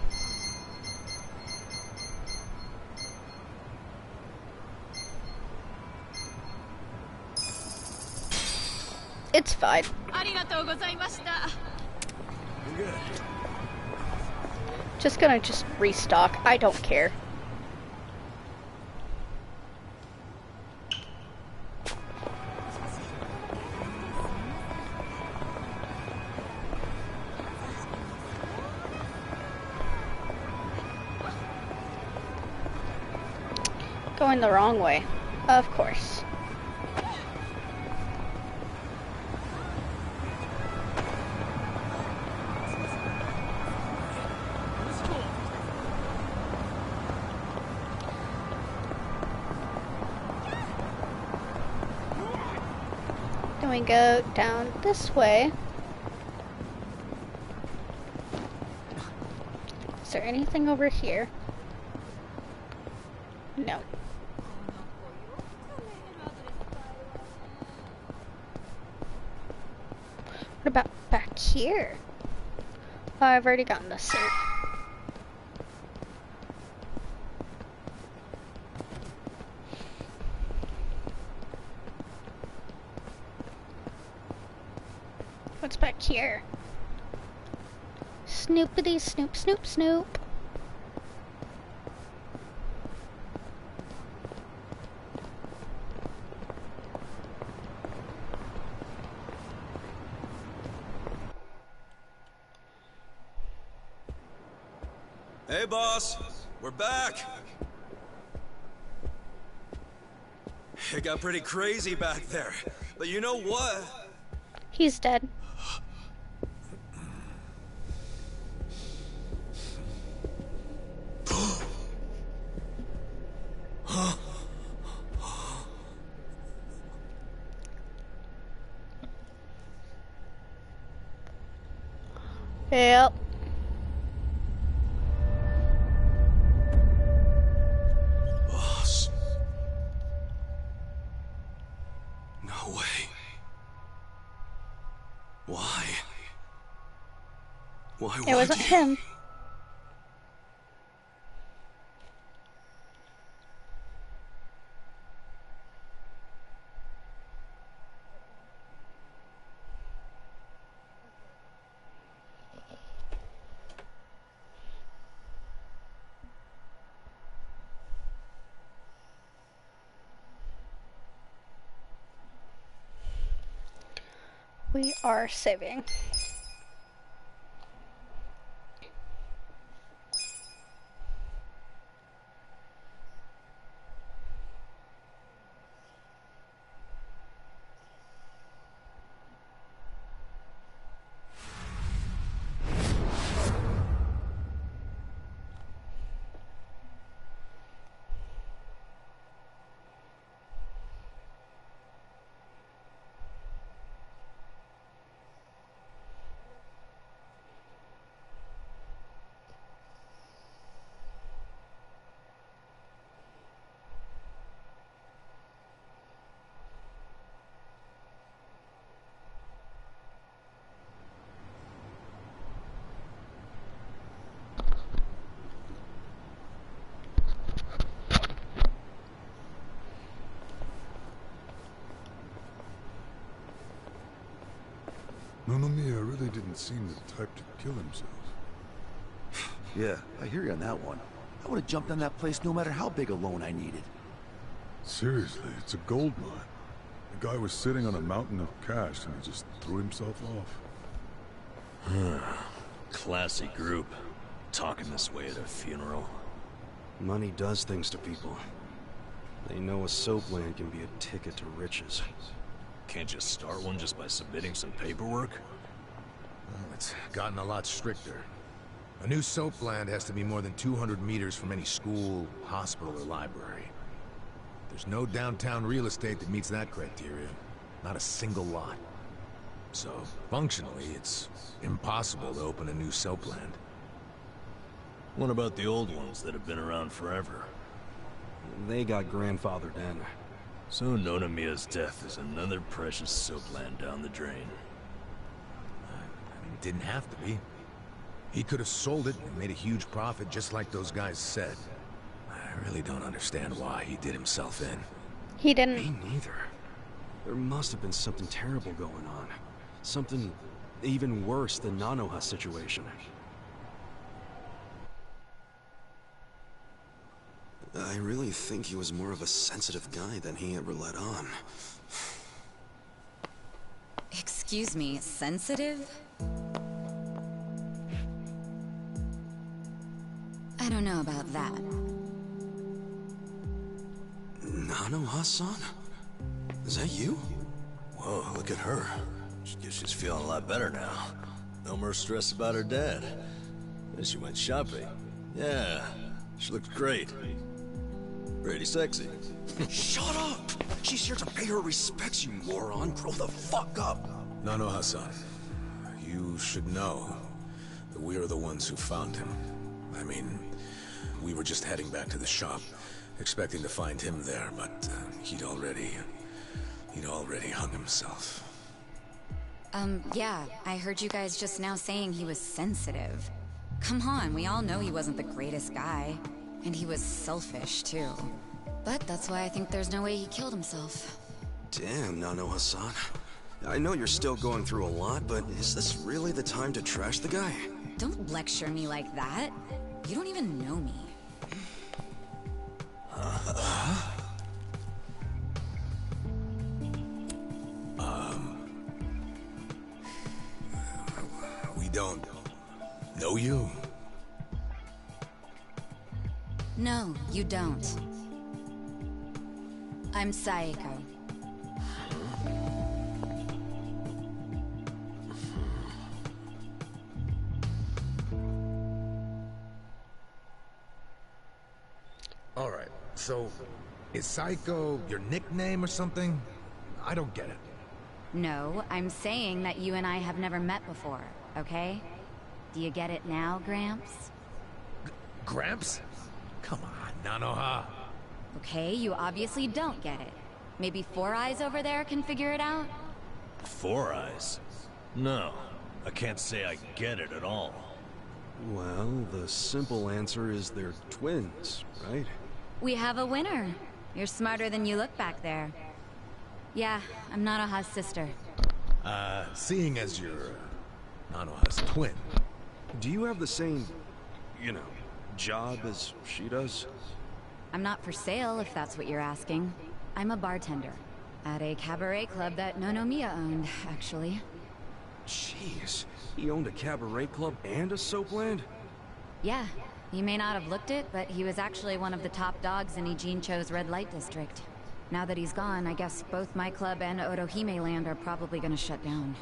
It's fine. Just gonna restock. I don't care. Going the wrong way. Of course. Then we go down this way. Is there anything over here? No. What about back here? Oh, I've already gotten the suit. What's back here? Snoopity snoop snoop snoop. Hey, boss. We're back. It got pretty crazy back there. But you know what? He's dead. Yep. Boss. No way. Why? Why It wasn't him. We are saving. Nonomiya really didn't seem the type to kill himself. Yeah, I hear you on that one. I would have jumped on that place no matter how big a loan I needed. Seriously, it's a gold mine. The guy was sitting on a mountain of cash and he just threw himself off. Classy group. Talking this way at a funeral. Money does things to people. They know a soap land can be a ticket to riches. Can't just start one just by submitting some paperwork? Well, it's gotten a lot stricter. A new soap land has to be more than 200 meters from any school, hospital, or library. There's no downtown real estate that meets that criteria. Not a single lot. So, functionally, it's impossible to open a new soap land. What about the old ones that have been around forever? They got grandfathered in. So Nonomiya's death is another precious soap land down the drain. It didn't have to be. He could have sold it and made a huge profit just like those guys said. I really don't understand why he did himself in. He didn't. Me neither. There must have been something terrible going on. Something even worse than Nanoha's situation. I really think he was more of a sensitive guy than he ever let on. Excuse me, sensitive? I don't know about that. Nanoha-san? Is that you? Whoa, look at her. Guess she's feeling a lot better now. No more stress about her dad. Then she went shopping. Yeah, she looks great. Pretty sexy. Shut up! She's here to pay her respects, you moron. Grow the fuck up. Nanoha-san, you should know that we are the ones who found him. I mean, we were just heading back to the shop, expecting to find him there, but he'd already hung himself. Yeah, I heard you guys just now saying he was sensitive. Come on, we all know he wasn't the greatest guy. And he was selfish, too. But that's why I think there's no way he killed himself. Damn, Nano-Hassan. I know you're still going through a lot, but is this really the time to trash the guy? Don't lecture me like that. You don't even know me. We don't know you? No, you don't. I'm Saeko. Alright, so is Psycho your nickname or something? I don't get it. No, I'm saying that you and I have never met before, okay? Do you get it now, Gramps? Gramps? Come on, Nanoha. Okay, you obviously don't get it. Maybe Four Eyes over there can figure it out? Four Eyes? No, I can't say I get it at all. Well, the simple answer is they're twins, right? We have a winner. You're smarter than you look back there. Yeah, I'm Nanoha's sister. Seeing as you're Nanoha's twin, do you have the same, job as she does? I'm not for sale, if that's what you're asking. I'm a bartender. At a cabaret club that Nonomiya owned, actually. Jeez, he owned a cabaret club and a soapland? Yeah, you may not have looked it, but he was actually one of the top dogs in Ijincho's red light district. Now that he's gone, I guess both my club and Otohime Land are probably gonna shut down.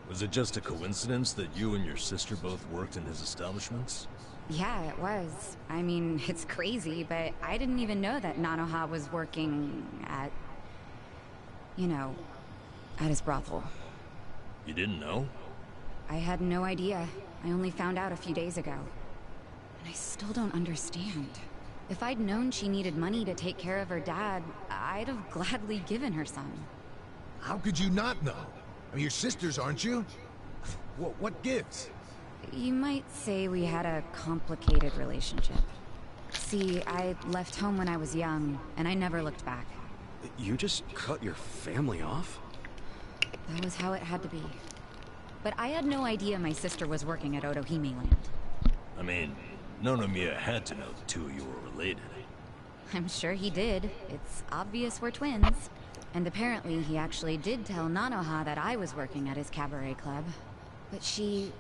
Was it just a coincidence that you and your sister both worked in his establishments? Yeah, it was. I mean, it's crazy, but I didn't even know that Nanoha was working at... at his brothel. You didn't know? I had no idea. I only found out a few days ago. And I still don't understand. If I'd known she needed money to take care of her dad, I'd have gladly given her some. how could you not know? I mean, you're sisters, aren't you? What gives? You might say we had a complicated relationship. See, I left home when I was young, and I never looked back. You just cut your family off? That was how it had to be. But I had no idea my sister was working at Otohime Land. I mean, Nonomiya had to know the two of you were related. I'm sure he did. It's obvious we're twins. And apparently he actually did tell Nanoha that I was working at his cabaret club. But she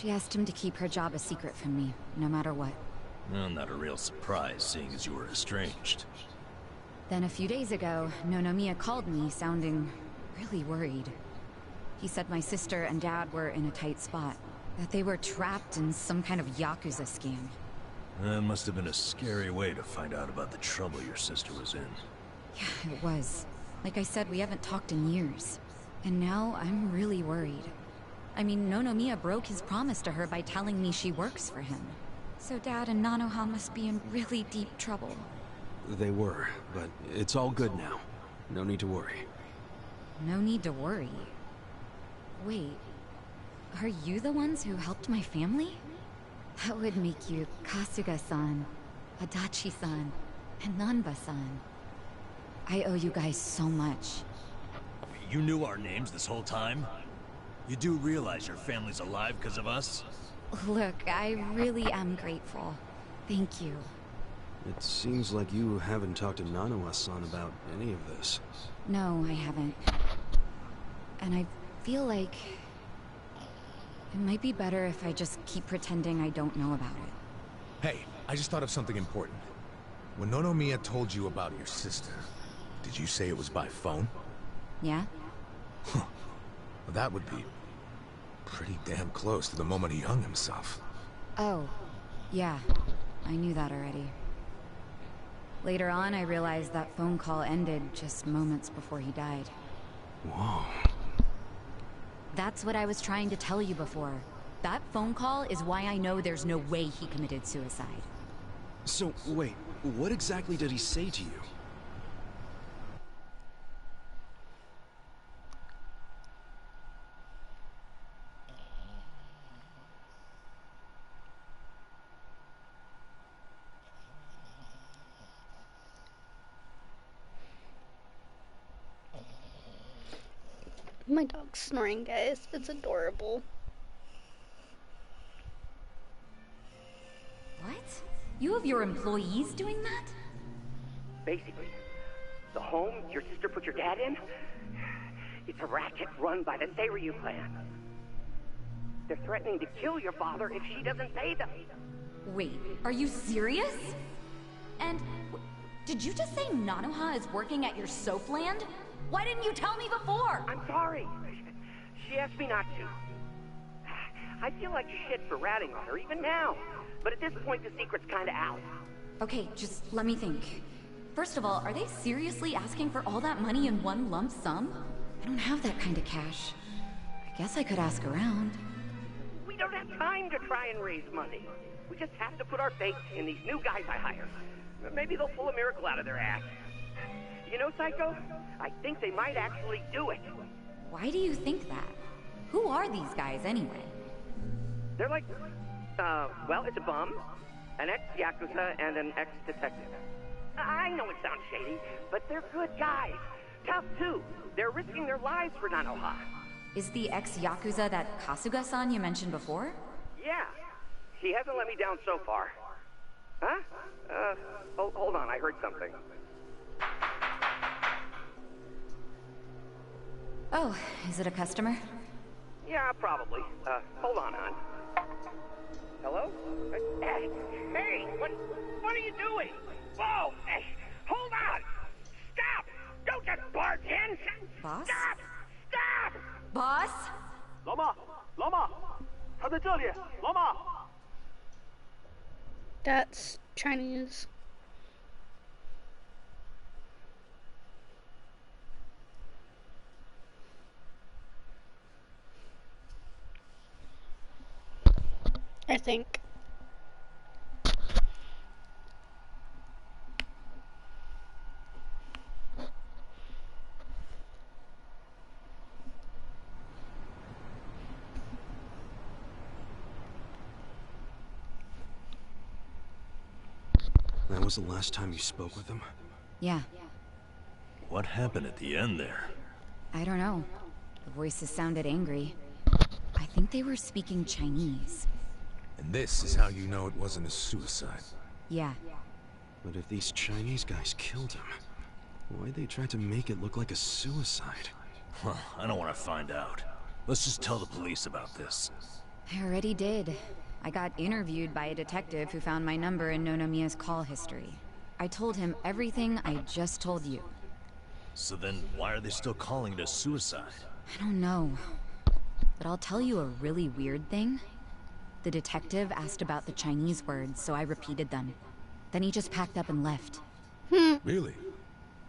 asked him to keep her job a secret from me, no matter what. Well, not a real surprise, seeing as you were estranged. Then a few days ago, Nonomiya called me, sounding really worried. He said my sister and dad were in a tight spot, that they were trapped in some kind of Yakuza scam. That must have been a scary way to find out about the trouble your sister was in. Yeah, it was. Like I said, we haven't talked in years. And now I'm really worried. I mean, Nonomiya broke his promise to her by telling me she works for him. So Dad and Nanoha must be in really deep trouble. They were, but it's all good now. No need to worry. No need to worry. Wait, are you the ones who helped my family? That would make you Kasuga-san, Adachi-san, and Nanba-san. I owe you guys so much. You knew our names this whole time? You do realize your family's alive because of us? Look, I really am grateful. Thank you. It seems like you haven't talked to Nanoha-san about any of this. No, I haven't. And I feel like it might be better if I just keep pretending I don't know about it. Hey, I just thought of something important. When Nonomiya told you about your sister, did you say it was by phone? Yeah? Huh. Well, that would be pretty damn close to the moment he hung himself. Oh, yeah. I knew that already. Later on, I realized that phone call ended just moments before he died. Whoa. That's what I was trying to tell you before. That phone call is why I know there's no way he committed suicide. So, wait, what exactly did he say to you? My dog's snoring, guys. It's adorable. What? You have your employees doing that? Basically, the home your sister put your dad in, it's a racket run by the Seiryu clan. They're threatening to kill your father if she doesn't pay them. Wait, are you serious? And did you just say Nanoha is working at your soap land? Why didn't you tell me before? I'm sorry. She asked me not to. I feel like shit for ratting on her even now. But at this point, the secret's kinda out. Okay, just let me think. First of all, are they seriously asking for all that money in one lump sum? I don't have that kind of cash. I guess I could ask around. We don't have time to try and raise money. We just have to put our faith in these new guys I hired. Maybe they'll pull a miracle out of their ass. You know, Psycho? I think they might actually do it. Why do you think that? Who are these guys, anyway? They're like, well, it's a bum, an ex-Yakuza, and an ex-detective. I know it sounds shady, but they're good guys. Tough, too. They're risking their lives for Nanoha. Is the ex-Yakuza that Kasuga-san you mentioned before? Yeah. He hasn't let me down so far. Huh? Hold on, I heard something. Oh, is it a customer? Yeah, probably. Hold on, hon. Hello? Hey, what are you doing? Whoa! Hey, hold on! Stop! Don't just barge in! Boss? Stop! Stop! Boss? 老妈，老妈，他在这里，老妈。 That's Chinese. I think. That was the last time you spoke with him? Yeah. What happened at the end there? I don't know. The voices sounded angry. I think they were speaking Chinese. And this is how you know it wasn't a suicide. Yeah. But if these Chinese guys killed him, why'd they try to make it look like a suicide? Well, I don't want to find out. Let's just tell the police about this. I already did. I got interviewed by a detective who found my number in Nonomiya's call history. I told him everything I just told you. So then, why are they still calling it a suicide? I don't know. But I'll tell you a really weird thing. The detective asked about the Chinese words, so I repeated them. Then he just packed up and left. Really?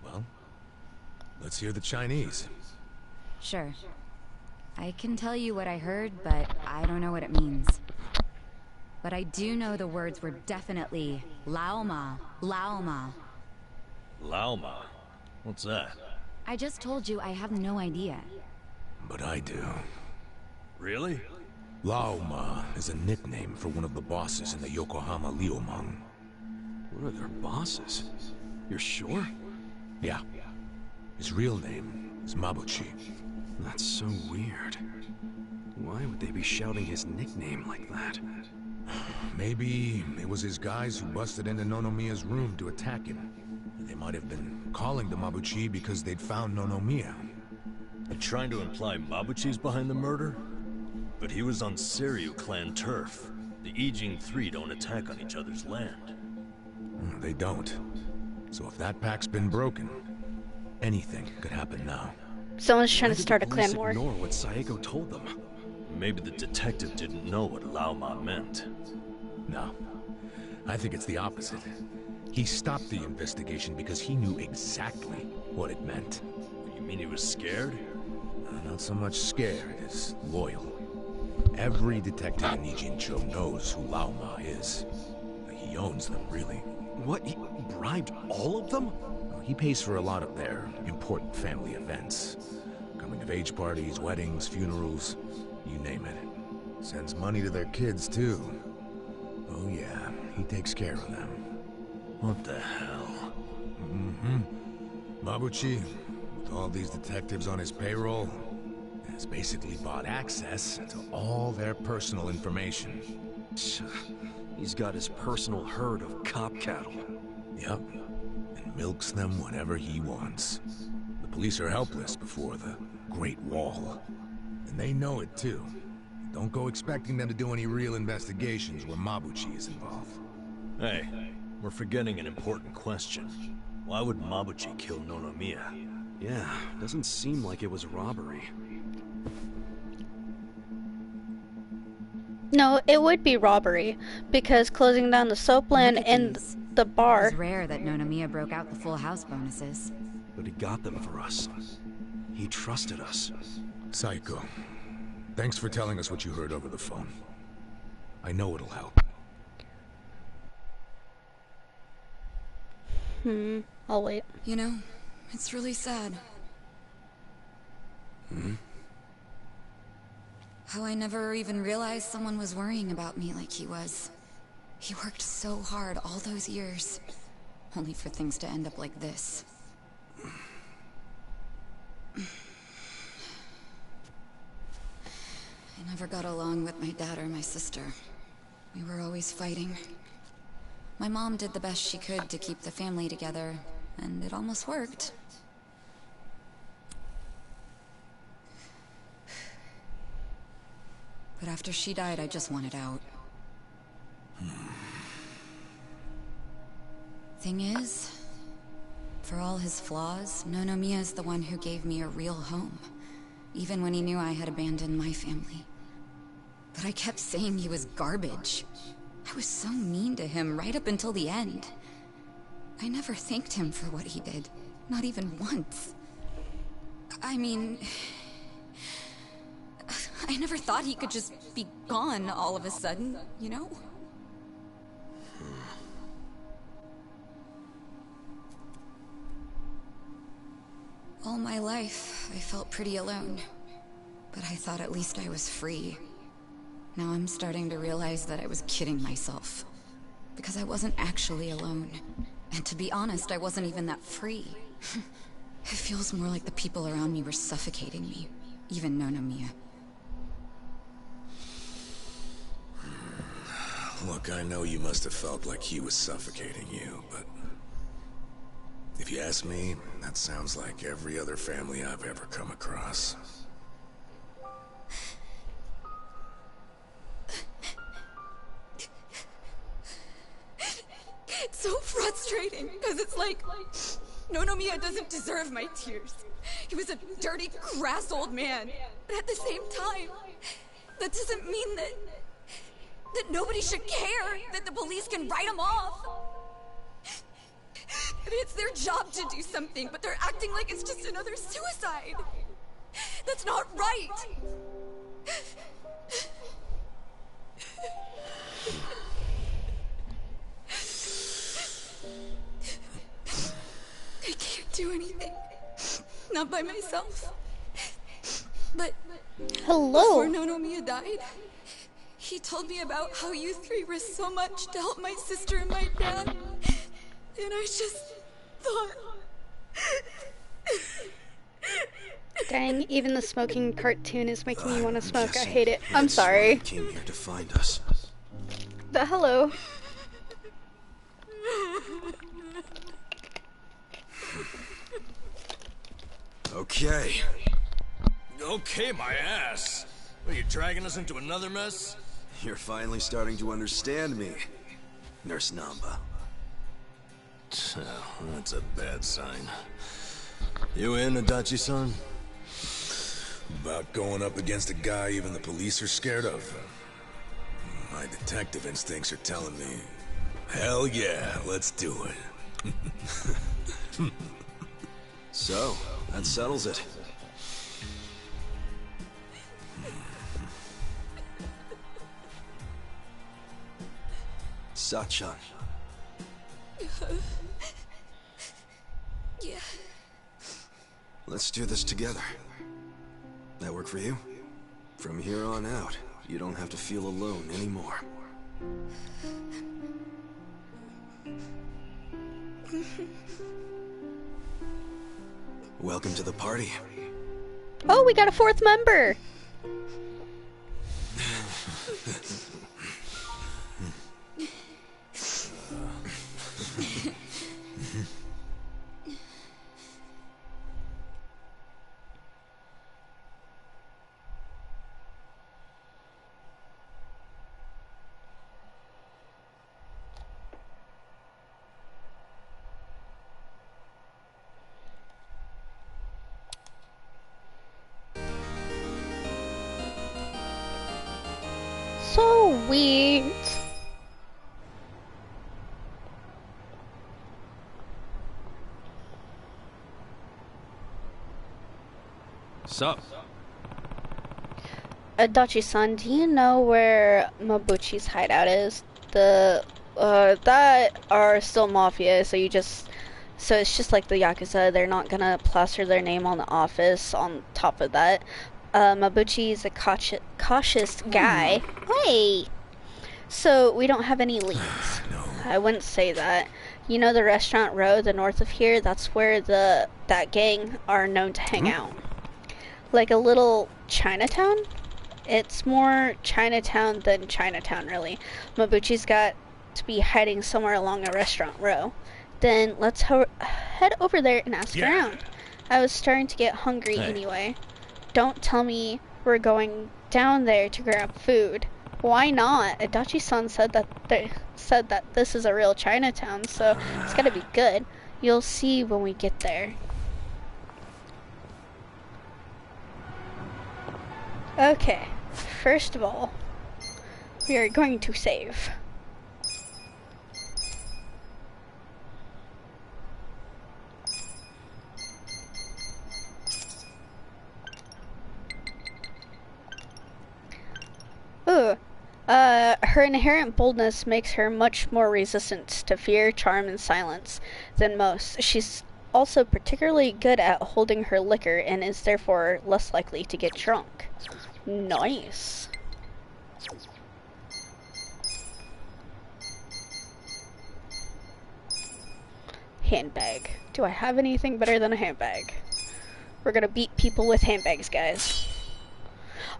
Well, let's hear the Chinese. Sure. I can tell you what I heard, but I don't know what it means. But I do know the words were definitely Lao Ma, Lao Ma. Lao Ma? What's that? I just told you I have no idea. But I do. Really? Lao Ma is a nickname for one of the bosses in the Yokohama Liumang. What are their bosses? You're sure? Yeah. His real name is Mabuchi. That's so weird. Why would they be shouting his nickname like that? Maybe it was his guys who busted into Nonomiya's room to attack him. They might have been calling the Mabuchi because they'd found Nonomiya. And trying to imply Mabuchi's behind the murder? But he was on Seiryu clan turf. The Ijing Three don't attack on each other's land. They don't. So if that pack's been broken, anything could happen now. Someone's trying to start a clan war. Ignore what Saeko told them. Maybe the detective didn't know what Lao Ma meant. No. I think it's the opposite. He stopped the investigation because he knew exactly what it meant. You mean he was scared? Not so much scared as loyal. Every detective in Ijincho knows who Lao Ma is. He owns them, really. What? He bribed all of them? He pays for a lot of their important family events. Coming-of-age parties, weddings, funerals, you name it. Sends money to their kids, too. Oh yeah, he takes care of them. What the hell? Mabuchi, with all these detectives on his payroll, has basically bought access to all their personal information. He's got his personal herd of cop cattle. Yup, and milks them whenever he wants. The police are helpless before the Great Wall. And they know it too. Don't go expecting them to do any real investigations where Mabuchi is involved. Hey, we're forgetting an important question. Why would Mabuchi kill Nonomiya? Yeah, doesn't seem like it was robbery. No, it would be robbery, because closing down the soapland and the bar... It was rare that Nonomiya broke out the full house bonuses. But he got them for us. He trusted us. Saiko, thanks for telling us what you heard over the phone. I know it'll help. I'll wait. You know, it's really sad. How I never even realized someone was worrying about me like he was. He worked so hard all those years, only for things to end up like this. I never got along with my dad or my sister. We were always fighting. My mom did the best she could to keep the family together, and it almost worked. But after she died, I just wanted out. Thing is, for all his flaws, Nonomiya's the one who gave me a real home. Even when he knew I had abandoned my family. But I kept saying he was garbage. I was so mean to him right up until the end. I never thanked him for what he did. Not even once. I mean... I never thought he could just be gone all of a sudden, you know? All my life, I felt pretty alone. But I thought at least I was free. Now I'm starting to realize that I was kidding myself. Because I wasn't actually alone. And to be honest, I wasn't even that free. It feels more like the people around me were suffocating me. Even Nonomiya. Look, I know you must have felt like he was suffocating you, but... if you ask me, that sounds like every other family I've ever come across. It's so frustrating, because it's like... Nonomiya doesn't deserve my tears. He was a dirty, crass old man. But at the same time, that doesn't mean that nobody should care, that the police can write him off. I mean, it's their job to do something, but they're acting like it's just another suicide. That's not right. I can't do anything. Not by myself. But... hello. Before Nonomiya died, he told me about how you three risked so much to help my sister and my dad. And I just thought... Dang, even the smoking cartoon is making me want to smoke. I hate it. I'm sorry. Came here to find us. But hello. Okay. Okay, my ass. Are you dragging us into another mess? You're finally starting to understand me, Nurse Namba. Oh, that's a bad sign. You in, Adachi-san? About going up against a guy even the police are scared of. My detective instincts are telling me, hell yeah, let's do it. So, that settles it. Sachan. Yeah. Let's do this together. That work for you? From here on out, you don't have to feel alone anymore. Welcome to the party. Oh, we got a fourth member! Sweet. Sup? Adachi-san, do you know where Mabuchi's hideout is? That are still mafia, so it's just like the Yakuza, they're not gonna plaster their name on the office on top of that. Mabuchi's a cautious guy. Hey! So, we don't have any leads. No. I wouldn't say that. You know the restaurant row, the north of here? That's where that gang are known to hang out. Like a little Chinatown? It's more Chinatown than Chinatown, really. Mabuchi's got to be hiding somewhere along a restaurant row. Then let's head over there and ask around. I was starting to get hungry anyway. Don't tell me we're going down there to grab food. Why not? Adachi-san said that this is a real Chinatown, so it's gotta be good. You'll see when we get there. Okay, first of all, we are going to save. Ooh. Her inherent boldness makes her much more resistant to fear, charm, and silence than most. She's also particularly good at holding her liquor and is therefore less likely to get drunk. Nice. Handbag. Do I have anything better than a handbag? We're gonna beat people with handbags, guys.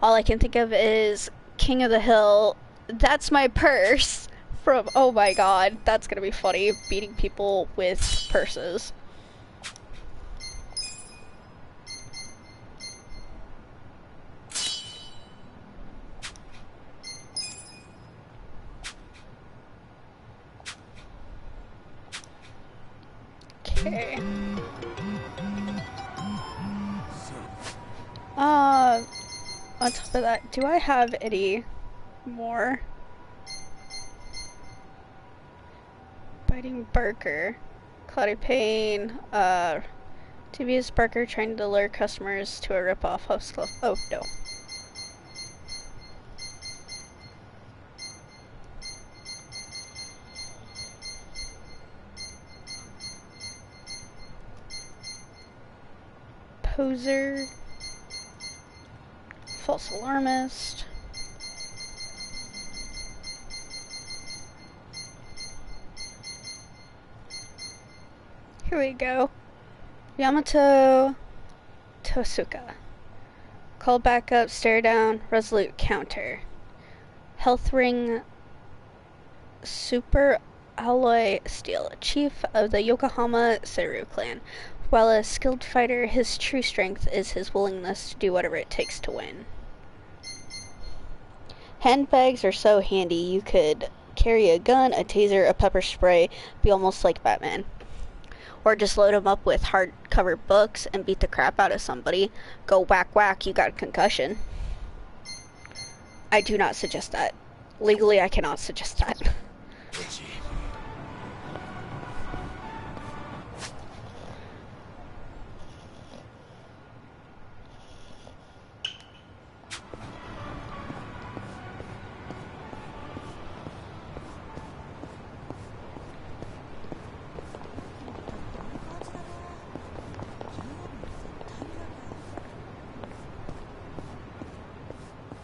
All I can think of is King of the Hill. That's my purse from, oh my god, that's gonna be funny, beating people with purses. Okay. On top of that, do I have any more? Biting Barker. Cloudy Payne, TV's Barker trying to lure customers to a rip-off host club. Oh, no. Poser. False alarmist. Here we go. Yamato Tosuka. Call back up, stare down, resolute counter. Health ring, super alloy steel, chief of the Yokohama Seiryu clan. While a skilled fighter, his true strength is his willingness to do whatever it takes to win. Handbags are so handy. You could carry a gun, a taser, a pepper spray, be almost like Batman. Or just load them up with hardcover books and beat the crap out of somebody. Go whack whack, you got a concussion. I do not suggest that. Legally, I cannot suggest that.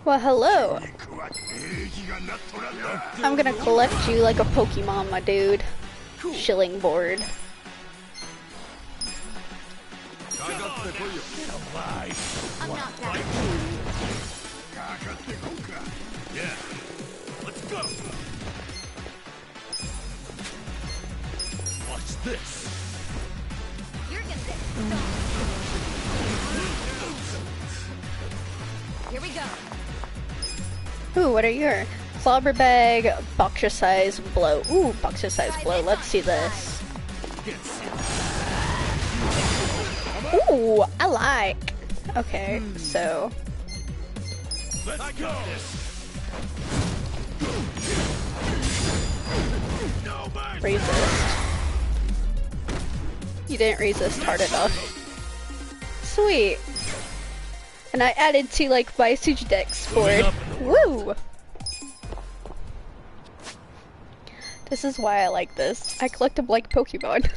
Well, hello. I'm gonna collect you like a Pokemon, my dude. Shilling board. there for you. Get alive. I'm not that. Yeah. Let's go. Watch this. You're gonna get stoned. Here we go. Ooh, what are your clobber bag, boxer size blow? Ooh, boxer size blow. Let's see this. Ooh, I like. Okay, so Let's go. resist. You didn't resist hard enough. Sweet. And I added to like my siege dex for it. Woo! This is why I like this. I collect them like Pokemon.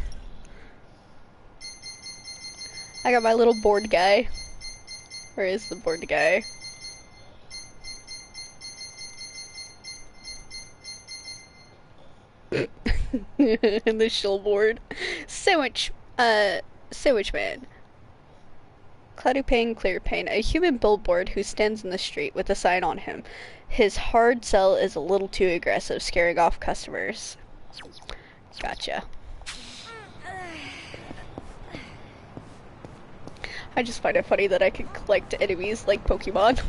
I got my little board guy. Where is the board guy? And the shill board. Sandwich man. Cloudy pane, clear pane. A human billboard who stands in the street with a sign on him. His hard sell is a little too aggressive, scaring off customers. Gotcha. I just find it funny that I can collect enemies like Pokemon.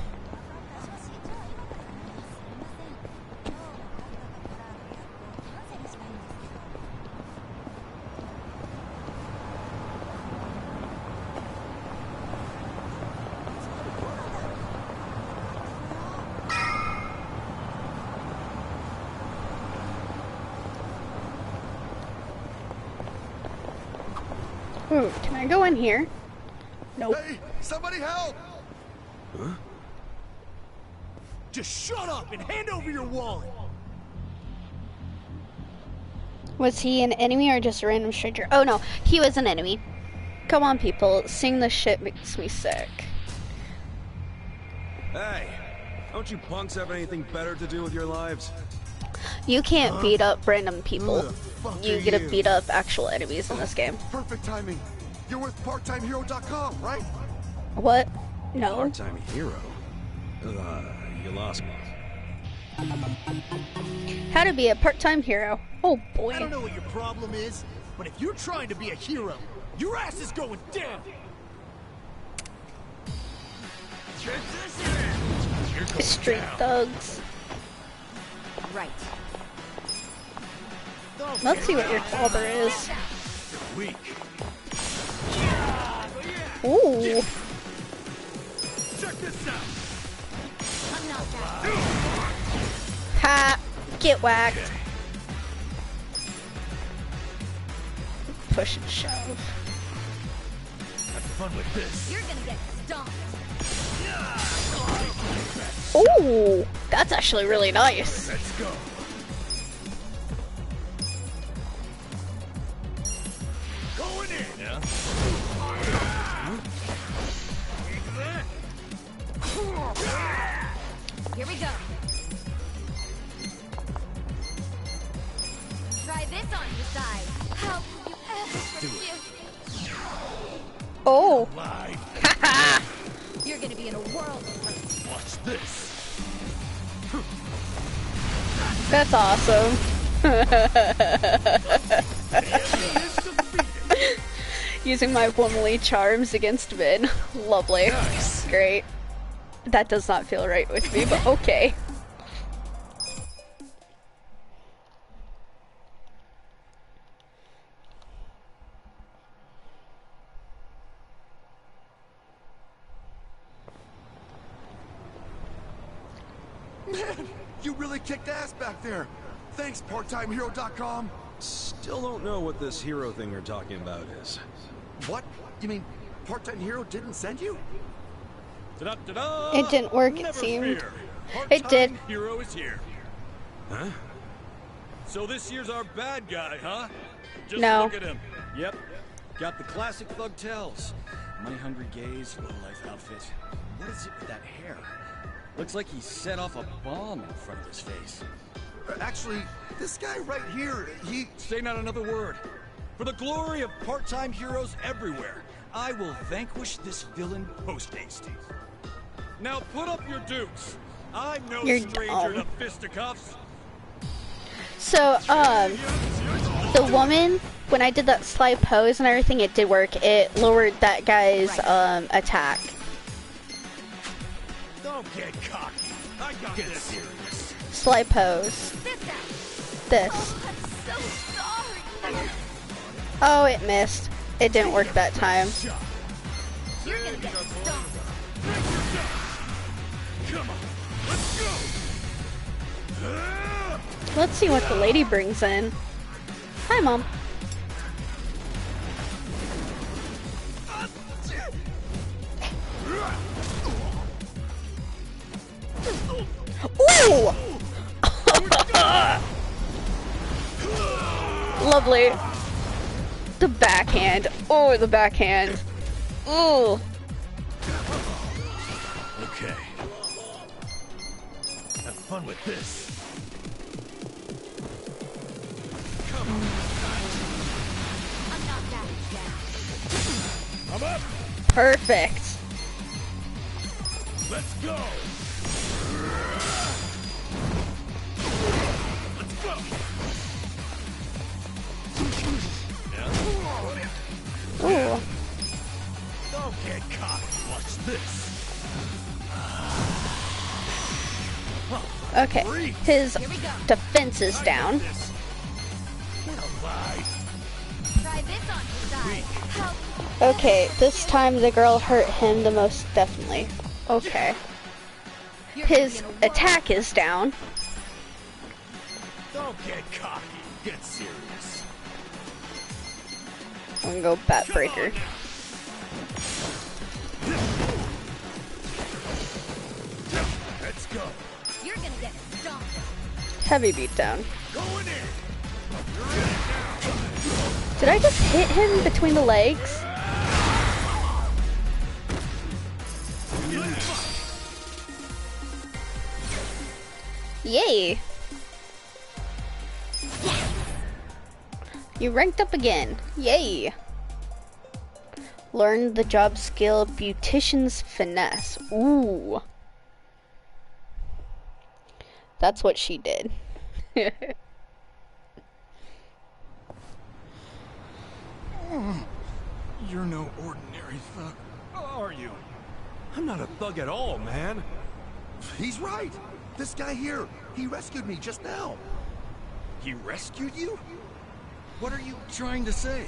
Ooh, can I go in here? Nope. Hey, somebody help! Huh? Just shut up and hand over your wallet. Was he an enemy or just a random stranger? Oh no, he was an enemy. Come on people, seeing this shit makes me sick. Hey, don't you punks have anything better to do with your lives? You can't beat up random people. You get to beat up actual enemies in this game. Perfect timing. You're with PartTimeHero.com, right? What? No. Part-time hero? You lost me. How to be a part-time hero. Oh boy. I don't know what your problem is, but if you're trying to be a hero, your ass is going down. Street thugs. Right. Let's see what your clobber is. Weak. Ooh. Check this out. I'm not that. Ha! Get whacked. Push and shove. Have fun with this. You're gonna get stomped. Ooh, that's actually really nice. Let's go. Going in. Yeah. Here we go. Try this on your side. How could you ever refuse? Oh. You're gonna be in a world of hurt. Watch this. That's awesome. Using my womanly charms against men. Lovely. Nice. Great. That does not feel right with me, but okay. Man, you really kicked ass back there. Thanks, PartTimeHero.com. Still don't know what this hero thing you're talking about is. What? You mean Part-Time Hero didn't send you? Ta-da-da-da! It didn't work, it Never seemed. fear. It did. Part-Time Hero is here. Huh? So this here's our bad guy, huh? Just No. look at him. Yep. Got the classic thug tells. Money-hungry gaze, low-life outfit. What is it with that hair? Looks like he set off a bomb in front of his face. Actually, this guy right here, he... Say not another word. For the glory of part-time heroes everywhere, I will vanquish this villain post-haste. Now put up your dukes. I'm no You're stranger dumb. to fisticuffs. So, the woman, when I did that slide pose and everything, it did work. It lowered that guy's, attack. Don't get cocky. I got this serious. Slide pose. This. So sorry. Oh, it missed. It didn't work that time. You're gonna get stomped. Come on, let's go. Let's see what the lady brings in. Hi, Mom. Ooh! Lovely. The backhand. Oh, the backhand. Ooh. Okay. Have fun with this. I'm up. Perfect. Let's go. Let's go. Ooh. Don't get caught. Watch this. Okay. His defense is down. Try this on your side. Okay, this time the girl hurt him the most definitely. Okay. His attack is down. Don't get cocky. Get serious. I'm gonna go bat breaker. Let's go. You're gonna get stomped. Heavy beatdown. Going in. Did I just hit him between the legs? Yay! You ranked up again. Yay! Learn the job skill Beautician's Finesse. Ooh. That's what she did. You're no ordinary thug, are you? I'm not a thug at all, man. He's right. This guy here, he rescued me just now. He rescued you? What are you trying to say?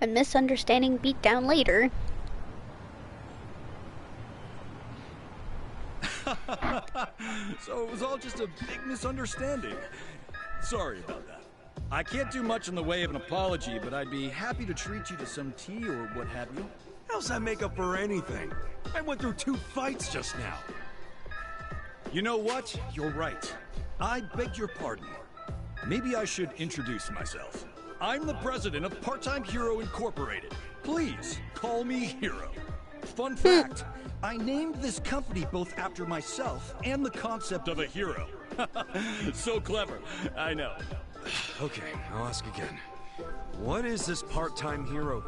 A misunderstanding beat down later. So it was all just a big misunderstanding. Sorry about that. I can't do much in the way of an apology, but I'd be happy to treat you to some tea or what have you. How's that make up for anything? I went through 2 fights just now. You know what? You're right. I beg your pardon. Maybe I should introduce myself. I'm the president of Part-Time Hero Incorporated. Please, call me Hero. Fun fact, I named this company both after myself and the concept of a hero. So clever, I know. Okay, I'll ask again. What is this part-time hero?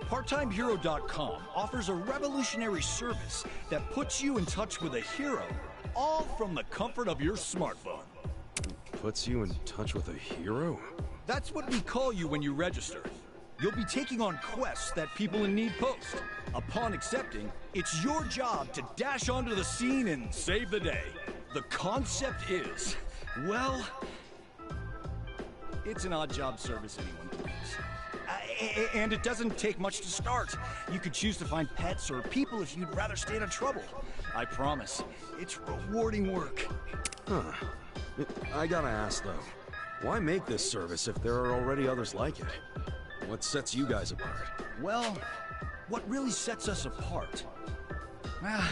PartTimeHero.com offers a revolutionary service that puts you in touch with a hero, all from the comfort of your smartphone. Puts you in touch with a hero? That's what we call you when you register. You'll be taking on quests that people in need post. Upon accepting, it's your job to dash onto the scene and save the day. The concept is, well, it's an odd job service anyone can use. And it doesn't take much to start. You could choose to find pets or people if you'd rather stay out of trouble. I promise, it's rewarding work. Huh. I gotta ask though, why make this service if there are already others like it? What sets you guys apart? Well, what really sets us apart?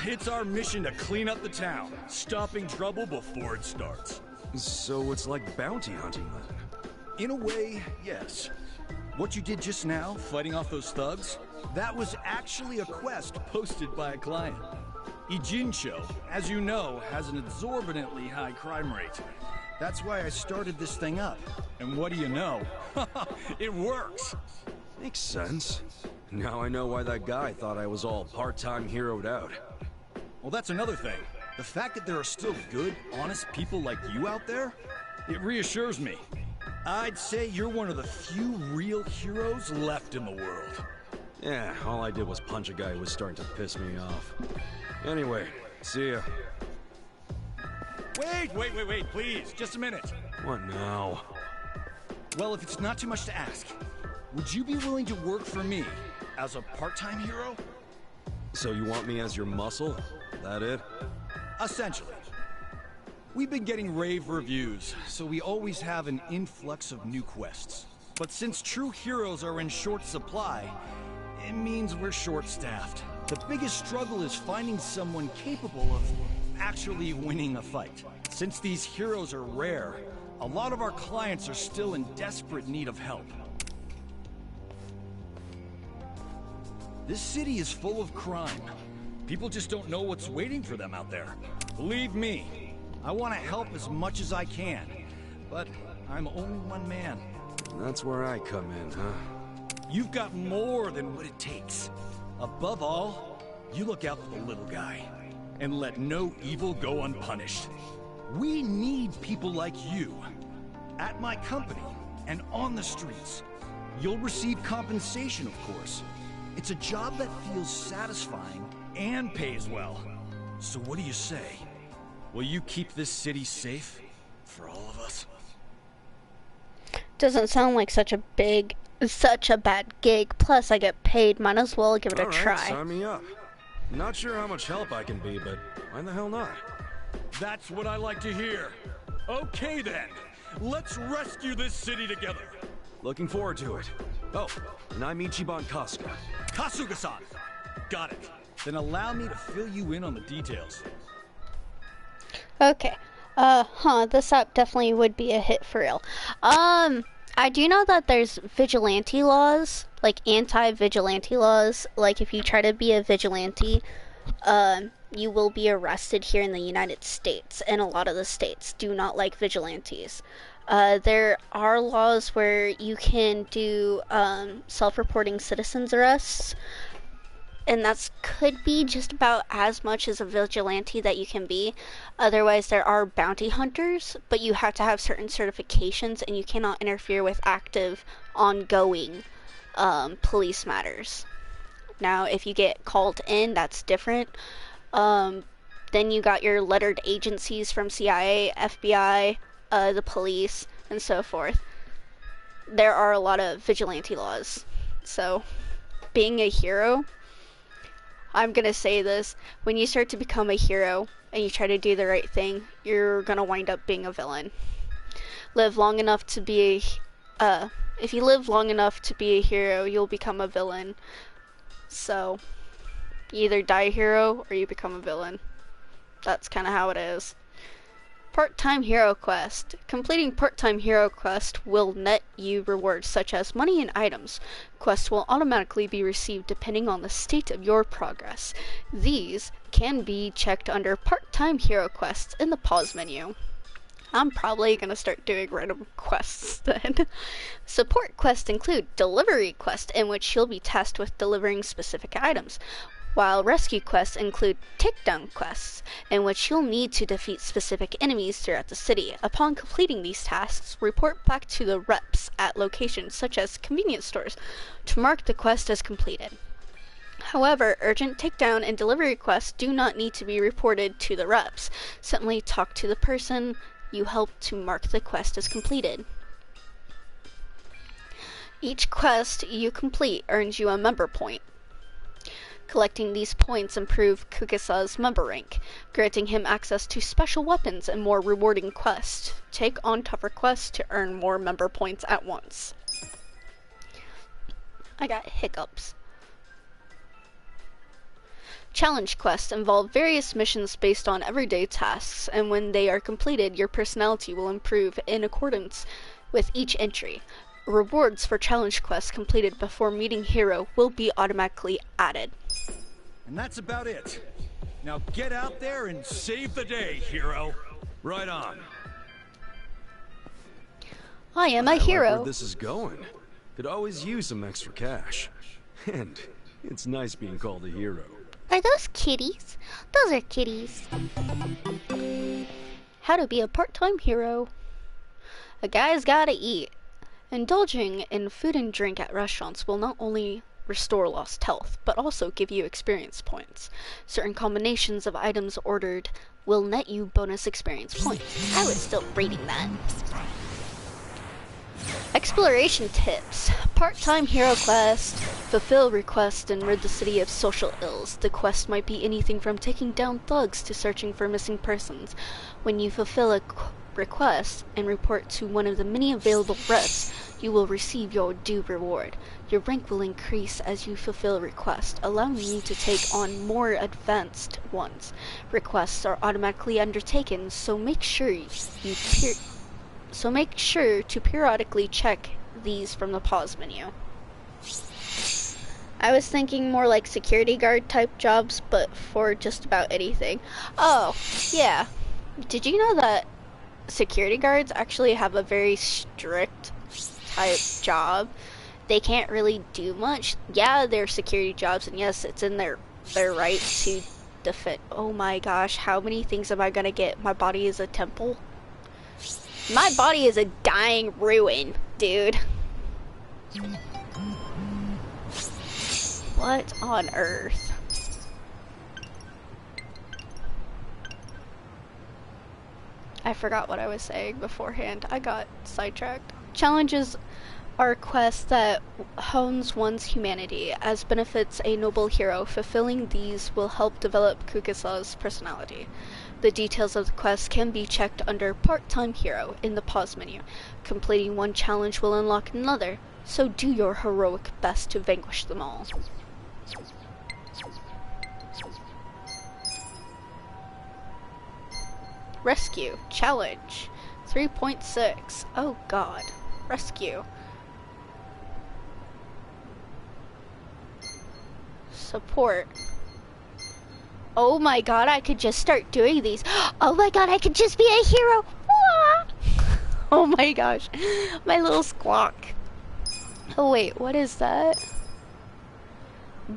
It's our mission to clean up the town, stopping trouble before it starts. So it's like bounty hunting then? In a way, yes. What you did just now, fighting off those thugs, that was actually a quest posted by a client. Ijincho, as you know, has an exorbitantly high crime rate. That's why I started this thing up. And what do you know? It works! Makes sense. Now I know why that guy thought I was all part-time heroed out. Well, that's another thing. The fact that there are still good, honest people like you out there, it reassures me. I'd say you're one of the few real heroes left in the world. Yeah, all I did was punch a guy who was starting to piss me off. Anyway, see ya. Wait, please, just a minute. What now? Well, if it's not too much to ask, would you be willing to work for me as a part-time hero? So you want me as your muscle? That it? Essentially. We've been getting rave reviews, so we always have an influx of new quests. But since true heroes are in short supply, it means we're short-staffed. The biggest struggle is finding someone capable of actually winning a fight. Since these heroes are rare, a lot of our clients are still in desperate need of help. This city is full of crime. People just don't know what's waiting for them out there. Believe me, I want to help as much as I can, but I'm only one man. That's where I come in, huh? You've got more than what it takes. Above all, you look out for the little guy, and let no evil go unpunished. We need people like you. At my company, and on the streets. You'll receive compensation, of course. It's a job that feels satisfying and pays well. So what do you say? Will you keep this city safe for all of us? Doesn't sound like such a bad gig. Plus, I get paid. Might as well give it a try. Sign me up. Not sure how much help I can be, but why the hell not? That's what I like to hear. Okay then, let's rescue this city together. Looking forward to it. Oh, and I'm Ichiban Kasuga. Kasuga-san! Got it. Then allow me to fill you in on the details. Okay. This app definitely would be a hit for real. I do know that there's vigilante laws, like anti-vigilante laws. Like if you try to be a vigilante, you will be arrested here in the United States, and a lot of the states do not like vigilantes. There are laws where you can do self-reporting citizens arrests, and that could be just about as much as a vigilante that you can be. Otherwise, there are bounty hunters, but you have to have certain certifications, and you cannot interfere with active, ongoing police matters. Now, if you get called in, that's different. Then you got your lettered agencies from CIA, FBI, the police, and so forth. There are a lot of vigilante laws. So, being a hero, I'm gonna say this, when you start to become a hero and you try to do the right thing, you're gonna wind up being a villain. Live long enough to be if you live long enough to be a hero, you'll become a villain. So, you either die a hero or you become a villain. That's kind of how it is. Part-time Hero Quest. Completing Part-time Hero Quest will net you rewards such as money and items. Quests will automatically be received depending on the state of your progress. These can be checked under Part-time Hero Quests in the pause menu. I'm probably going to start doing random quests then. Support quests include Delivery Quest, in which you'll be tasked with delivering specific items, while rescue quests include takedown quests, in which you'll need to defeat specific enemies throughout the city. Upon completing these tasks, report back to the reps at locations such as convenience stores to mark the quest as completed. However, urgent takedown and delivery quests do not need to be reported to the reps. Simply talk to the person you helped to mark the quest as completed. Each quest you complete earns you a member point. Collecting these points improve Kukisa's member rank, granting him access to special weapons and more rewarding quests. Take on tougher quests to earn more member points at once. I got hiccups. Challenge quests involve various missions based on everyday tasks, and when they are completed, your personality will improve in accordance with each entry. Rewards for challenge quests completed before meeting Hero will be automatically added. And that's about it. Now get out there and save the day, hero. Right on. I am a I like hero. where this is going. Could always use some extra cash. And it's nice being called a hero. Are those kitties? Those are kitties. How to be a part-time hero. A guy's gotta eat. Indulging in food and drink at restaurants will not only restore lost health, but also give you experience points. Certain combinations of items ordered will net you bonus experience points. I was still reading that. Exploration tips. Part-time hero quest. Fulfill request and rid the city of social ills. The quest might be anything from taking down thugs to searching for missing persons. When you fulfill a request and report to one of the many available reps, you will receive your due reward. Your rank will increase as you fulfill requests, allowing you to take on more advanced ones. Requests are automatically undertaken, so make sure to periodically check these from the pause menu. I was thinking more like security guard type jobs, but for just about anything. Oh, yeah. Did you know that security guards actually have a very strict type job? They can't really do much. Yeah, they're security jobs, and yes, it's in their right to defend. Oh my gosh, how many things am I gonna get? My body is a temple. My body is a dying ruin, dude. What on earth? I forgot what I was saying beforehand. I got sidetracked. Challenges are quests that hones one's humanity, as benefits a noble hero. Fulfilling these will help develop Kukasa's personality. The details of the quest can be checked under Part-Time Hero in the pause menu. Completing one challenge will unlock another, so do your heroic best to vanquish them all. Rescue. Challenge. 3.6. Oh god. Rescue. Support. Oh my god, I could just start doing these. Oh my god, I could just be a hero. Oh my gosh. My little squawk. Oh wait, what is that?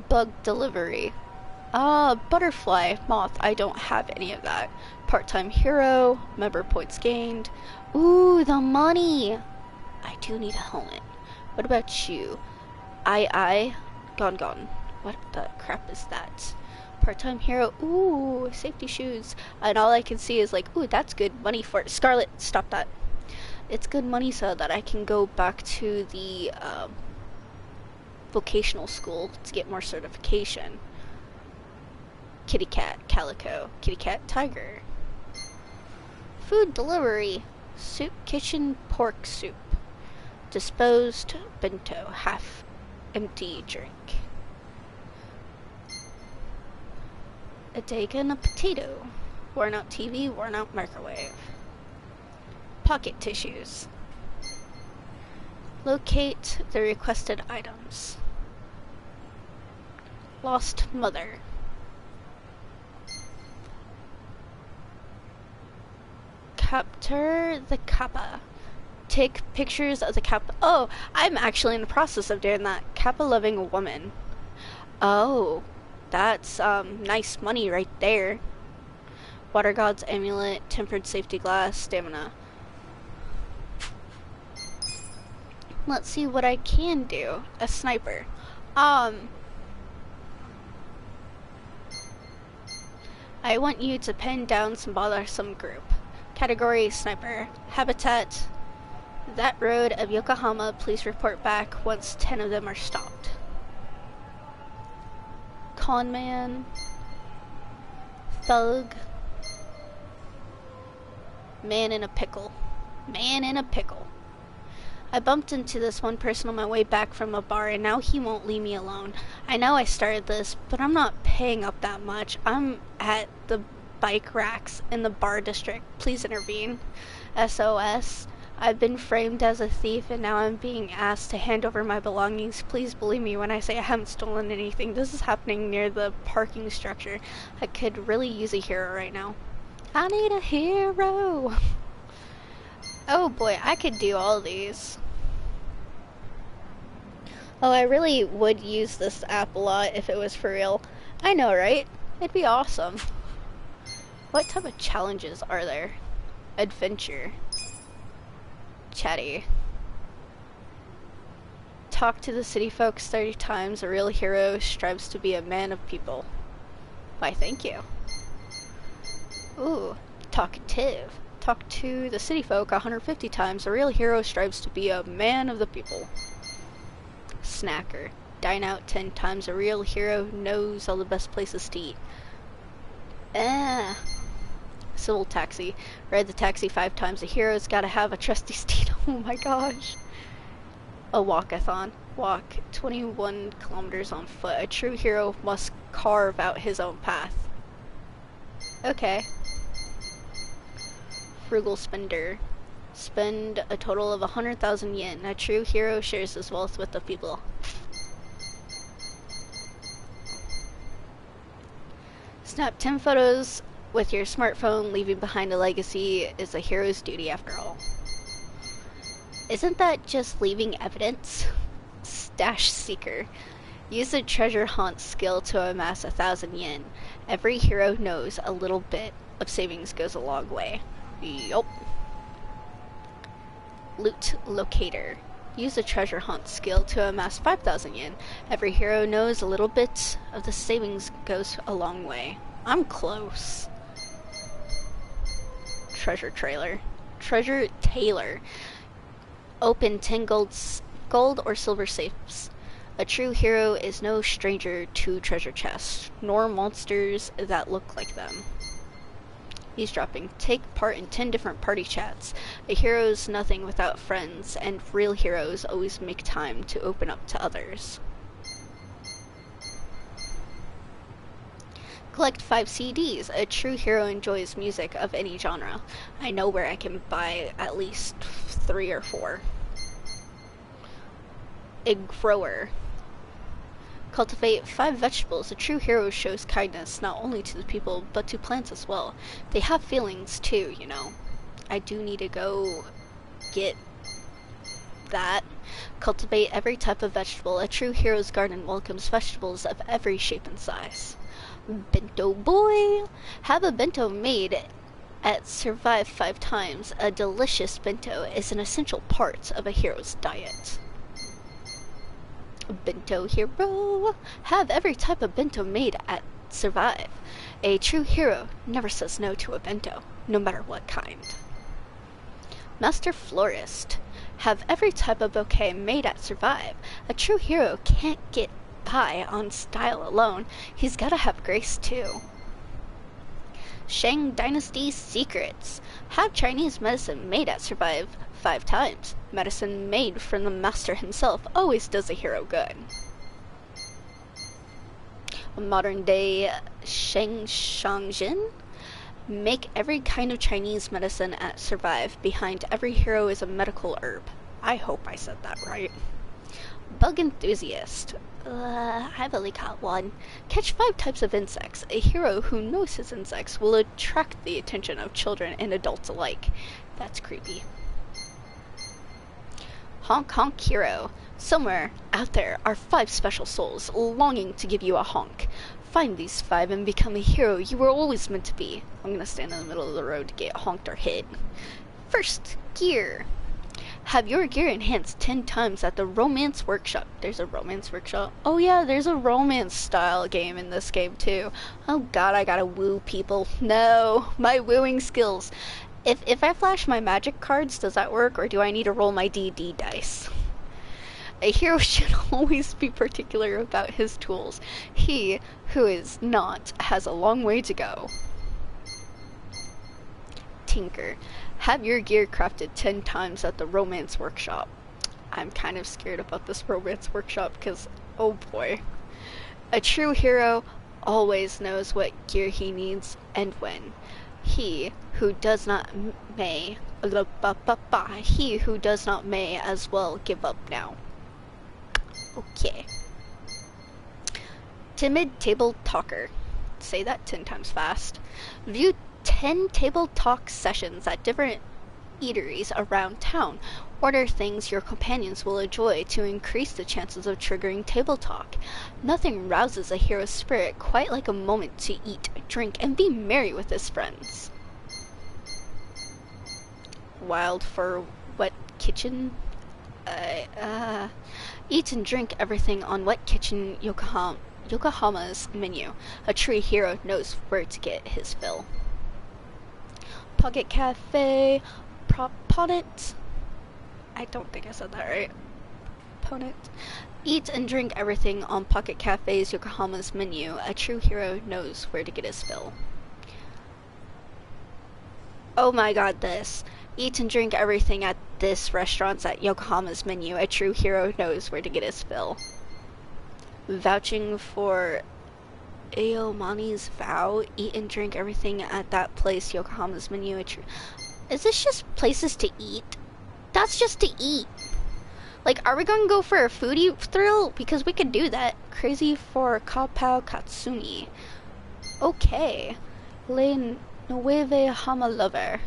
Bug delivery. Butterfly, moth. I don't have any of that. Part-time hero, member points gained. Ooh, the money. I do need a helmet. What about you? Gone. What the crap is that? Part-time hero. Ooh, safety shoes. And all I can see is like, ooh, that's good money for it. Scarlet, stop that. It's good money so that I can go back to the vocational school to get more certification. Kitty cat, calico. Kitty cat, tiger. Food delivery. Soup kitchen, pork soup. Disposed bento, half empty drink. A egg and a potato. Worn out TV, worn out microwave. Pocket tissues. Locate the requested items. Lost mother. Capture the kappa. Take pictures of the kappa. Oh, I'm actually in the process of doing that. Kappa loving woman. Oh, that's nice money right there. Water god's amulet, tempered safety glass, stamina. Let's see what I can do. A sniper. I want you to pin down some bothersome group. Category sniper. Habitat. That road of Yokohama. Please report back once 10 of them are stopped. Conman. Thug. Man in a pickle. Man in a pickle. I bumped into this one person on my way back from a bar, and now he won't leave me alone. I know I started this, but I'm not paying up that much. I'm at the bike racks in the bar district. Please intervene. SOS. I've been framed as a thief and now I'm being asked to hand over my belongings. Please believe me when I say I haven't stolen anything. This is happening near the parking structure. I could really use a hero right now. I need a hero. Oh boy, I could do all these. Oh, I really would use this app a lot if it was for real. I know, right? It'd be awesome. What type of challenges are there? Adventure. Chatty. Talk to the city folks 30 times. A real hero strives to be a man of people. Why, thank you. Ooh, talkative. Talk to the city folk 150 times. A real hero strives to be a man of the people. Snacker. Dine out 10 times. A real hero knows all the best places to eat. Civil taxi. Ride the taxi 5 times. A hero's gotta have a trusty steed. Oh my gosh. A walkathon. Walk 21 kilometers on foot. A true hero must carve out his own path. Okay. Frugal spender. Spend a total of 100,000 yen. A true hero shares his wealth with the people. Snap 10 photos with your smartphone. Leaving behind a legacy is a hero's duty after all. Isn't that just leaving evidence? Stash seeker. Use the treasure hunt skill to amass 1,000 yen. Every hero knows a little bit of savings goes a long way. Yup. Loot locator. Use the treasure hunt skill to amass 5,000 yen. Every hero knows a little bit of the savings goes a long way. I'm close. Treasure trailer. Treasure tailor. Open 10 gold or silver safes. A true hero is no stranger to treasure chests, nor monsters that look like them. Eavesdropping. Take part in 10 different party chats. A hero's nothing without friends, and real heroes always make time to open up to others. Collect 5 CDs. A true hero enjoys music of any genre. I know where I can buy at least 3 or 4. A grower. Cultivate 5 vegetables. A true hero shows kindness not only to the people, but to plants as well. They have feelings too, you know. I do need to go get that. Cultivate every type of vegetable. A true hero's garden welcomes vegetables of every shape and size. Bento boy. Have a bento made at Survive 5 times. A delicious bento is an essential part of a hero's diet. Bento hero. Have every type of bento made at Survive. A true hero never says no to a bento, no matter what kind. Master florist. Have every type of bouquet made at Survive. A true hero can't get by on style alone. He's gotta have grace too. Shang Dynasty secrets. Have Chinese medicine made at Survive 5 times. Medicine made from the master himself always does a hero good. Modern day Sheng Shangjin. Make every kind of Chinese medicine at Survive. Behind every hero is a medical herb. I hope I said that right. Bug enthusiast. I've only caught one. Catch 5 types of insects. A hero who knows his insects will attract the attention of children and adults alike. That's creepy. Honk honk hero. Somewhere out there are 5 special souls longing to give you a honk. Find these 5 and become a hero you were always meant to be. I'm gonna stand in the middle of the road to get honked or hit. First, gear. Have your gear enhanced 10 times at the Romance Workshop. There's a Romance Workshop? Oh yeah, there's a romance style game in this game too. Oh god, I gotta woo people. No, my wooing skills. If I flash my magic cards, does that work, or do I need to roll my D&D dice? A hero should always be particular about his tools. He who is not has a long way to go. Tinker. Have your gear crafted 10 times at the Romance Workshop. I'm kind of scared about this Romance Workshop because, oh boy. A true hero always knows what gear he needs and when. He who does not may He who does not may as well give up now. Okay. Timid table talker. Say that 10 times fast. View 10 table talk sessions at different eateries around town. Order things your companions will enjoy to increase the chances of triggering table talk. Nothing rouses a hero's spirit quite like a moment to eat, drink, and be merry with his friends. Wild for wet kitchen. Eat and drink everything on Wet Kitchen Yokohama's menu. A true hero knows where to get his fill. Pocket Cafe. Ponent. I don't think I said that right. Ponent. Eat and drink everything on Pocket Cafe's Yokohama's menu. A true hero knows where to get his fill. Oh my god, this. Eat and drink everything at this restaurant's at Yokohama's menu. A true hero knows where to get his fill. Vouching for Aomani's vow. Eat and drink everything at that place, Yokohama's menu. A true... Is this just places to eat? That's just to eat. Like, are we gonna go for a foodie thrill? Because we could do that. Crazy for Kapao Katsuni. Okay. Le Nueve Hama Lover.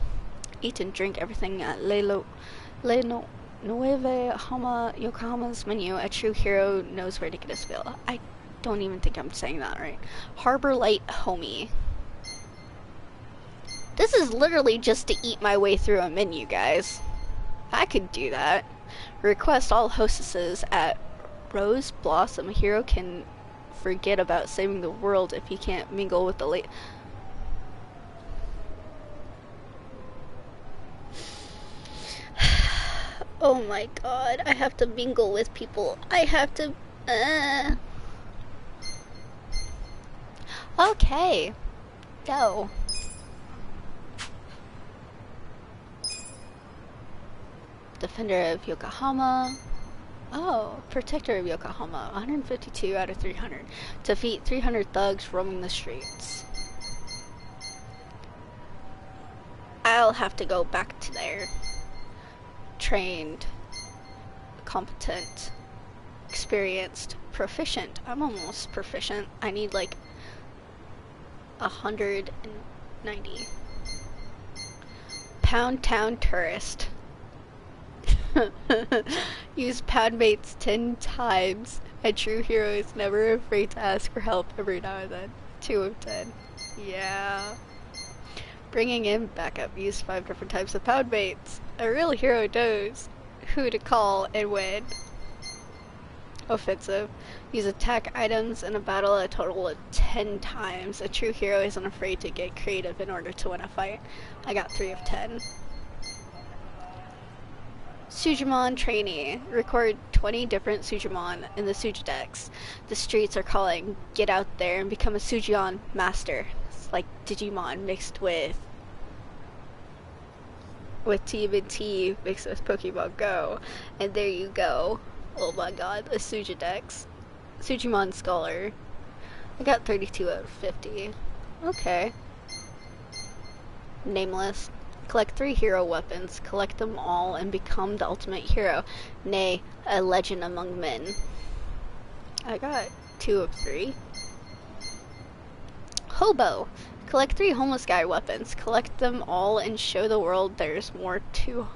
Eat and drink everything at Le Nueve Hama Yokohama's menu. A true hero knows where to get his fill. I don't even think I'm saying that right. Harbor Light Homie. This is literally just to eat my way through a menu, guys. I could do that. Request all hostesses at Rose Blossom. A hero can forget about saving the world if he can't mingle with the late. Oh my god, I have to mingle with people. I have to... Okay. Go. Defender of Yokohama. Oh, Protector of Yokohama. 152 out of 300. Defeat 300 thugs roaming the streets. I'll have to go back to there. Trained. Competent. Experienced. Proficient. I'm almost proficient. I need like 190. Pound Town Tourist. Use pound mates 10 times. A true hero is never afraid to ask for help every now and then. 2 of 10. Yeah. Bringing in backup. Use 5 different types of pound mates. A real hero knows who to call and when. Offensive. Use attack items in a battle a total of 10 times. A true hero isn't afraid to get creative in order to win a fight. I got 3 of 10. Sujimon Trainee. Record 20 different Sujimon in the Sujidex. The streets are calling. Get out there and become a Sujimon master. It's like Digimon mixed with TMNT mixed with Pokemon Go. And there you go. Oh my god, a Sujidex. Sujimon Scholar. I got 32 out of 50. Okay. Nameless. Collect 3 hero weapons, collect them all, and become the ultimate hero. Nay, a legend among men. I got 2 of 3. Hobo. Collect 3 homeless guy weapons, collect them all, and show the world there's more to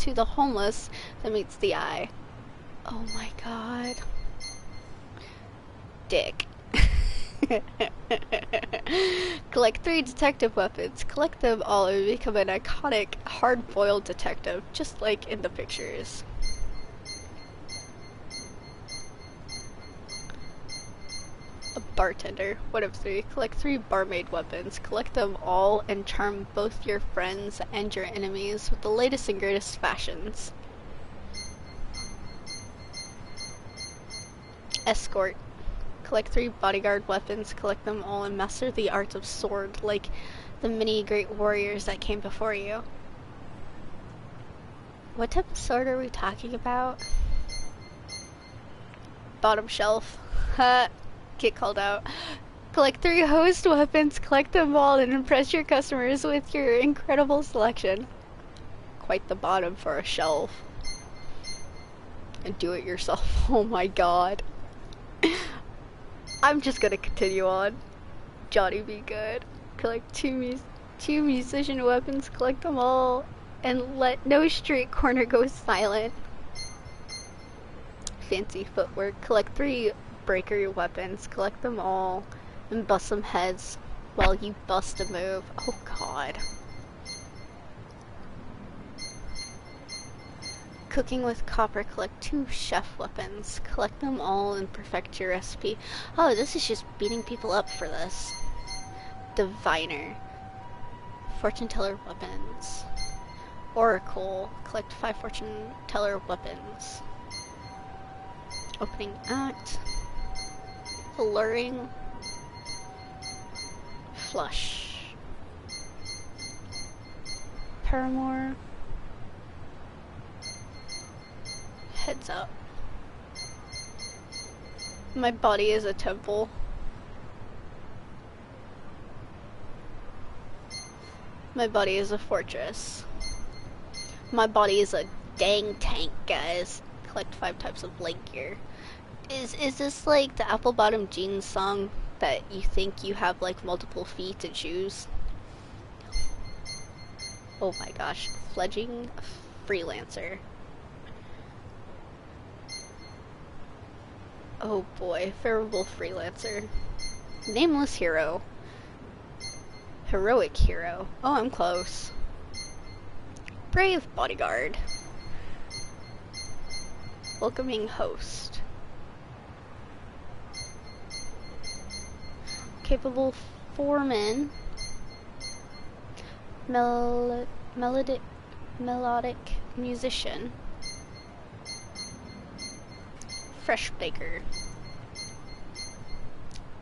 the homeless than meets the eye. Oh my god. Dick. Collect 3 detective weapons. Collect them all and become an iconic, hard-boiled detective, just like in the pictures. A bartender. 1 of 3. Collect 3 barmaid weapons. Collect them all and charm both your friends and your enemies with the latest and greatest fashions. Escort. Collect 3 bodyguard weapons, collect them all, and master the art of sword, like the many great warriors that came before you. What type of sword are we talking about? Bottom shelf. Ha! Get called out. Collect 3 host weapons, collect them all, and impress your customers with your incredible selection. quite the bottom for a shelf. And do it yourself. Oh my god. I'm just gonna continue on. Johnny be good. Collect two musician weapons, collect them all, and let no street corner go silent. Fancy footwork, collect 3 breaker weapons, collect them all, and bust some heads while you bust a move. Oh god. Cooking with copper, collect 2 chef weapons, collect them all and perfect your recipe. Oh, this is just beating people up for this. Diviner. Fortune teller weapons. Oracle. Collect 5 fortune teller weapons. Opening act. Alluring. Flush. Paramour. Heads up. My body is a temple. My body is a fortress. My body is a dang tank, guys. Collect 5 types of leg gear. Is this like the Apple Bottom Jeans song that you think you have like multiple feet to choose? Oh my gosh. Fledging freelancer. Oh boy, Farewell freelancer. Nameless hero. Heroic hero. Oh, I'm close. Brave bodyguard. Welcoming host. Capable foreman. Melodic musician. Fresh baker.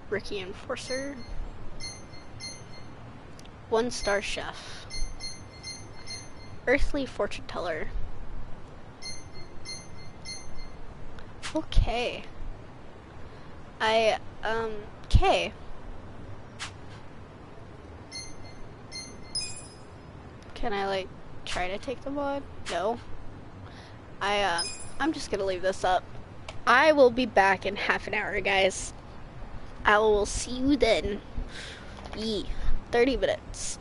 Rookie enforcer. 1-star chef. Earthly fortune teller. Okay. Okay. Can I, like, try to take them on? No. I'm just gonna leave this up. I will be back in half an hour, guys. I will see you then. 30 minutes.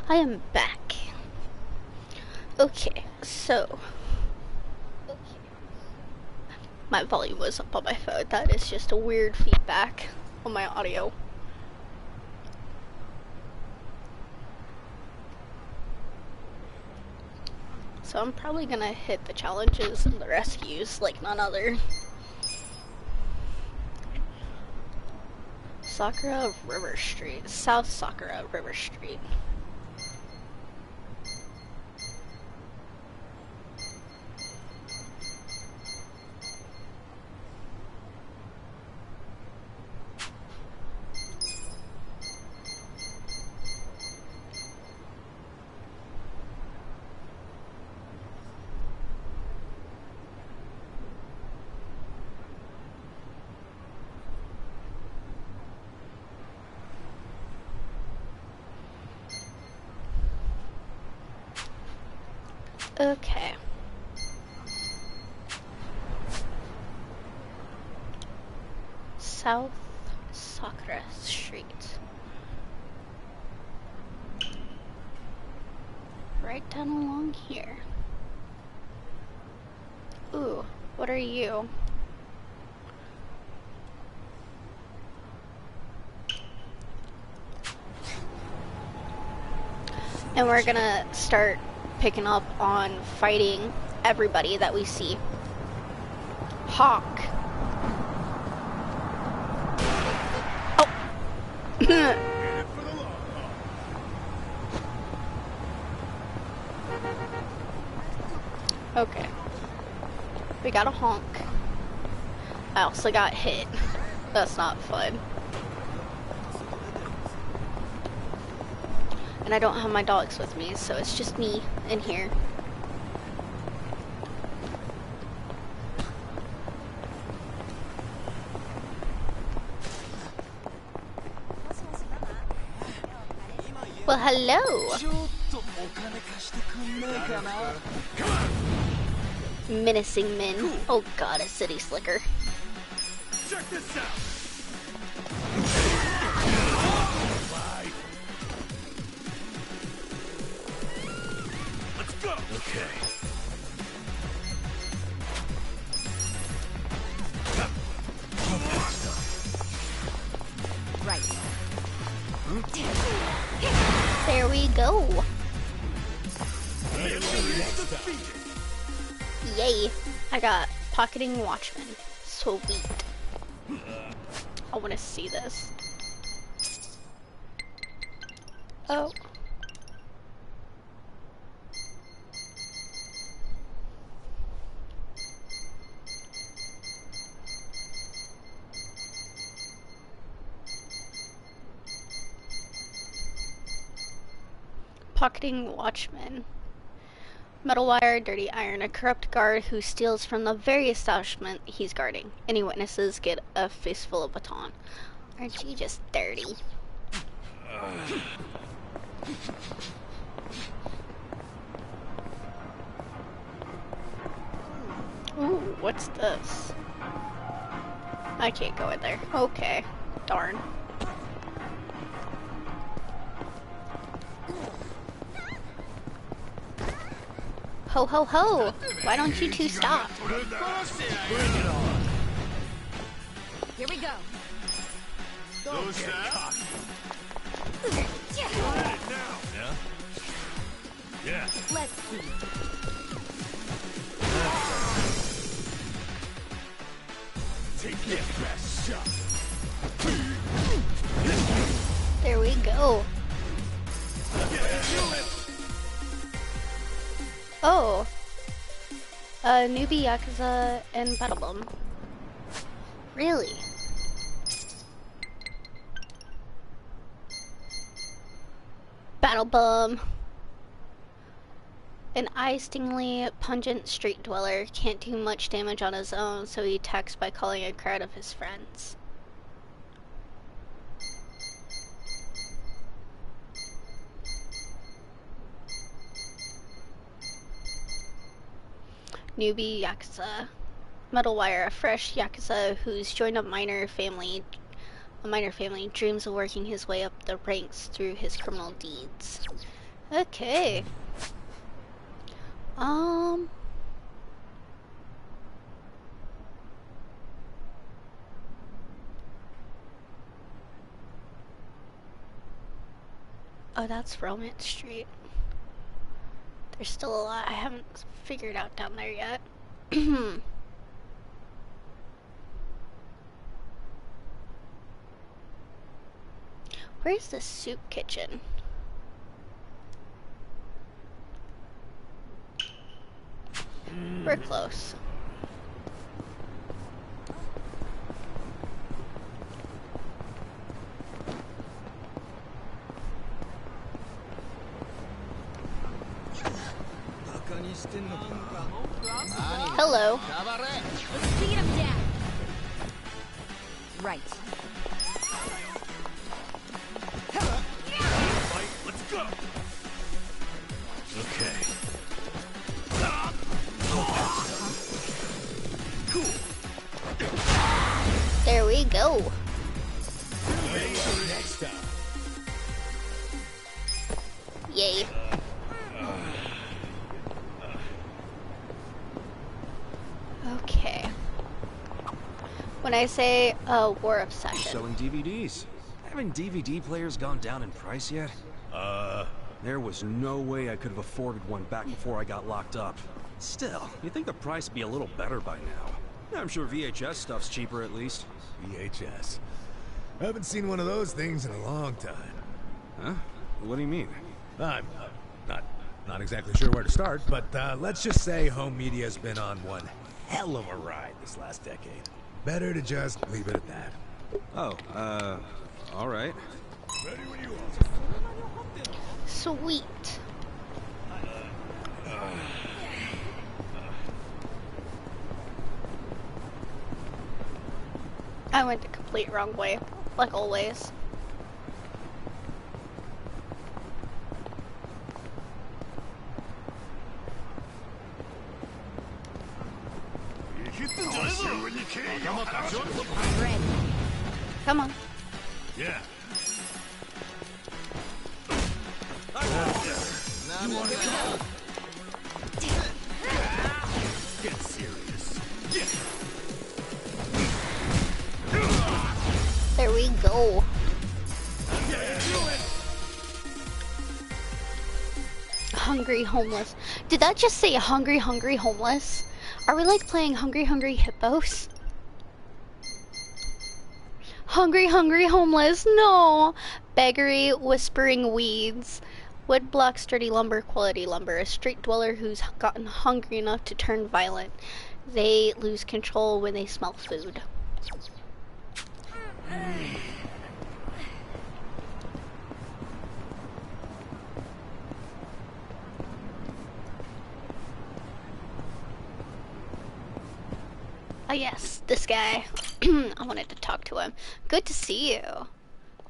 I am back. Okay, so my volume was up on my phone. That is just a weird feedback on my audio. So I'm probably gonna hit the challenges and the rescues like none other. Sakura River Street, South Sakura River Street. Okay. South Sakura Street. Right down along here. Ooh, what are you? And we're gonna start picking up on fighting everybody that we see. Hawk. Oh. Okay. We got a honk. I also got hit. That's not fun. And I don't have my dogs with me, so it's just me in here. Well, hello! Menacing men. Oh god, a city slicker. Check this out! Let's go! Okay. Right. There we go. Yay. I got Pocketing Watchman. Sweet. I want to see this. Oh. Pocketing Watchman. Metal wire, dirty iron, a corrupt guard who steals from the very establishment he's guarding. Any witnesses get a fistful of baton. Aren't you just dirty? Ooh, what's this? I can't go in there. Okay. Darn. Ho ho ho! Why don't you two stop? Here we go. Those that? Yeah? Yeah. Let's see. Take your best shot. There we go. Oh. Newbie Yakuza and Battle Bum. Really? Battle Bum. An eye-stingingly pungent street dweller can't do much damage on his own, so he attacks by calling a crowd of his friends. Newbie Yakuza. Metal Wire, a fresh Yakuza who's joined a minor family dreams of working his way up the ranks through his criminal deeds. Okay. Oh, that's Romance Street. There's still a lot I haven't figured out down there yet. Where's the soup kitchen? We're close. Hello. Let's beat him down. Right. Let's go. Okay. Cool. There we go. Next time. Yay. Okay. When I say war obsession. Selling DVDs. Haven't DVD players gone down in price yet? There was no way I could have afforded one back before I got locked up. Still, you'd think the price would be a little better by now. I'm sure VHS stuff's cheaper at least. VHS. I haven't seen one of those things in a long time. Huh? What do you mean? I'm not exactly sure where to start, but let's just say home media's been on one hell of a ride this last decade. Better to just leave it at that. Oh, all right. Ready when you are. Sweet. I went the complete wrong way, like always. I'm ready. Come on. Yeah. Get serious. There we go. Hungry homeless. Did that just say hungry homeless? Are we like playing Hungry Hippos? Hungry homeless. No. Beggary whispering weeds. Wood block sturdy lumber, quality lumber. A street dweller who's gotten hungry enough to turn violent. They lose control when they smell food. Oh yes, this guy. I wanted to talk to him. Good to see you.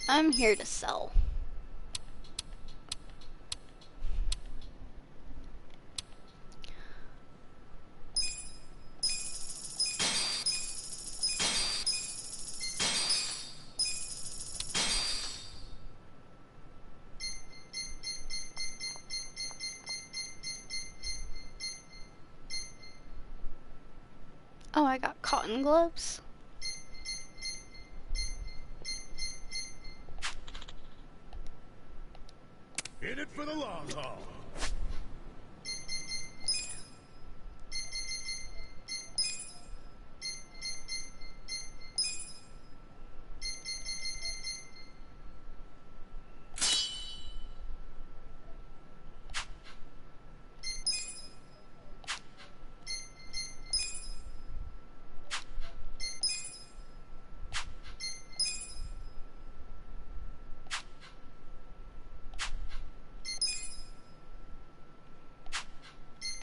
I'm here to sell. Oh, I got cotton gloves. In it for the long haul.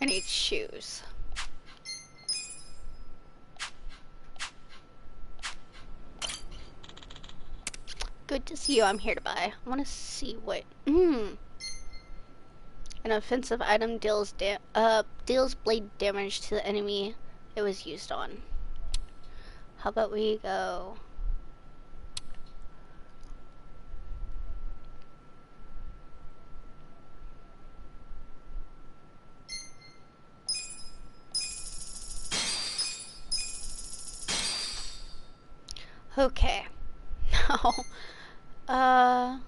I need shoes. Good to see you. I'm here to buy. I want to see what. An offensive item deals blade damage to the enemy it was used on. How about we go? Okay. Now,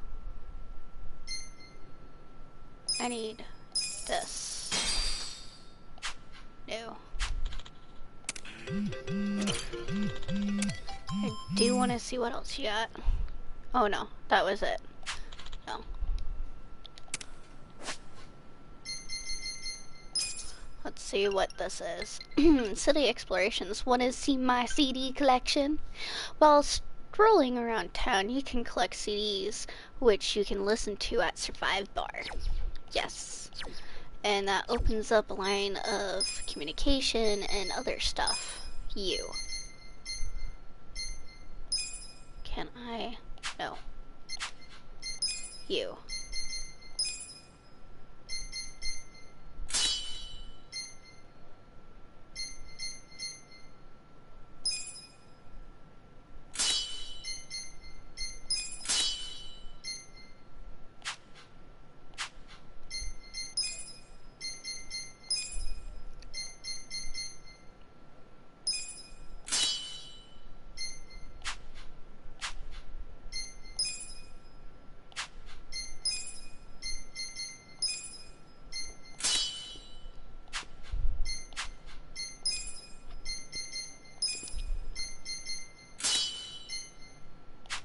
I need this. No. I do want to see what else you got. Oh no, that was it. No. Let's see what this is. City explorations. Want to see my CD collection? While strolling around town, you can collect CDs, which you can listen to at Survive Bar. Yes. And that opens up a line of communication and other stuff. You. Can I? No. You.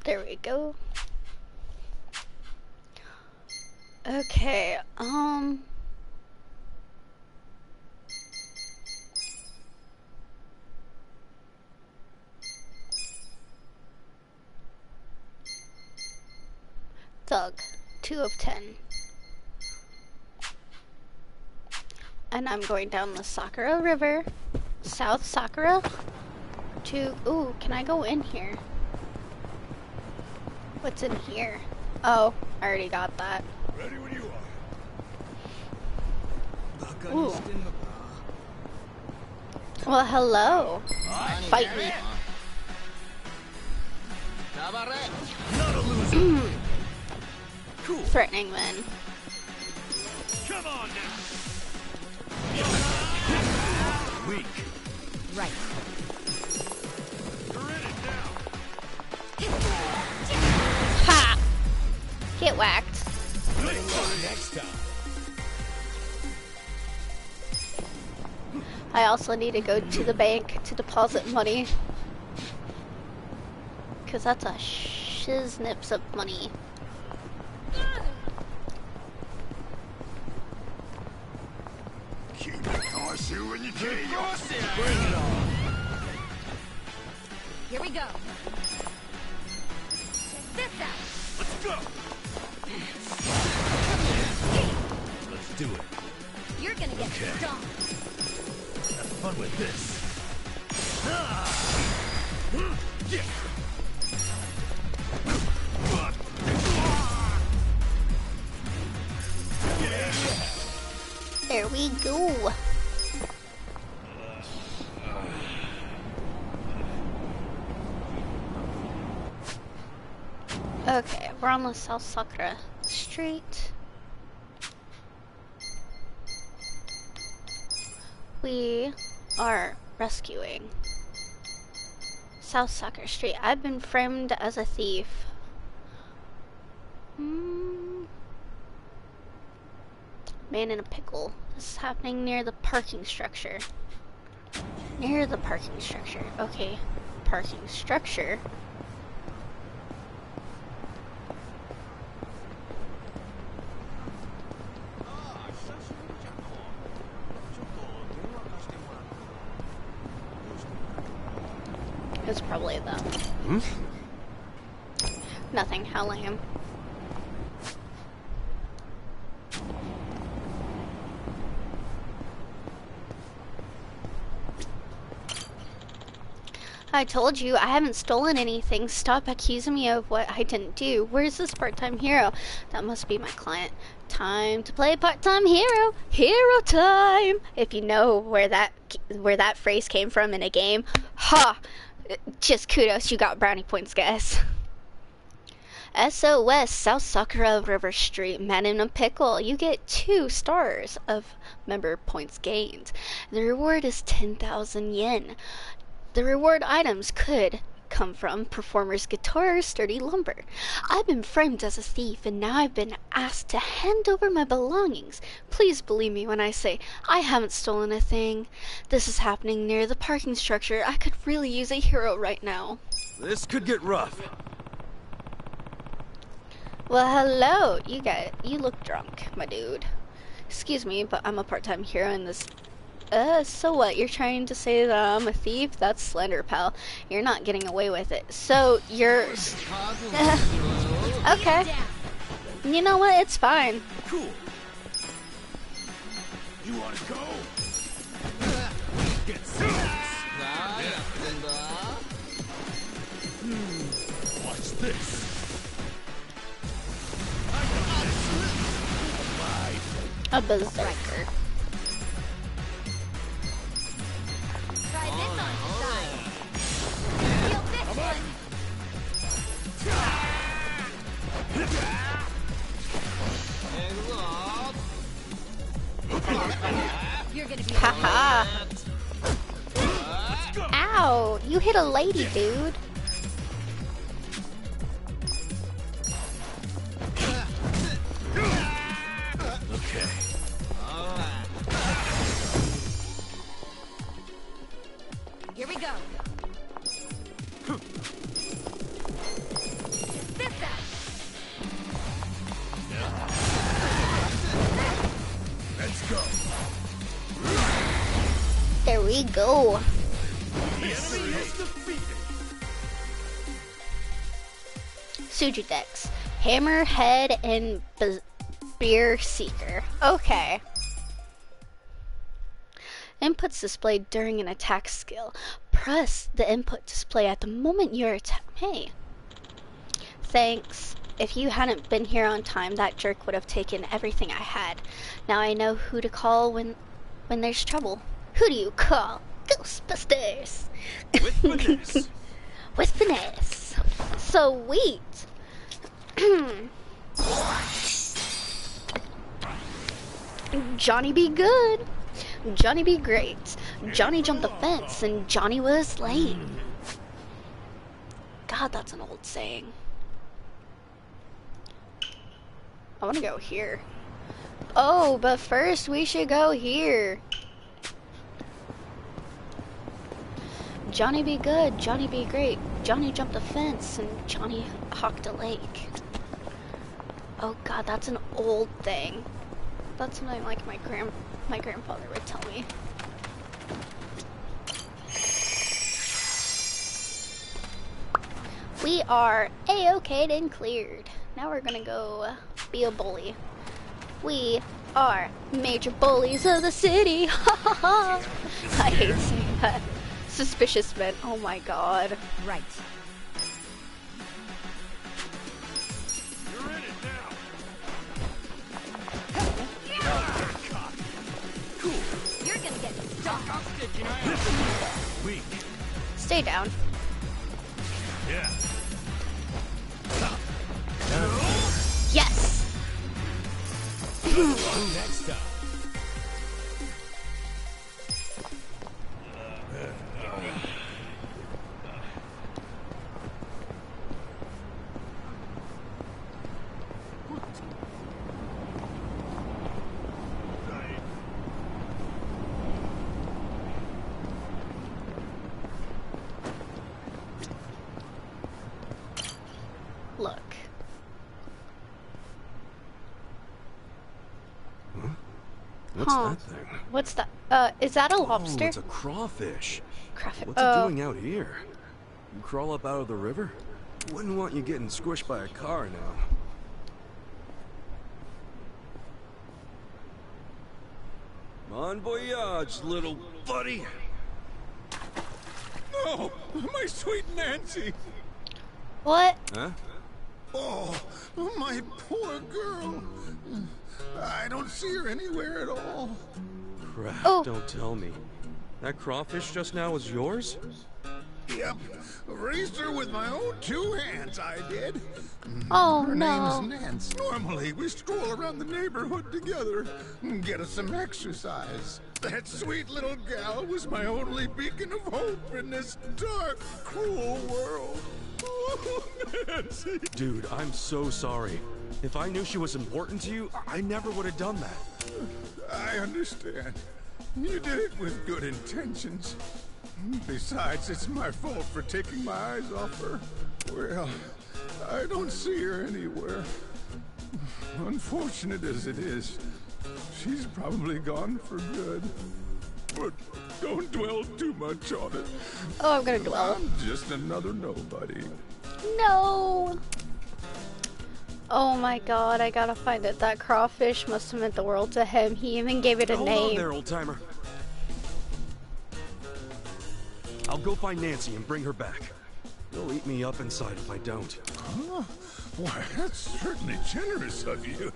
There we go. Okay, Thug, 2 of 10. And I'm going down the Sakura River, South Sakura, to, ooh, can I go in here? What's in here? Oh, I already got that. Ready when you are. Ooh. Well, hello. Fight me. Not a loser. Cool. Threatening then. Come on now. Weak. Right. You're in it now. Ha! Get whacked. Next time. I also need to go to the bank to deposit money. Cause that's a shiznips of money. Keep the horseshoe in your cage. Bring it on. Here we go. Check this out. Let's go. Let's do it. You're gonna get stomped. Have fun with this. There we go. Okay, we're on the South Sakura Street. We are rescuing South Sakura Street. I've been framed as a thief. Man in a pickle. This is happening near the parking structure. Near the parking structure. Okay, parking structure. It's probably them. Nothing, how lame. I told you, I haven't stolen anything. Stop accusing me of what I didn't do. Where's this part-time hero? That must be my client. Time to play part-time hero. Hero time! If you know where that phrase came from in a game, ha! Just kudos, you got brownie points, guys. SOS, South Sakura River Street, man in a pickle. You get 2 stars of member points gained. The reward is 10,000 yen. The reward items could come from? Performer's guitar, sturdy lumber. I've been framed as a thief, and now I've been asked to hand over my belongings. Please believe me when I say I haven't stolen a thing. This is happening near the parking structure. I could really use a hero right now. This could get rough. Well, hello. You look drunk, my dude. Excuse me, but I'm a part-time hero in this. So what? You're trying to say that I'm a thief? That's slander, pal. You're not getting away with it. So you're. Okay. You know what? It's fine. Cool. You wanna go? Get serious. Watch this. A berserker. Try this on the side. Feel this one. You're gonna be. Haha. Ow! You hit a lady, dude. Okay. Here we go. This side. Let's go. There we go. The enemy is defeated. Suju Dex. Hammerhead and Beer Seeker. Okay. Inputs displayed during an attack skill. Press the input display at the moment you're Hey. Thanks. If you hadn't been here on time, that jerk would have taken everything I had. Now I know who to call when there's trouble. Who do you call? Ghostbusters. With finesse. With finesse. Sweet. Johnny be good. Johnny be great. Johnny jumped the fence and Johnny was lame. God, that's an old saying. I want to go here. Oh, but first we should go here. Johnny be good, Johnny be great. Johnny jumped the fence and Johnny hawked a lake. Oh God, that's an old thing. That's something like my grandfather would tell me. We are A-okayed and cleared. Now we're gonna go be a bully. We are major bullies of the city. Ha ha ha. I hate saying that. Suspicious men. Oh my God. Right. You're in it now. Cool. You're gonna get stuck. Weak. Stay down. Yeah. Yes. Next time. Look. What's that thing? What's that? Is that a lobster? Oh, it's a crawfish. Crawfish. What's it doing out here? You crawl up out of the river? Wouldn't want you getting squished by a car now. Bon voyage, little buddy. No, my sweet Nancy. What? Huh? Oh, my poor girl. I don't see her anywhere at all. Crap, Oh. don't tell me. That crawfish just now was yours? Yep, raised her with my own two hands, I did. Oh, Her no. name's Nance. Normally, we stroll around the neighborhood together and get us some exercise. That sweet little gal was my only beacon of hope in this dark, cruel world. Oh, Nancy. Dude, I'm so sorry. If I knew she was important to you, I never would have done that. I understand. You did it with good intentions. Besides, it's my fault for taking my eyes off her. Well, I don't see her anywhere. Unfortunate as it is, she's probably gone for good. But don't dwell too much on it. Oh, I'm gonna dwell. I'm just another nobody. No! Oh my god, I gotta find it. That crawfish must have meant the world to him. He even gave it a Hold on name. there, old-timer. I'll go find Nancy and bring her back. You'll eat me up inside if I don't. Huh? Why, that's certainly generous of you.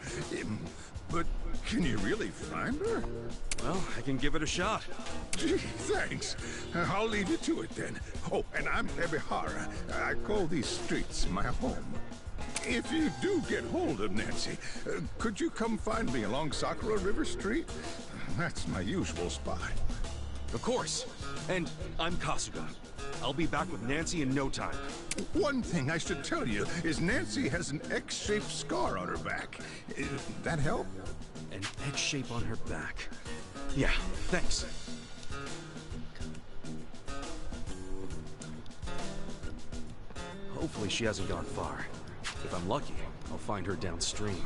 But can you really find her? Well, I can give it a shot. Gee, thanks. I'll leave you to it then. Oh, and I'm Ebihara. I call these streets my home. If you do get hold of Nancy, could you come find me along Sakura River Street? That's my usual spot. Of course. And I'm Kasuga. I'll be back with Nancy in no time. One thing I should tell you is Nancy has an X-shaped scar on her back. That help? An X shape on her back. Yeah, thanks. Hopefully she hasn't gone far. If I'm lucky, I'll find her downstream.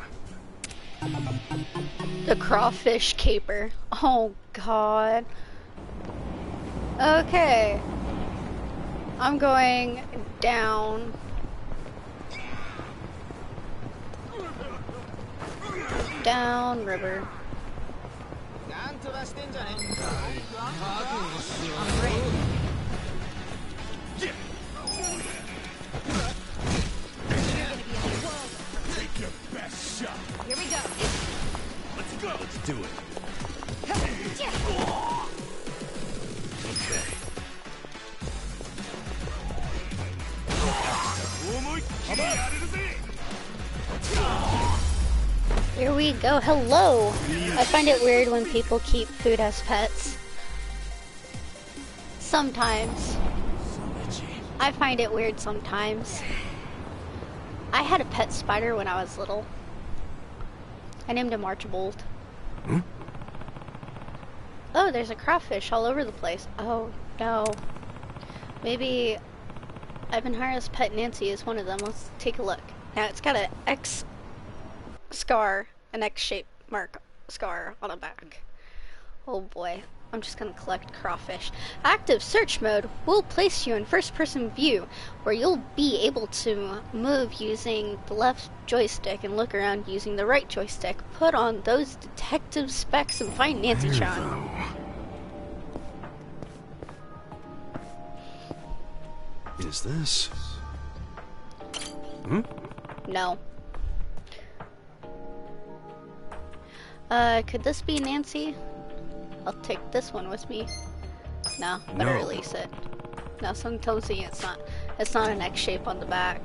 The crawfish caper. Oh god. Okay. I'm going down. Down river. Take your best shot. Here we go. Let's go. Let's do it. Okay. Here we go. Hello. I find it weird when people keep food as pets. Sometimes. I find it weird sometimes. I had a pet spider when I was little. I named him Archibald. Hmm? Oh, there's a crawfish all over the place. Oh, no. Maybe I've been hired as pet. Nancy is one of them. Let's take a look. Now, it's got an X scar, an X-shaped mark scar on the back. Oh boy. I'm just gonna collect crawfish. Active search mode will place you in first-person view, where you'll be able to move using the left joystick and look around using the right joystick. Put on those detective specs and find Nancy-chan. Is this? Hmm? No. Could this be Nancy? I'll take this one with me. No, better No. release it. No, something tells me it's not an X shape on the back.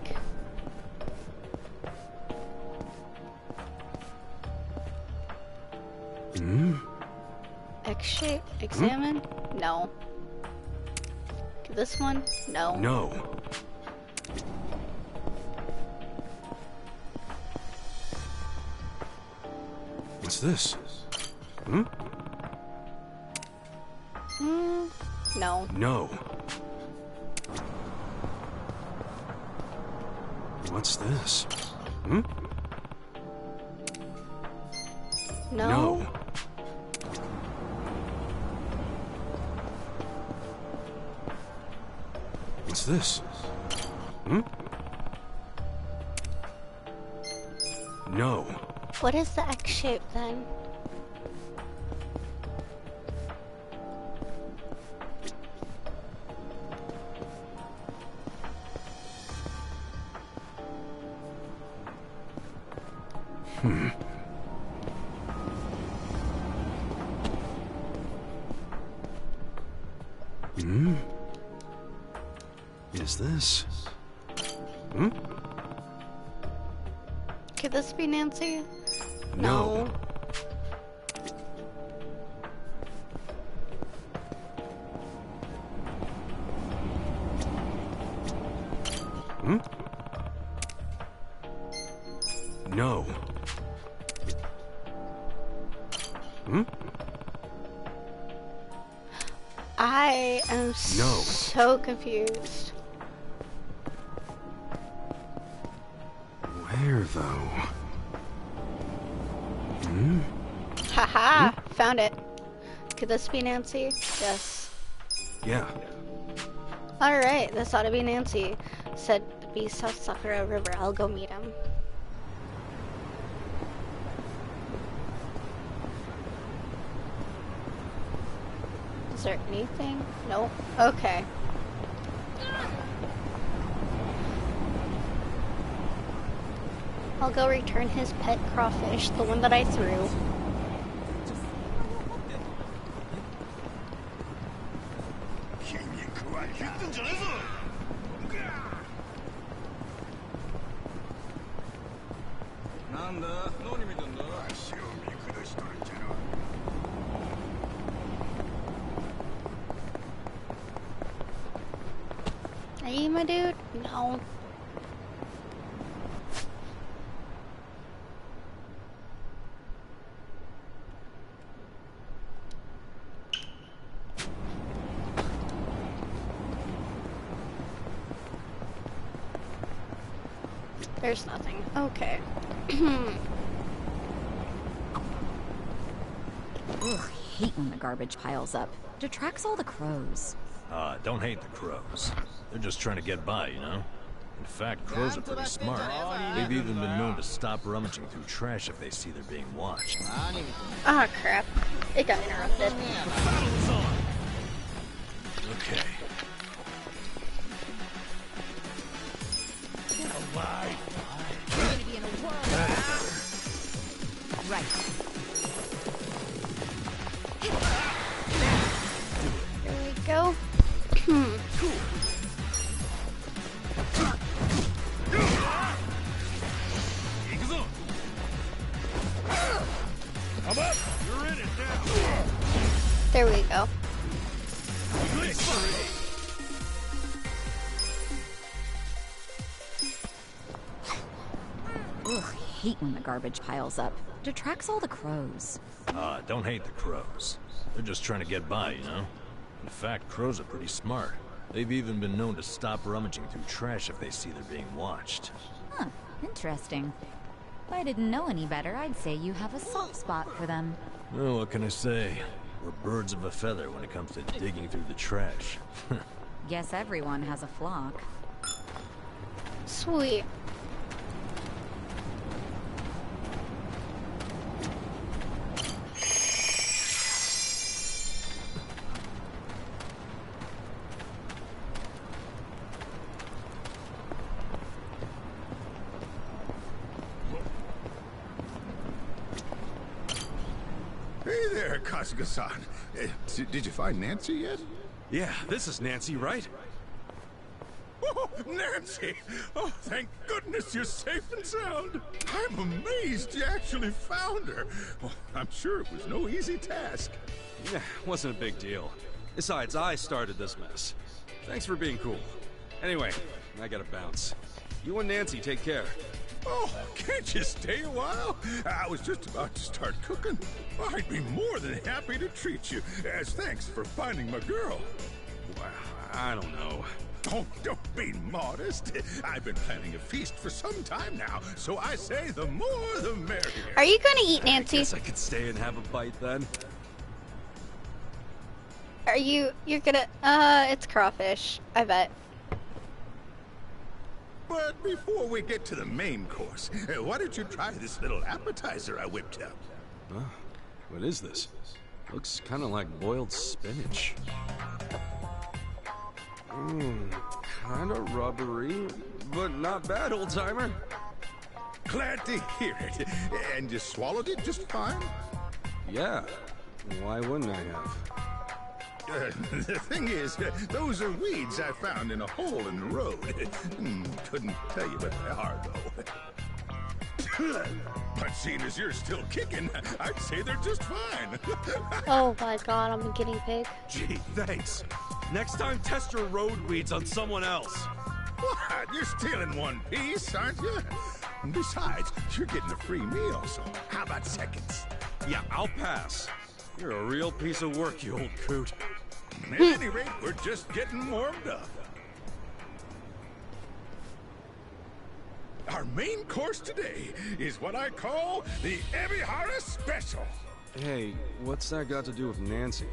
Hmm? X shape? Examine? No. This one? No. No. What's this? Hmm? No. No. What's this? Hmm? No. No. What's this? Hmm? No. What is the X shape then? Hmm. Hmm? Is this? Hmm? Could this be Nancy? No. Hmm? No. Hmm? I am so confused. Where, though? Hmm? Haha! Found it. Could this be Nancy? Yes. Yeah. Alright, this ought to be Nancy. Said to be South Sakura River. I'll go meet him. Is there anything? Nope. Okay. I'll go return his pet crawfish, the one that I threw. Are you my dude? No. There's nothing. Okay. Ugh, hate when the garbage piles up. Detracts all the crows. Don't hate the crows. They're just trying to get by, you know? In fact, crows are pretty smart. They've even been known to stop rummaging through trash if they see they're being watched. Ah, crap. It got interrupted. Okay. Right. There we go. I'm up. You're in it now. There we go. Ugh, hate when the garbage piles up. Detracts all the crows. Don't hate the crows. They're just trying to get by, you know? In fact, crows are pretty smart. They've even been known to stop rummaging through trash if they see they're being watched. Huh, interesting. If I didn't know any better, I'd say you have a soft spot for them. Well, what can I say? We're birds of a feather when it comes to digging through the trash. Guess everyone has a flock. Sweet. Hey there, Kasuga-san. Did you find Nancy yet? Yeah, this is Nancy, right? Oh, Nancy! Oh, thank goodness you're safe and sound. I'm amazed you actually found her. Oh, I'm sure it was no easy task. Yeah, wasn't a big deal. Besides, I started this mess. Thanks for being cool. Anyway, I gotta bounce. You and Nancy take care. Oh, can't you stay a while? I was just about to start cooking. I'd be more than happy to treat you, as thanks for finding my girl. Well, I don't know. Oh, don't be modest. I've been planning a feast for some time now, so I say the more the merrier. Are you gonna eat Nancy? I guess I could stay and have a bite then. Are you're gonna, it's crawfish, I bet. But before we get to the main course, why don't you try this little appetizer I whipped up? Oh, what is this? Looks kind of like boiled spinach. Kind of rubbery, but not bad, old-timer. Glad to hear it. And you swallowed it just fine? Yeah, why wouldn't I have? The thing is, those are weeds I found in a hole in the road. Couldn't tell you what they are, though. But seeing as you're still kicking, I'd say they're just fine. Oh my god, I'm a guinea pig. Gee, thanks. Next time, test your road weeds on someone else. What? You're stealing one piece, aren't you? Besides, you're getting a free meal, so how about seconds? Yeah, I'll pass. You're a real piece of work, you old coot. At any rate, we're just getting warmed up. Our main course today is what I call the Ebihara Special. Hey, what's that got to do with Nancy?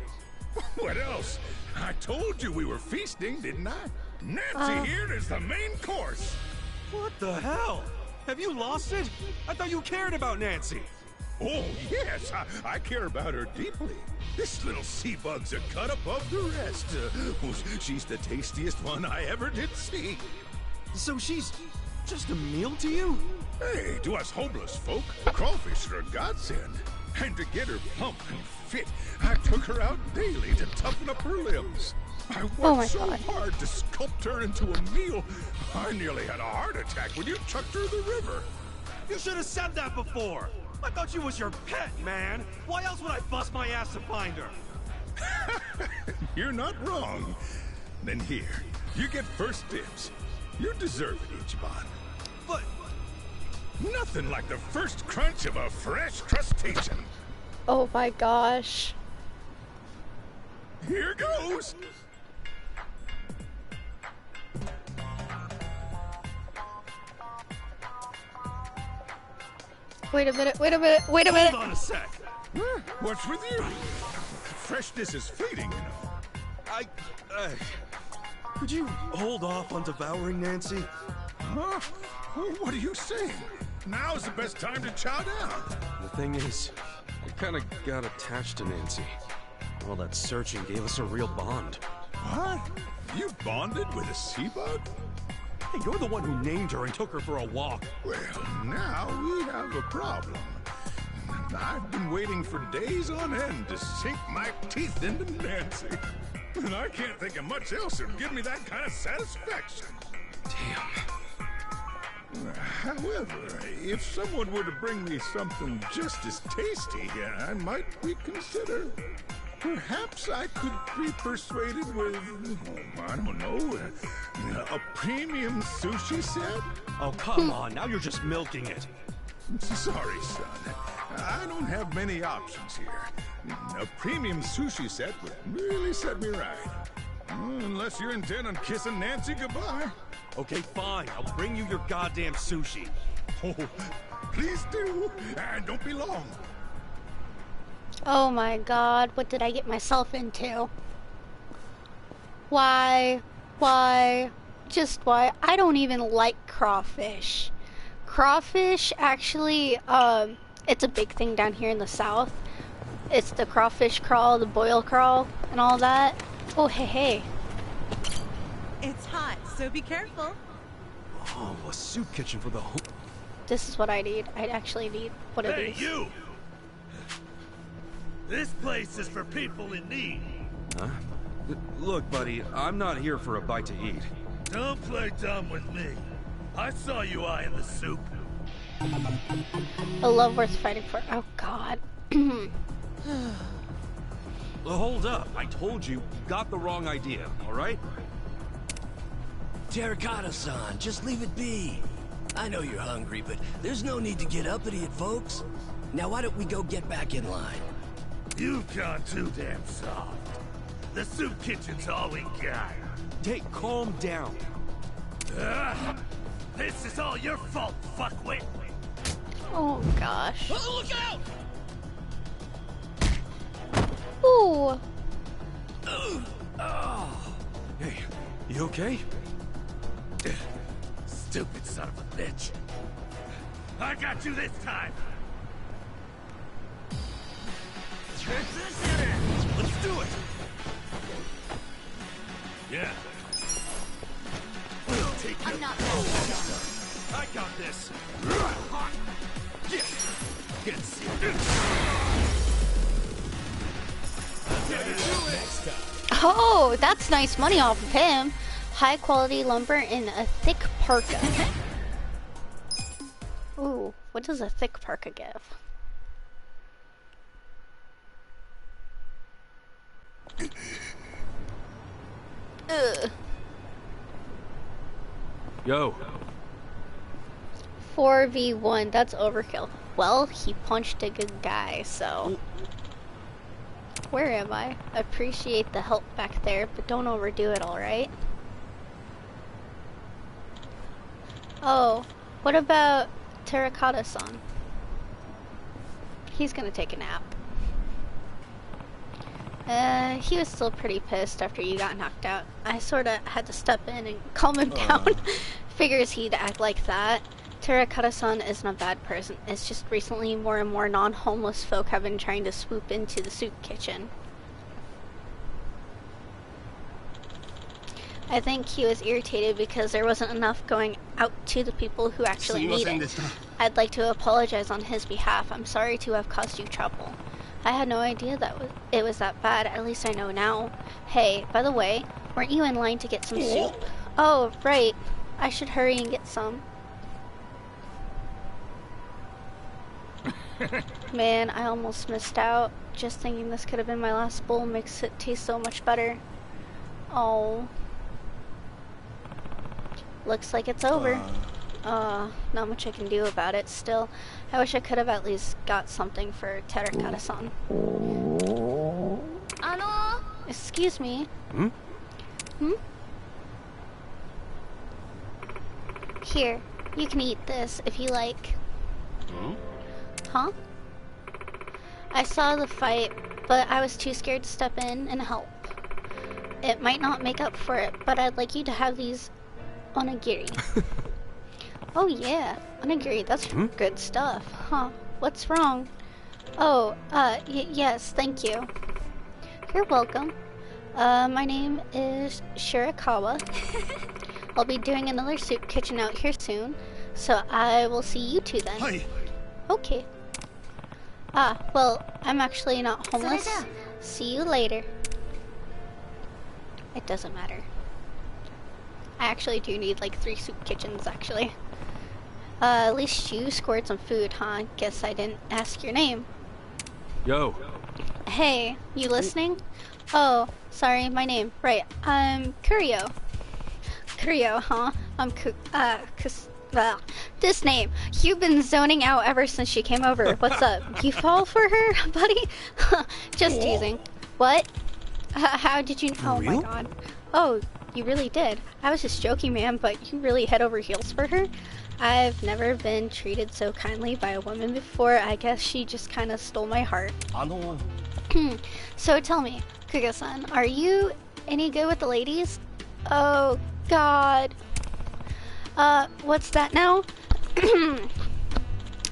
What else? I told you we were feasting, didn't I? Nancy here is the main course. What the hell? Have you lost it? I thought you cared about Nancy. Oh, yes, I care about her deeply. This little sea bug's a cut above the rest. She's the tastiest one I ever did see. So she's just a meal to you? Hey, to us homeless folk, crawfish are a godsend. And to get her plump and fit, I took her out daily to toughen up her limbs. I worked so hard to sculpt her into a meal, I nearly had a heart attack when you chucked her in the river. You should have said that before. I thought she was your pet, man. Why else would I bust my ass to find her? You're not wrong. Then here, you get first dibs. You deserve it, Ichiban. But nothing like the first crunch of a fresh crustacean. Oh my gosh. Here goes. Wait a minute, wait a minute, wait a minute. Hold on a sec. What's with you? Freshness is fleeting, you know. Could you hold off on devouring Nancy? Huh? What are you saying? Now's the best time to chow down. The thing is, I kind of got attached to Nancy. All that searching gave us a real bond. What? You bonded with a sea bug? Hey, you're the one who named her and took her for a walk. Well, now we have a problem. I've been waiting for days on end to sink my teeth into Nancy. And I can't think of much else that would give me that kind of satisfaction. Damn. However, if someone were to bring me something just as tasty, I might reconsider. Perhaps I could be persuaded with, I don't know, a premium sushi set? Oh, come on, now you're just milking it. Sorry, son. I don't have many options here. A premium sushi set would really set me right. Unless you're intent on kissing Nancy goodbye. Okay, fine. I'll bring you your goddamn sushi. Oh, please do. And don't be long. Oh my god, what did I get myself into? Why? Why? Just why? I don't even like crawfish. Crawfish, actually, it's a big thing down here in the south. It's the crawfish crawl, the boil crawl, and all that. Oh, hey, hey. It's hot, so be careful. Oh, a soup kitchen for the whole... This is what I need. I actually need one of these. Hey, you! This place is for people in need. Huh? Look, buddy, I'm not here for a bite to eat. Don't play dumb with me. I saw you eyeing the soup. A love worth fighting for. Oh, God. Well, hold up. I told you, you got the wrong idea, all right? Terracotta-san, just leave it be. I know you're hungry, but there's no need to get uppity at folks. Now why don't we go get back in line? You've gone too damn soft. The soup kitchen's all we got. Hey, calm down. This is all your fault, fuckwit. Oh, gosh. Oh, look out! Ooh. Oh. Hey, you okay? Stupid son of a bitch. I got you this time. Let's do it. Yeah. We'll take I'm not I got this. Get Oh, that's nice money off of him. High quality lumber in a thick parka. Ooh. What does a thick parka give? Ugh. Yo. 4v1, that's overkill. Well, he punched a good guy, so... Where am I? Appreciate the help back there, but don't overdo it, alright? Oh, what about Terracotta-san? He's gonna take a nap. He was still pretty pissed after you got knocked out. I sorta had to step in and calm him down. Figures he'd act like that. Terracotta-san isn't a bad person. It's just recently more and more non-homeless folk have been trying to swoop into the soup kitchen. I think he was irritated because there wasn't enough going out to the people who actually need it. I'd like to apologize on his behalf. I'm sorry to have caused you trouble. I had no idea it was that bad. At least I know now. Hey, by the way, weren't you in line to get some soup? Oh, right. I should hurry and get some. Man, I almost missed out. Just thinking this could have been my last bowl makes it taste so much better. Oh. Looks like it's over. Not much I can do about it. Still, I wish I could have at least got something for Terracotta-san. Excuse me. Hmm? Here, you can eat this if you like. Huh? I saw the fight, but I was too scared to step in and help. It might not make up for it, but I'd like you to have these onigiri. Oh yeah, onigiri, that's good stuff. Huh, what's wrong? Oh, yes, thank you. You're welcome. My name is Shirakawa. I'll be doing another soup kitchen out here soon, so I will see you two then. Hi. Okay. Well, I'm actually not homeless. See you later. It doesn't matter. I actually do need like 3 soup kitchens, actually. At least you scored some food, huh? Guess I didn't ask your name. Yo. Hey, you listening? Oh, sorry, my name. Right, I'm Kurio. Kurio, huh? I'm this name. You've been zoning out ever since she came over. What's up? You fall for her, buddy? Just teasing. What? How did you... Oh my god. Oh, you really did. I was just joking, man, but you really head over heels for her? I've never been treated so kindly by a woman before. I guess she just kind of stole my heart. So tell me, Kuga-san, are you any good with the ladies? Oh, God. What's that now?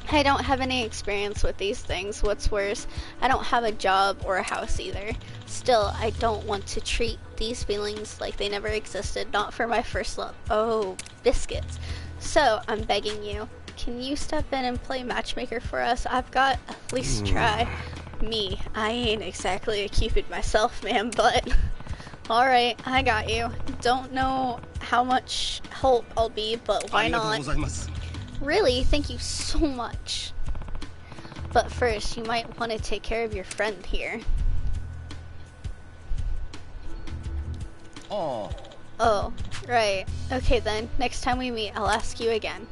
I don't have any experience with these things. What's worse, I don't have a job or a house either. Still, I don't want to treat these feelings like they never existed, not for my first love. Oh, biscuits. So, I'm begging you, can you step in and play matchmaker for us? I've got at least try. Me, I ain't exactly a Cupid myself, man, but... Alright, I got you. Don't know how much help I'll be, but why not? Really? Thank you so much. But first, you might want to take care of your friend here. Oh, right. Okay then, next time we meet, I'll ask you again.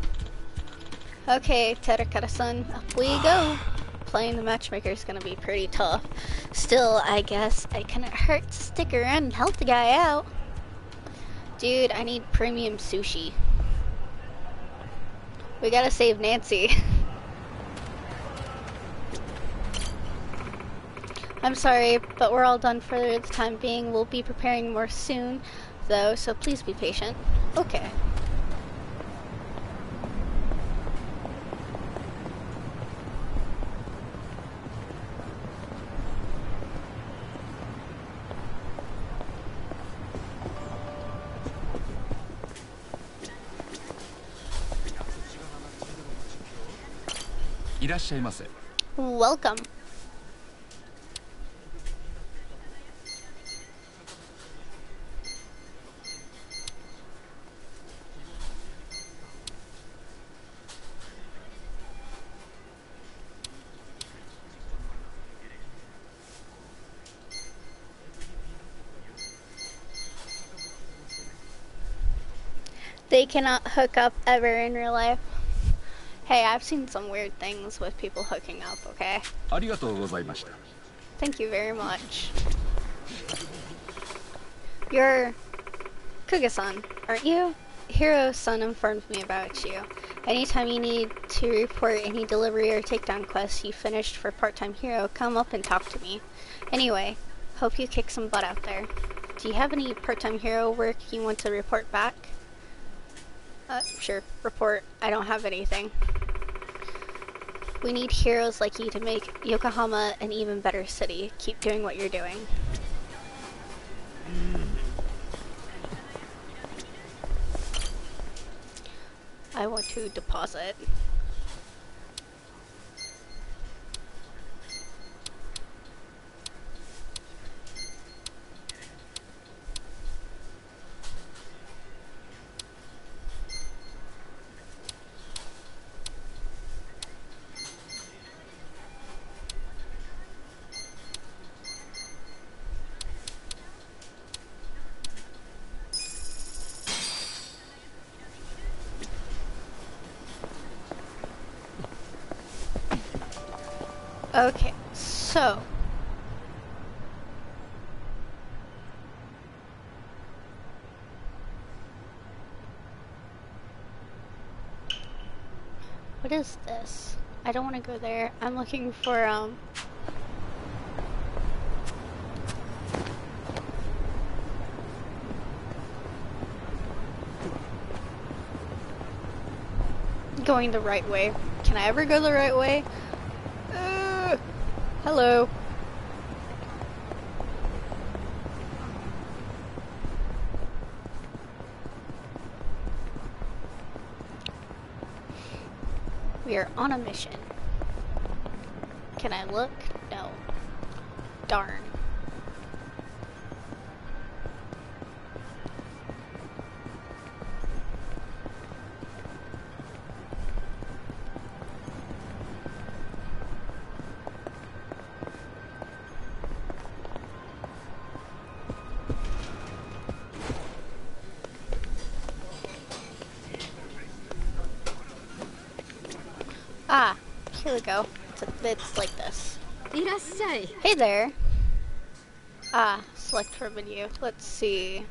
Okay, Terracotta-san, up we go. Playing the matchmaker is gonna be pretty tough. Still, I guess it couldn't hurt to stick around and help the guy out. Dude, I need premium sushi. We gotta save Nancy. I'm sorry, but we're all done for the time being. We'll be preparing more soon, though, so please be patient. Okay. Welcome. They cannot hook up ever in real life. Hey, I've seen some weird things with people hooking up, okay? Thank you very much. You're Kuga-san, aren't you? Hiro-san informed me about you. Anytime you need to report any delivery or takedown quests you finished for Part-Time Hero, come up and talk to me. Anyway, hope you kick some butt out there. Do you have any Part-Time Hero work you want to report back? Sure, report. I don't have anything. We need heroes like you to make Yokohama an even better city. Keep doing what you're doing. I want to deposit. Okay, so what is this? I don't want to go there. I'm looking for going the right way. Can I ever go the right way? Hello. We are on a mission. Can I look? No. Darn. Ah, here we go. It's like this. Hey there. Ah, select for menu. Let's see.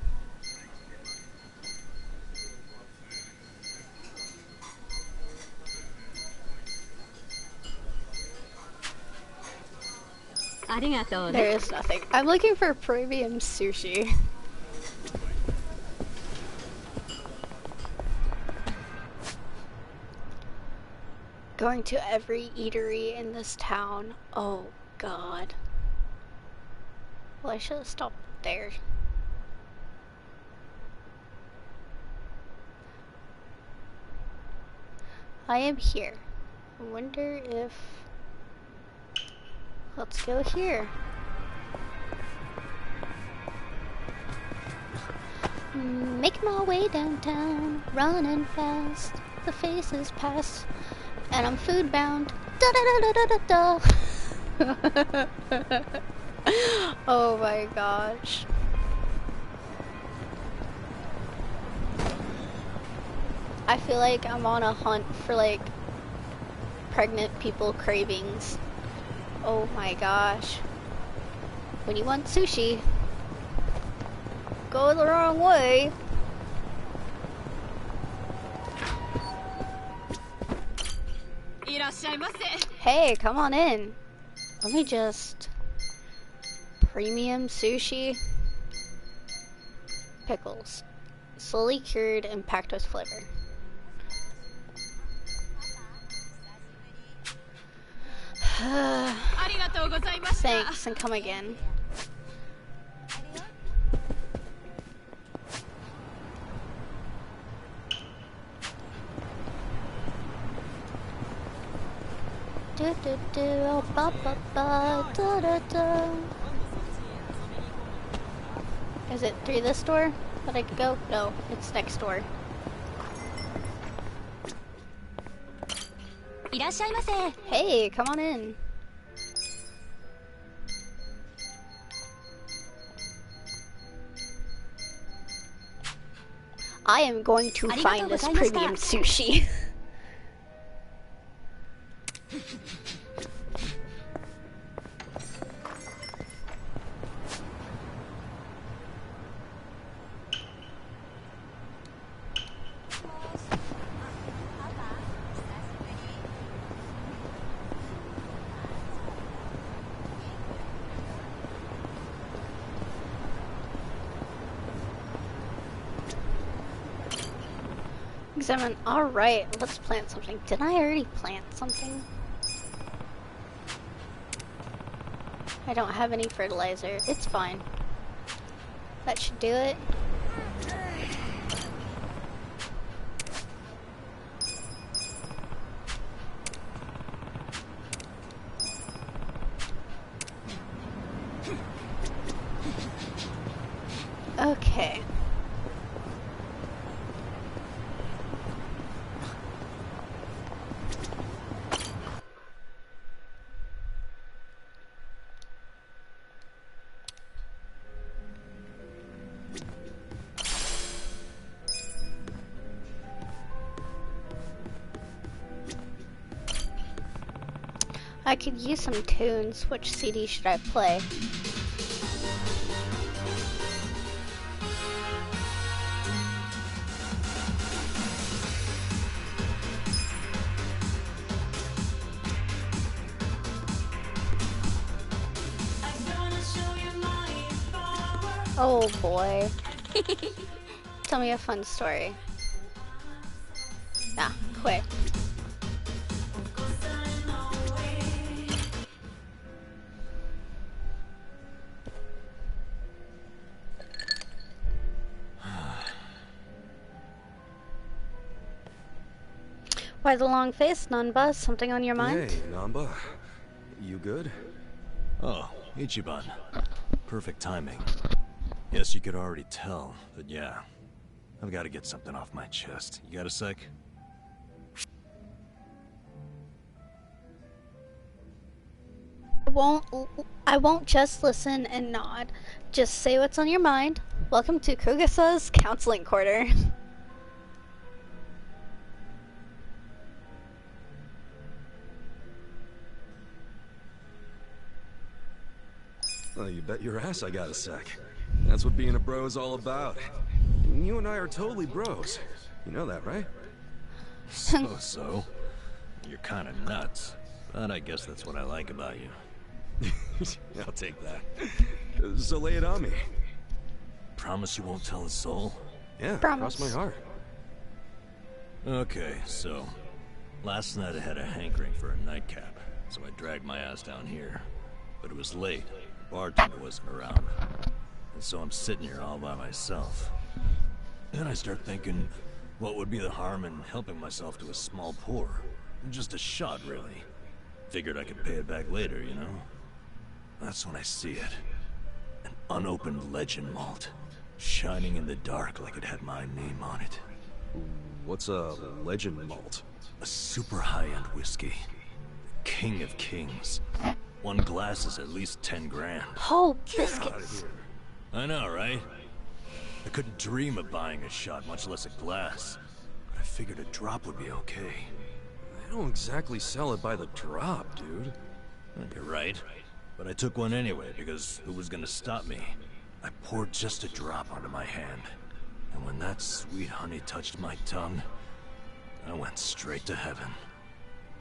There is nothing. I'm looking for premium sushi. Going to every eatery in this town. Oh god. Well, I should have stopped there. I am here. I wonder if... Let's go here. Make my way downtown, running fast. The faces pass, and I'm food bound. Da da da da da da da. Oh my gosh. I feel like I'm on a hunt for like pregnant people cravings. Oh my gosh. When you want sushi, go the wrong way. Hey, come on in. Let me just... Premium sushi. Pickles. Slowly cured and packed with flavor. Thanks, and come again. Do do do, ba ba ba, da da da. Is it through this door that I could go? No, it's next door. Hey, come on in. I am going to find this premium sushi. Examine. Alright, let's plant something. Did I already plant something? I don't have any fertilizer. It's fine. That should do it. Okay. I could use some tunes. Which CD should I play? Oh boy. Tell me a fun story. Nah, quit. Why the long face, Nanba? Something on your mind? Hey, Nanba. You good? Oh, Ichiban. Perfect timing. Yes, you could already tell, but yeah. I've got to get something off my chest. You got a sec? I won't just listen and nod. Just say what's on your mind. Welcome to Kugasa's counseling corner. Well, you bet your ass I got a sec. That's what being a bro is all about. You and I are totally bros. You know that, right? So. You're kind of nuts. But I guess that's what I like about you. I'll take that. So lay it on me. Promise you won't tell a soul? Yeah, Promise. cross my heart. Okay, so... Last night I had a hankering for a nightcap, so I dragged my ass down here. But it was late. The bartender wasn't around. And so I'm sitting here all by myself. Then I start thinking, what would be the harm in helping myself to a small pour? Just a shot, really. Figured I could pay it back later, you know? That's when I see it. An unopened legend malt. Shining in the dark like it had my name on it. What's a legend malt? A super high-end whiskey. King of kings. One glass is at least 10 grand. Oh, biscuits. I know, right? I couldn't dream of buying a shot, much less a glass. But I figured a drop would be okay. They don't exactly sell it by the drop, dude. You're right. But I took one anyway, because who was gonna stop me? I poured just a drop onto my hand. And when that sweet honey touched my tongue, I went straight to heaven.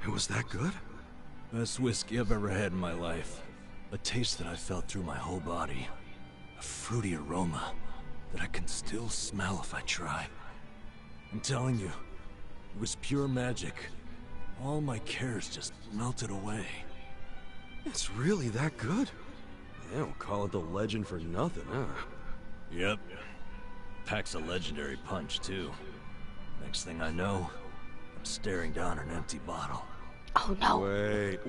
It was that good? Best whiskey I've ever had in my life. A taste that I felt through my whole body. A fruity aroma that I can still smell if I try. I'm telling you, it was pure magic. All my cares just melted away. It's really that good? They don't call it the legend for nothing, huh? Yep. Packs a legendary punch, too. Next thing I know, I'm staring down an empty bottle. Oh no. Wait.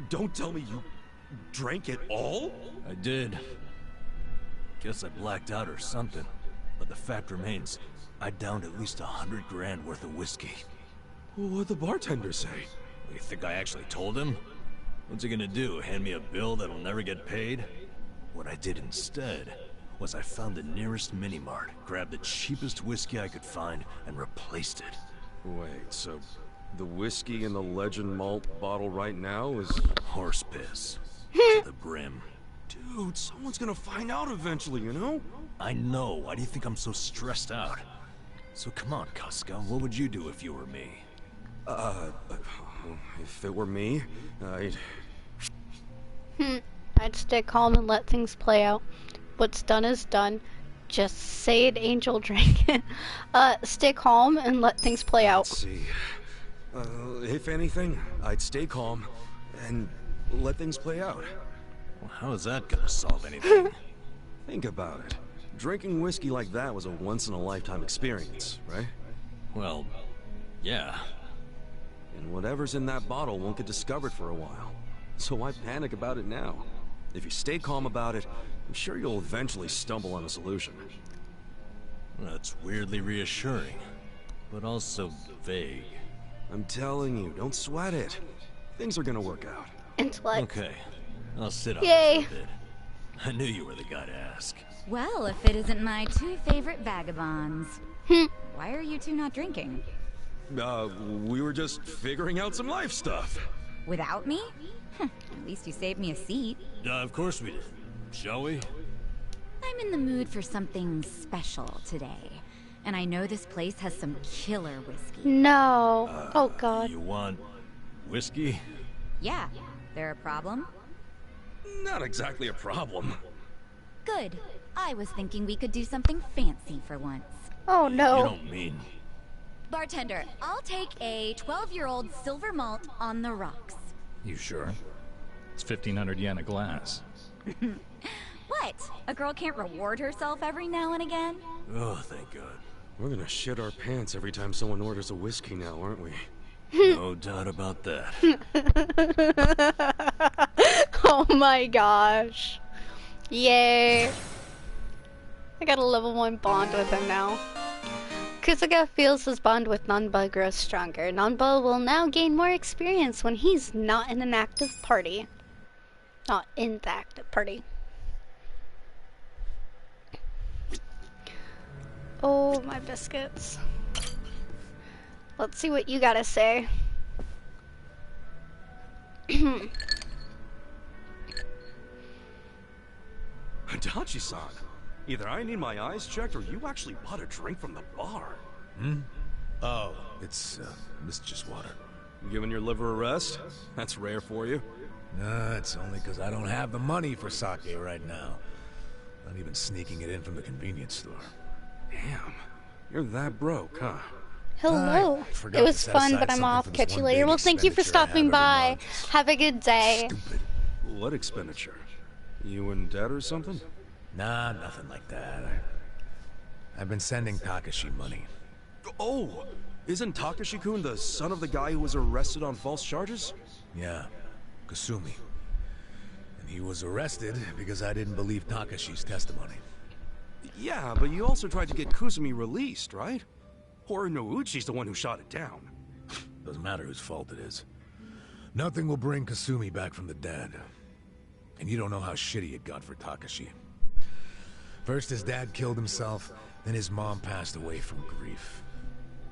Don't tell me you drank it all? I did. Guess I blacked out or something. But the fact remains, I downed at least 100 grand worth of whiskey. What'd the bartender say? You think I actually told him? What's he gonna do, hand me a bill that'll never get paid? What I did instead was I found the nearest mini-mart, grabbed the cheapest whiskey I could find, and replaced it. Wait, so the whiskey in the Legend Malt bottle right now is... horse piss. To the brim. Dude, someone's gonna find out eventually, you know? I know. Why do you think I'm so stressed out? So come on, Casca, what would you do if you were me? If it were me, I'd... I'd stay calm and let things play out. What's done is done. Just say it, Angel drink. Stay calm and let things play out. Let's see. If anything, I'd stay calm and let things play out. Well, how is that gonna solve anything? Think about it. Drinking whiskey like that was a once-in-a-lifetime experience, right? Well, yeah. And whatever's in that bottle won't get discovered for a while. So why panic about it now? If you stay calm about it, I'm sure you'll eventually stumble on a solution. That's weirdly reassuring, but also vague. I'm telling you, don't sweat it. Things are gonna work out. Intellect. Okay, I'll sit on Yay. it for a bit. I knew you were the guy to ask. Well, if it isn't my two favorite vagabonds. Why are you two not drinking? We were just figuring out some life stuff. Without me? At least you saved me a seat. Of course we did. Shall we? I'm in the mood for something special today. And I know this place has some killer whiskey. No. Oh, God. You want whiskey? Yeah. There a problem? Not exactly a problem. Good. I was thinking we could do something fancy for once. Oh, no. You don't mean... Bartender, I'll take a 12-year-old silver malt on the rocks. You sure? It's 1,500 yen a glass. What? A girl can't reward herself every now and again? Oh, thank God. We're gonna shit our pants every time someone orders a whiskey now, aren't we? No doubt about that. Oh my gosh. Yay. I got a level 1 bond with him now. Kusuga feels his bond with Nanba grows stronger. Nanba will now gain more experience when he's not in an active party. Not in the active party. Oh, my biscuits. Let's see what you gotta say. Dachi-san, either I need my eyes checked or you actually bought a drink from the bar. Oh, it's just water. Giving your liver a rest? That's rare for you. It's only because I don't have the money for sake right now. Not even sneaking it in from the convenience store. Damn, you're that broke, huh? Hello. It was fun, but I'm off. Catch you later. Well, thank you for stopping by. Have a good day. Stupid. What expenditure? You in debt or something? Nah, nothing like that. I've been sending Takashi money. Oh, isn't Takashi-kun the son of the guy who was arrested on false charges? Yeah, Kasumi. And he was arrested because I didn't believe Takashi's testimony. Yeah, but you also tried to get Kusumi released, right? Or Nouchi's the one who shot it down. Doesn't matter whose fault it is. Nothing will bring Kasumi back from the dead. And you don't know how shitty it got for Takashi. First his dad killed himself, then his mom passed away from grief.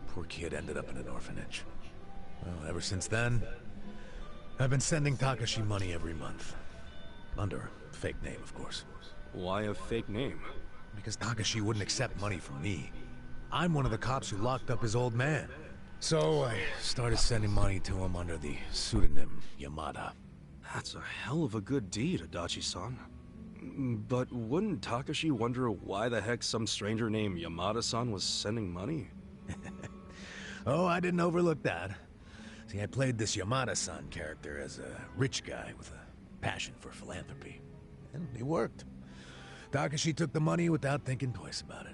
Poor kid ended up in an orphanage. Well, ever since then, I've been sending Takashi money every month. Under a fake name, of course. Why a fake name? Because Takashi wouldn't accept money from me. I'm one of the cops who locked up his old man. So I started sending money to him under the pseudonym Yamada. That's a hell of a good deed, Adachi-san. But wouldn't Takashi wonder why the heck some stranger named Yamada-san was sending money? Oh, I didn't overlook that. See, I played this Yamada-san character as a rich guy with a passion for philanthropy. And it worked. Takashi took the money without thinking twice about it.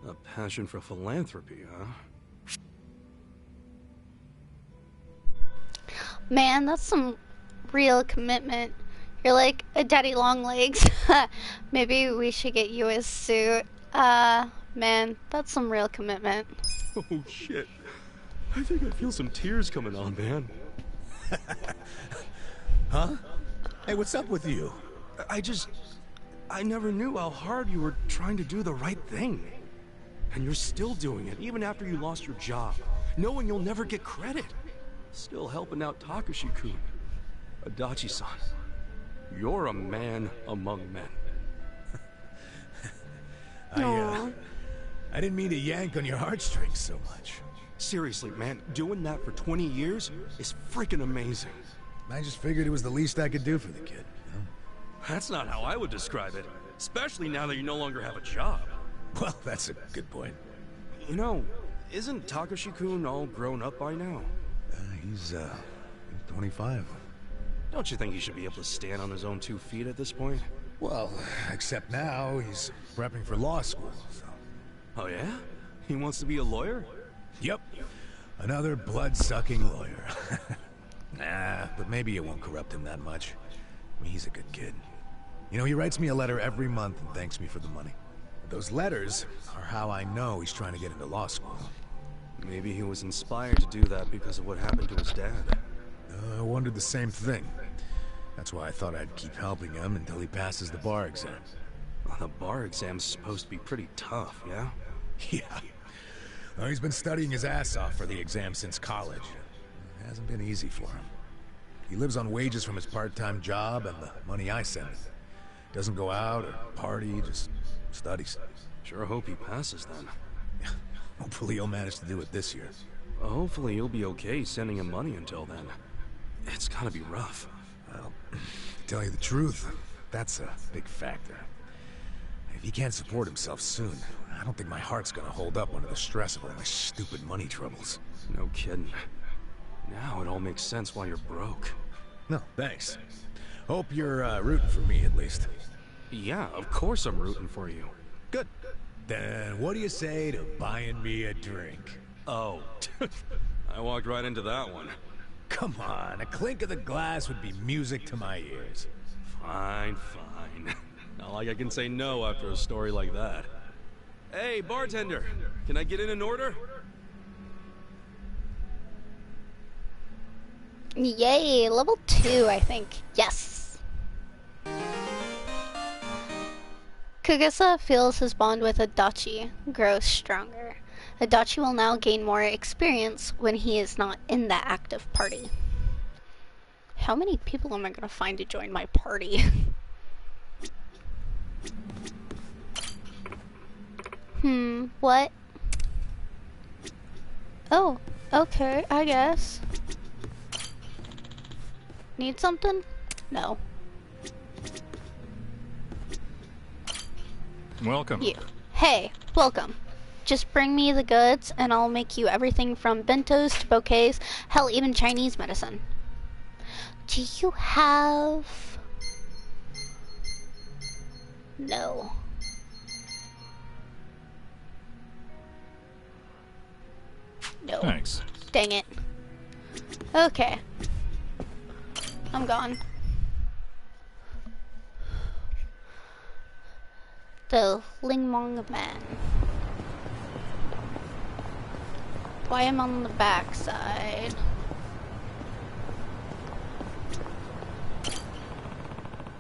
A passion for philanthropy, huh? Man, that's some real commitment. You're like a daddy long legs. Maybe we should get you a suit. Man, that's some real commitment. Oh shit. I think I feel some tears coming on, man. Huh? Hey, what's up with you? I just... I never knew how hard you were trying to do the right thing. And you're still doing it, even after you lost your job, knowing you'll never get credit. Still helping out Takashi-kun. Adachi-san. You're a man among men. I didn't mean to yank on your heartstrings so much. Seriously, man, doing that for 20 years is freaking amazing. I just figured it was the least I could do for the kid, you know? That's not how I would describe it, especially now that you no longer have a job. Well, that's a good point. You know, isn't Takashi-kun all grown up by now? He's 25. Don't you think he should be able to stand on his own 2 feet at this point? Well, except now he's prepping for law school, so... Oh yeah? He wants to be a lawyer? Yep. Another blood-sucking lawyer. Nah, but maybe it won't corrupt him that much. I mean, he's a good kid. You know, he writes me a letter every month and thanks me for the money. Those letters are how I know he's trying to get into law school. Maybe he was inspired to do that because of what happened to his dad. I wondered the same thing. That's why I thought I'd keep helping him until he passes the bar exam. Well, the bar exam's supposed to be pretty tough, yeah? Yeah. Well, he's been studying his ass off for the exam since college. It hasn't been easy for him. He lives on wages from his part-time job and the money I send him. Doesn't go out or party, just studies. Sure hope he passes then. Hopefully he'll manage to do it this year. Hopefully you'll be okay sending him money until then. It's gotta be rough. Well, to tell you the truth, that's a big factor. If he can't support himself soon, I don't think my heart's gonna hold up under the stress of all my stupid money troubles. No kidding. Now it all makes sense why you're broke. No, thanks. Hope you're rooting for me at least. Yeah, of course I'm rooting for you. Good. Then what do you say to buying me a drink? Oh, I walked right into that one. Come on, a clink of the glass would be music to my ears. Fine, fine. Not like I can say no after a story like that. Hey, bartender, can I get in an order? Yay, level 2, I think. Yes. Kugasa feels his bond with Adachi grow stronger. Adachi will now gain more experience when he is not in the active party. How many people am I gonna find to join my party? What? Oh, okay, I guess. Need something? No. Welcome. You. Hey, welcome. Just bring me the goods and I'll make you everything from bentos to bouquets, hell, even Chinese medicine. Do you have... No. No. Thanks. Dang it. Okay. I'm gone. The Lingmong Man. Why am I on the back side?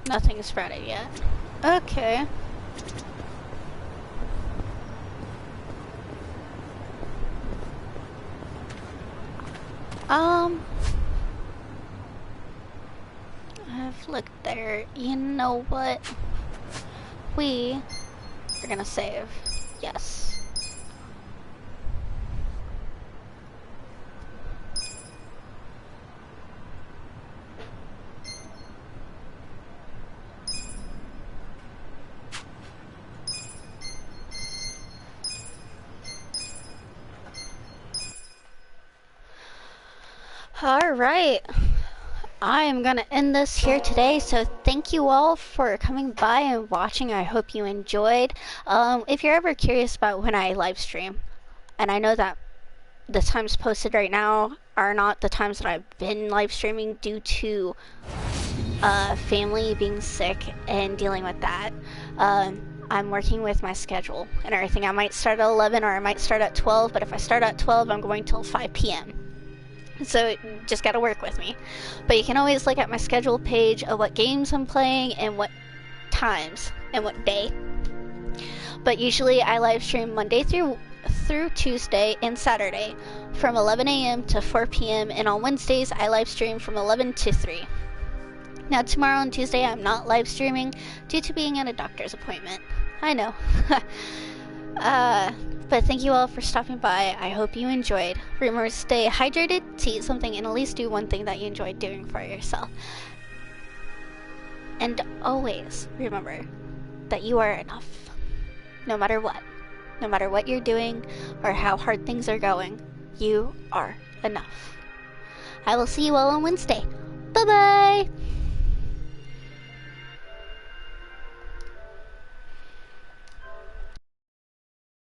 Nothing's spreaded yet. Okay. I've looked there. You know what? We are gonna save. Yes. Alright, I am gonna end this here today, so thank you all for coming by and watching. I hope you enjoyed. If you're ever curious about when I live stream, and I know that the times posted right now are not the times that I've been live streaming due to family being sick and dealing with that. I'm working with my schedule and everything. I might start at 11 or I might start at 12, but if I start at 12, I'm going till 5 p.m. So just gotta work with me. But you can always look at my schedule page of what games I'm playing and what times and what day. But usually I live stream Monday through Tuesday and Saturday from 11 a.m. to 4 p.m. and on Wednesdays I live stream from 11 to 3. Now tomorrow and Tuesday I'm not live streaming due to being at a doctor's appointment. I know. But thank you all for stopping by. I hope you enjoyed. Remember to stay hydrated, to eat something, and at least do one thing that you enjoyed doing for yourself. And always remember that you are enough. No matter what. No matter what you're doing or how hard things are going, you are enough. I will see you all on Wednesday. Bye-bye!